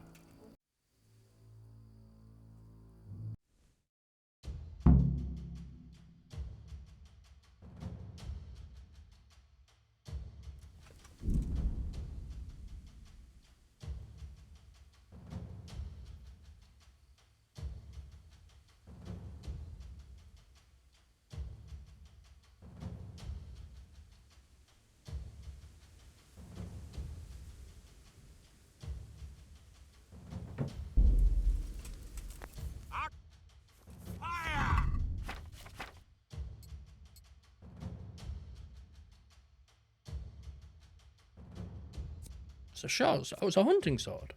It's a shot. Oh, it's a hunting sword.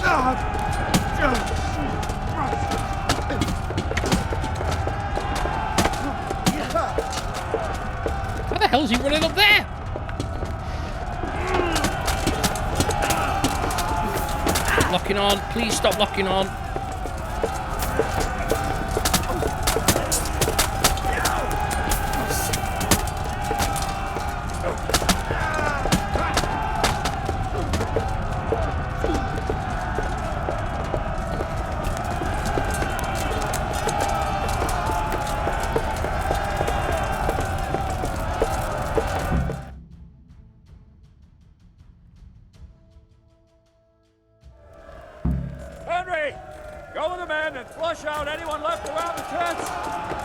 How the hell is he running up there? Locking on. Please stop locking on. Henry! Go with the men and flush out anyone left around the tents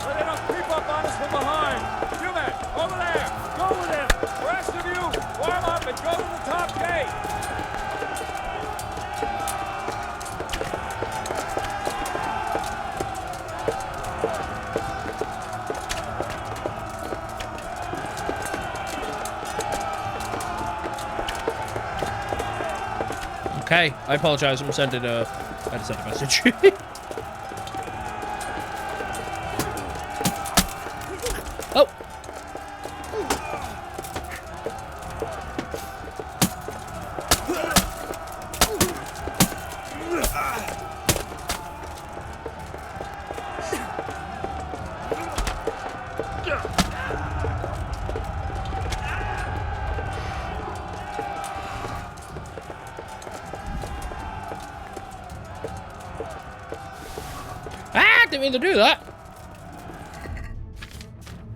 so they don't creep up on us from behind. You men, over there! Go with him! The rest of you, warm up and go to the top gate! Okay, I apologize. I'm sending a... I had to send a message. Oh! Ah, didn't mean to do that.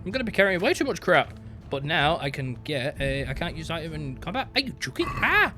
I'm gonna be carrying way too much crap. But now I can get a... I can't use item in combat. Are you joking? Ah!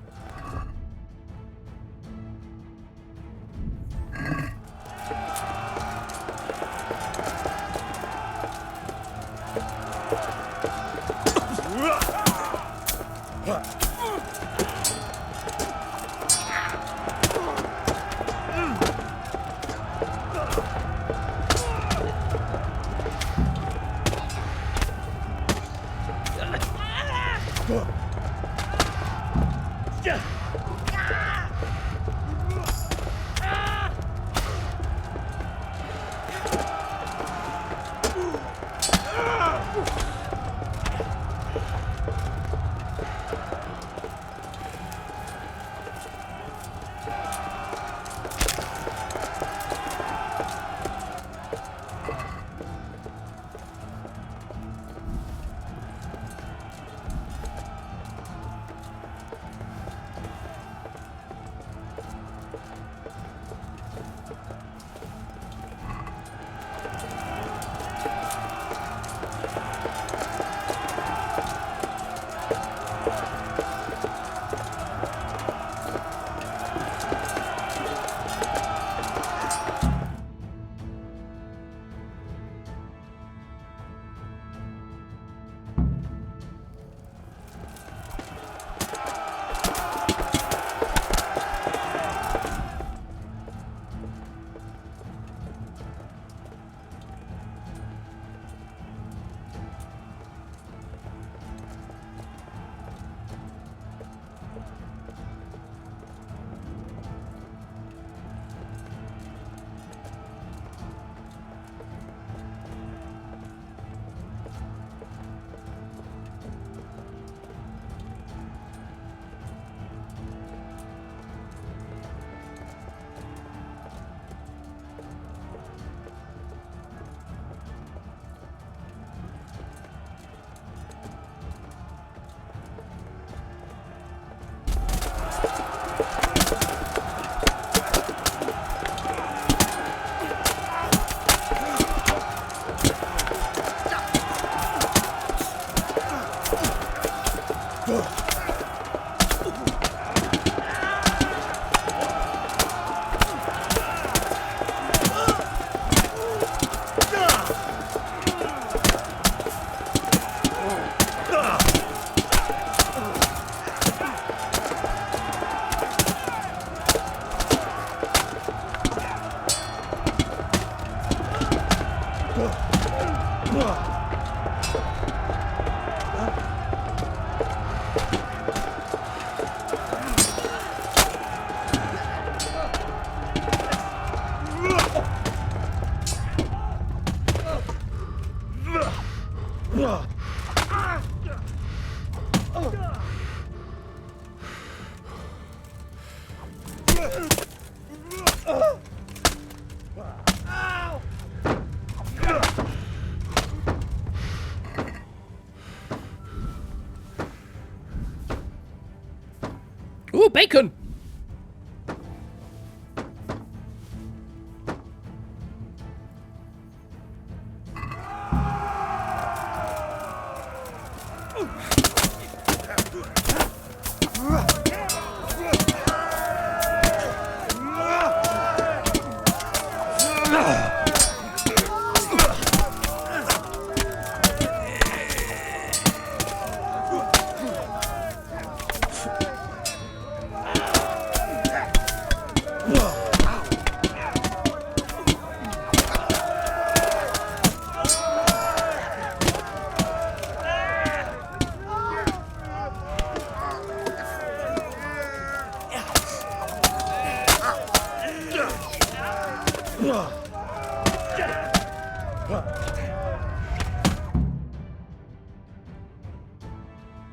Ooh, bacon!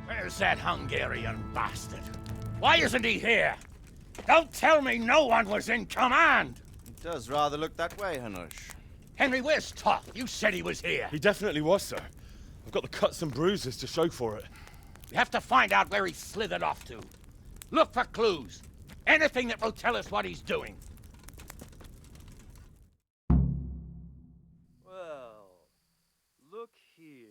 Where's that Hungarian bastard? Why isn't he here? Don't tell me no one was in command! It does rather look that way, Hanush. Henry, where's Toth? You said he was here. He definitely was, sir. I've got the cuts and bruises to show for it. We have to find out where he slithered off to. Look for clues. Anything that will tell us what he's doing. Well, look here.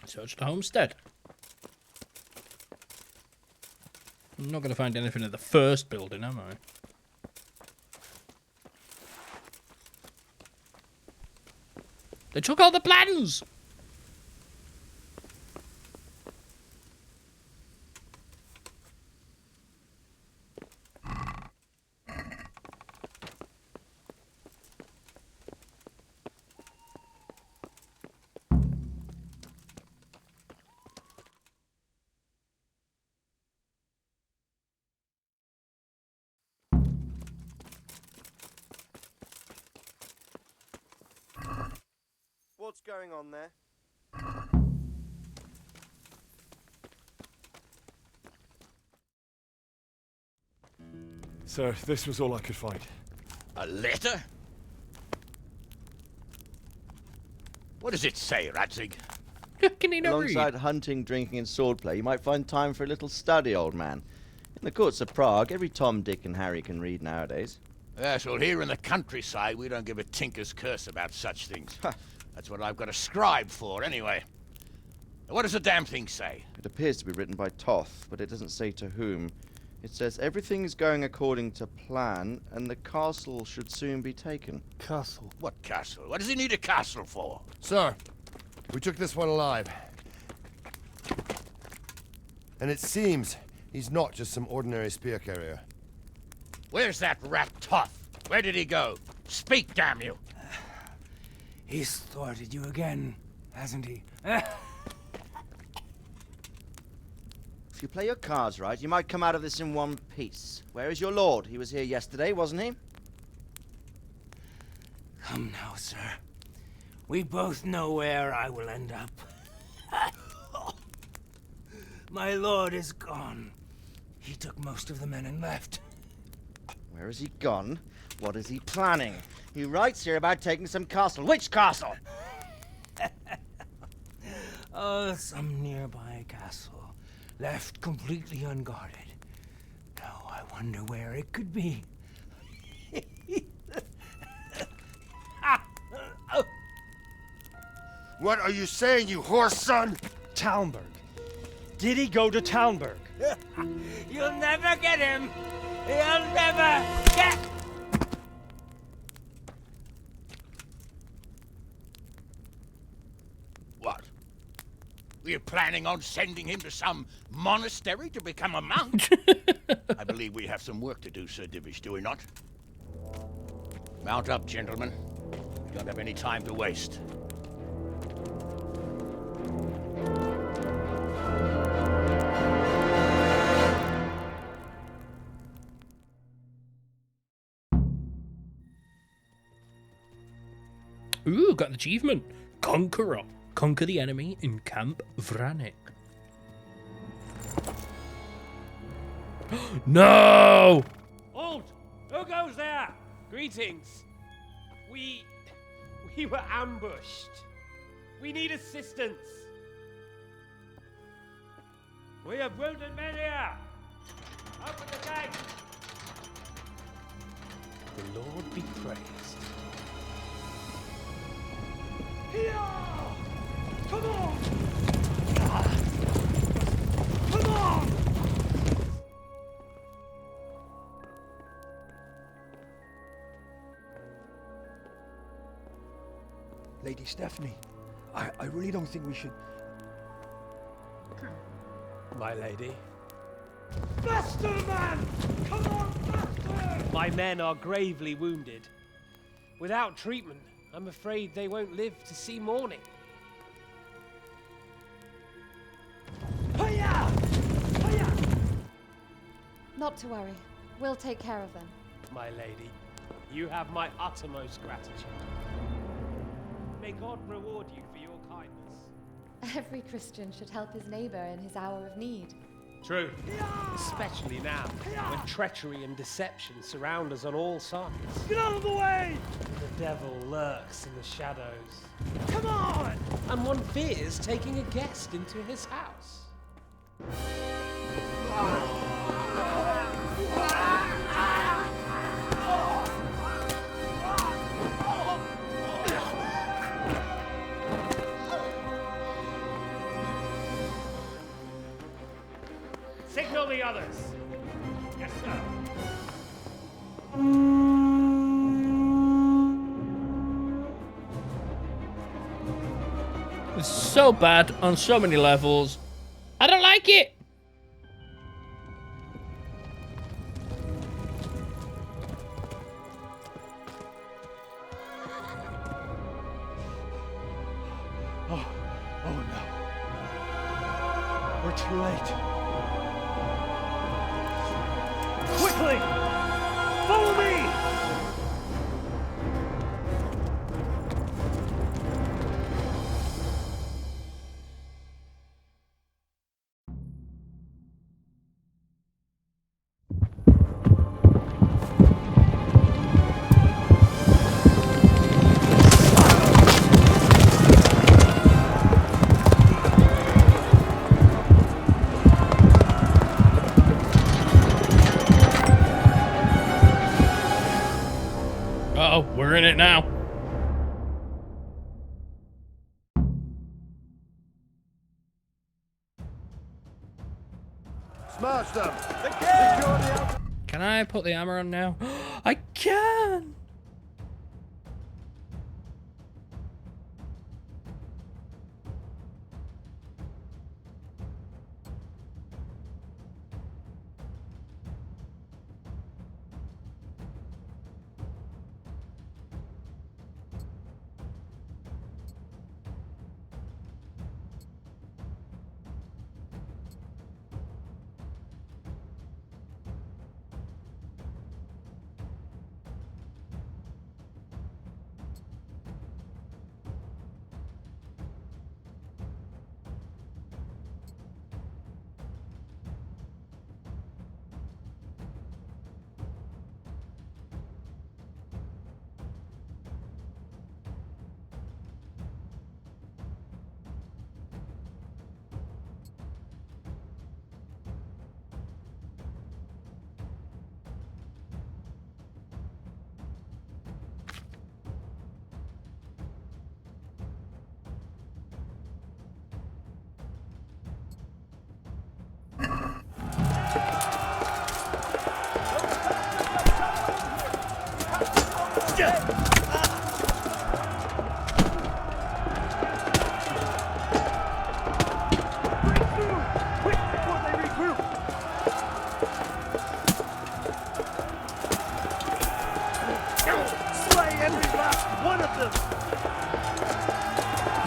Search the homestead. I'm not going to find anything in the first building, am I? They took all the plans! What's going on there? Sir, this was all I could find. A letter? What does it say, Radzig? Can he not Alongside read? hunting, drinking, and swordplay, you might find time for a little study, old man. In the courts of Prague, every Tom, Dick, and Harry can read nowadays. Yes, well, here in the countryside, we don't give a tinker's curse about such things. That's what I've got a scribe for, anyway. What does the damn thing say? It appears to be written by Toth, but it doesn't say to whom. It says everything is going according to plan, and the castle should soon be taken. Castle? What castle? What does he need a castle for? Sir, we took this one alive. And it seems he's not just some ordinary spear carrier. Where's that rat Toth? Where did he go? Speak, damn you! He's thwarted you again, hasn't he? If you play your cards right, you might come out of this in one piece. Where is your lord? He was here yesterday, wasn't he? Come now, sir. We both know where I will end up. My lord is gone. He took most of the men and left. Where has he gone? What is he planning? He writes here about taking some castle. Which castle? Oh, some nearby castle, left completely unguarded. Now I wonder where it could be. What are you saying, you horse son? Talmberg. Did he go to Talmberg? You'll never get him! You'll never get... What? Were you planning on sending him to some monastery to become a monk? I believe we have some work to do, Sir Divish, do we not? Mount up, gentlemen. We don't have any time to waste. Ooh, got an achievement. Conqueror. Conquer the enemy in Camp Vranik. No! Halt! Who goes there? Greetings. We were ambushed. We need assistance. We have wounded men here. Open the gate. The Lord be praised. Here! Come on! Come on! Lady Stephanie, I really don't think we should... My lady. Faster, man! Come on, faster! My men are gravely wounded. Without treatment, I'm afraid they won't live to see morning. Hiya! Hiya! Not to worry. We'll take care of them. My lady, you have my uttermost gratitude. May God reward you for your kindness. Every Christian should help his neighbor in his hour of need. True. Especially now, when treachery and deception surround us on all sides. Get out of the way! The devil lurks in the shadows. Come on! And one fears taking a guest into his house. Signal the others. Yes, sir. It's so bad on so many levels. I don't like it. Oh no. We're too late. Quickly! Follow me! Uh-oh, we're in it now. Smash them! Can I put the hammer on now? I can!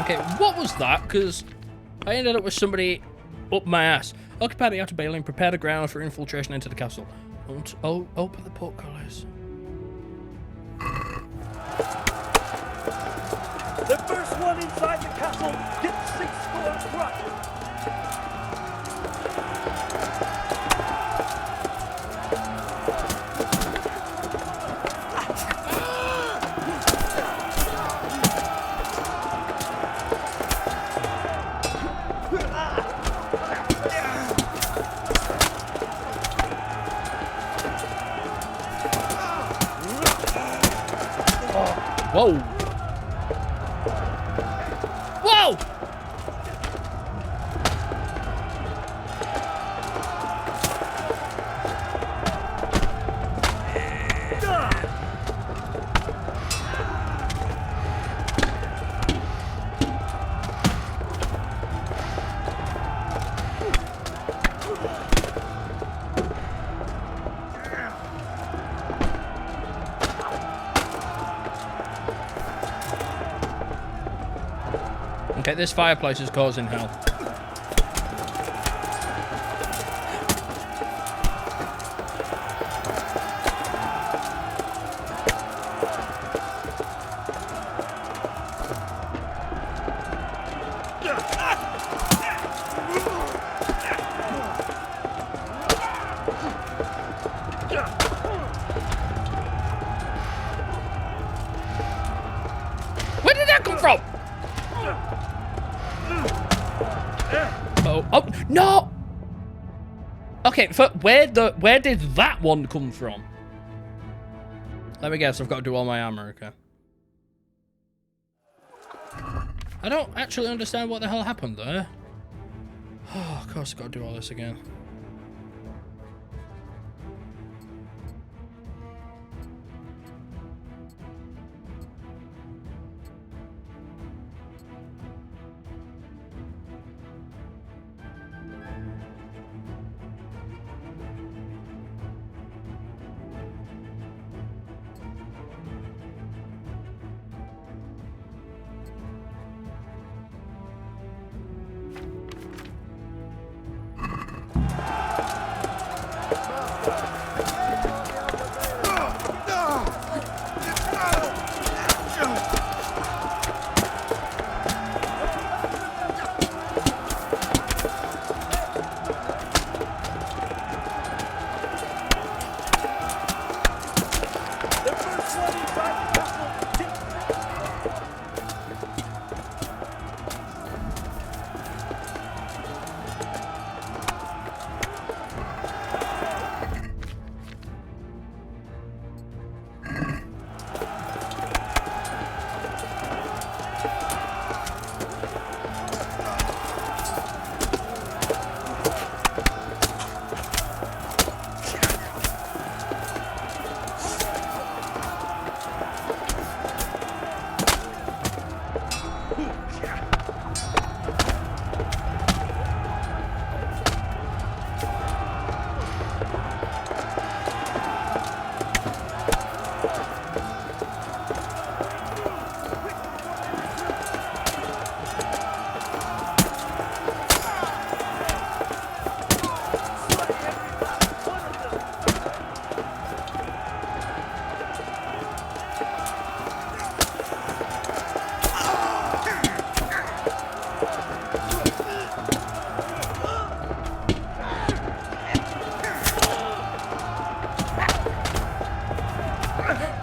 Okay, what was that? Because I ended up with somebody up my ass. Occupy the outer building, prepare the ground for infiltration into the castle. Open the portcullis. The first one inside the castle gets 6 score crushed. Whoa! Whoa! Okay, this fireplace is causing hell. Where did that come from? Oh no! Okay, where did that one come from? Let me guess. I've got to do all my armor. Okay. I don't actually understand what the hell happened there. Oh, of course, I've got to do all this again.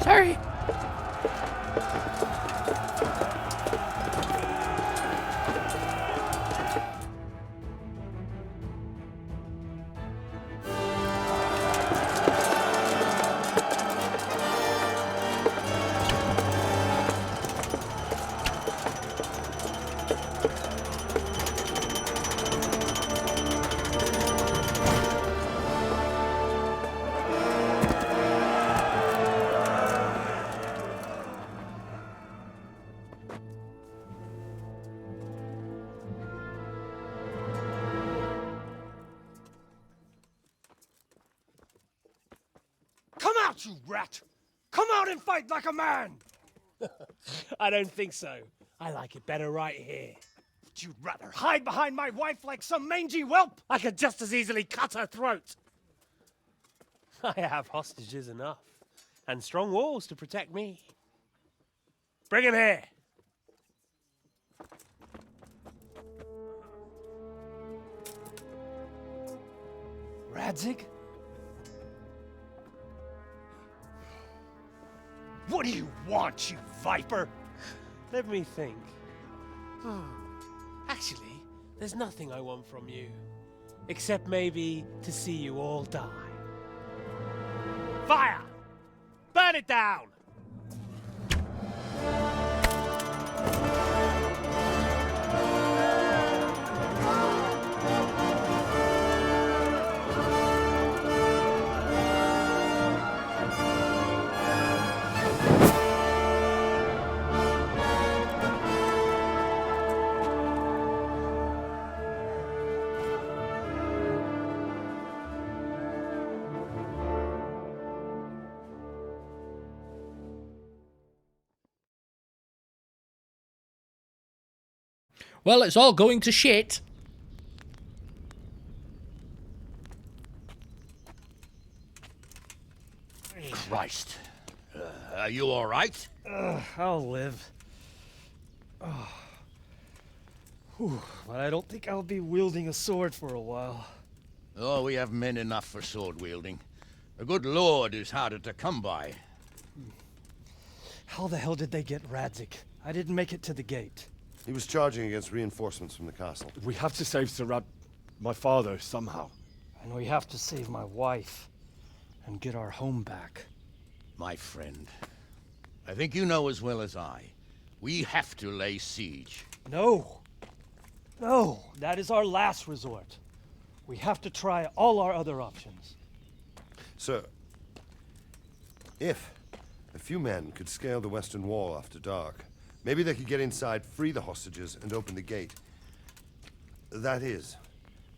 Sorry. Come out, you rat! Come out and fight like a man! I don't think so. I like it better right here. Would you rather hide behind my wife like some mangy whelp? I could just as easily cut her throat. I have hostages enough, and strong walls to protect me. Bring him here. Radzig? What do you want, you viper? Let me think. Actually, there's nothing I want from you. Except maybe to see you all die. Fire! Burn it down! Well, it's all going to shit. Christ. Are you all right? I'll live. Oh. Whew, but I don't think I'll be wielding a sword for a while. Oh, we have men enough for sword wielding. The good Lord is harder to come by. How the hell did they get Radzig? I didn't make it to the gate. He was charging against reinforcements from the castle. We have to save my father, somehow. And we have to save my wife. And get our home back. My friend, I think you know as well as I. We have to lay siege. No! No! That is our last resort. We have to try all our other options. Sir, if a few men could scale the western wall after dark, maybe they could get inside, free the hostages, and open the gate. That is,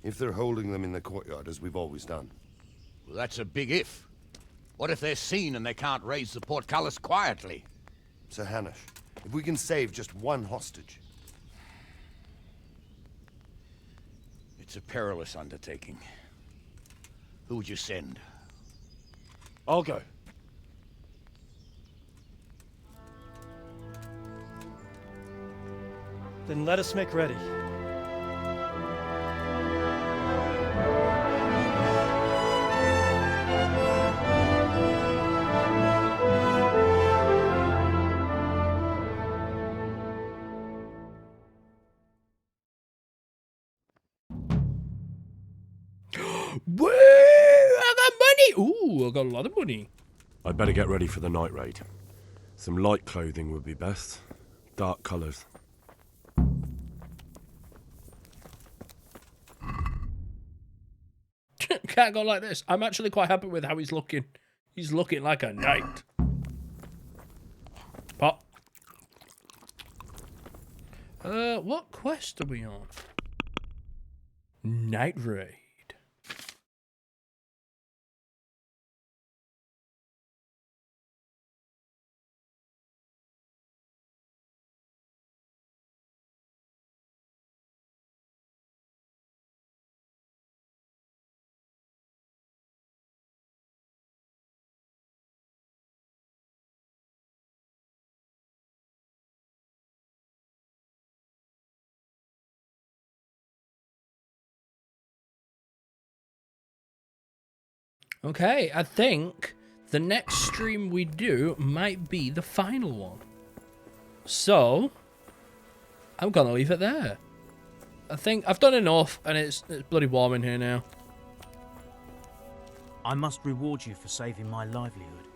if they're holding them in the courtyard, as we've always done. Well, that's a big if. What if they're seen and they can't raise the portcullis quietly? Sir Hanush, if we can save just one hostage. It's a perilous undertaking. Who would you send? I'll go. Then let us make ready. Woo! I got money! Ooh, I got a lot of money. I'd better get ready for the night raid. Some light clothing would be best. Dark colours. Can't go like this. I'm actually quite happy with how he's looking. He's looking like a knight. Pop. What quest are we on? Night raid. Okay, I think the next stream we do might be the final one. So, I'm gonna leave it there. I think I've done enough, and it's bloody warm in here now. I must reward you for saving my livelihood.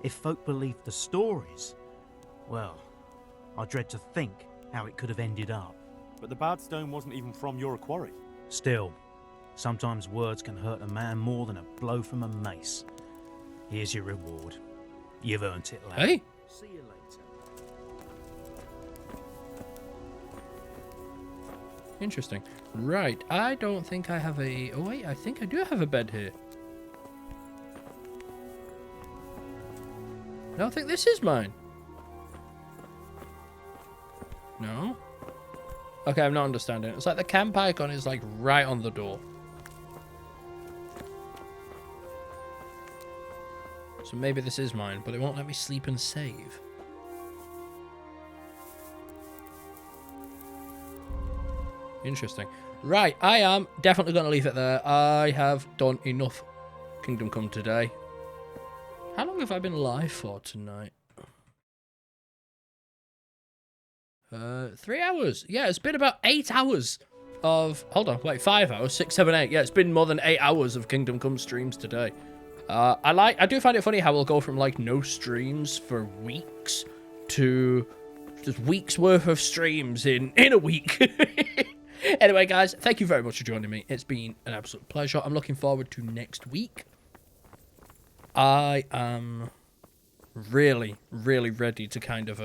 If folk believed the stories, well, I dread to think how it could have ended up. But the bad stone wasn't even from your quarry. Still, sometimes words can hurt a man more than a blow from a mace. Here's your reward. You've earned it, lad. Hey. See you later. Interesting. Right, I don't think I have a... Oh wait, I think I do have a bed here. No, I think this is mine. No? Okay, I'm not understanding. It's like the camp icon is like right on the door. So maybe this is mine, but it won't let me sleep and save. Interesting. Right, I am definitely going to leave it there. I have done enough Kingdom Come today. How long have I been live for tonight? 3 hours. Yeah, it's been about 8 hours of... Hold on, wait, 5 hours, 6, 7, 8. Yeah, it's been more than 8 hours of Kingdom Come streams today. I do find it funny how we'll go from like no streams for weeks to just weeks worth of streams in a week. Anyway, guys, thank you very much for joining me. It's been an absolute pleasure. I'm looking forward to next week. I am really, really ready to kind of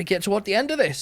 get toward the end of this.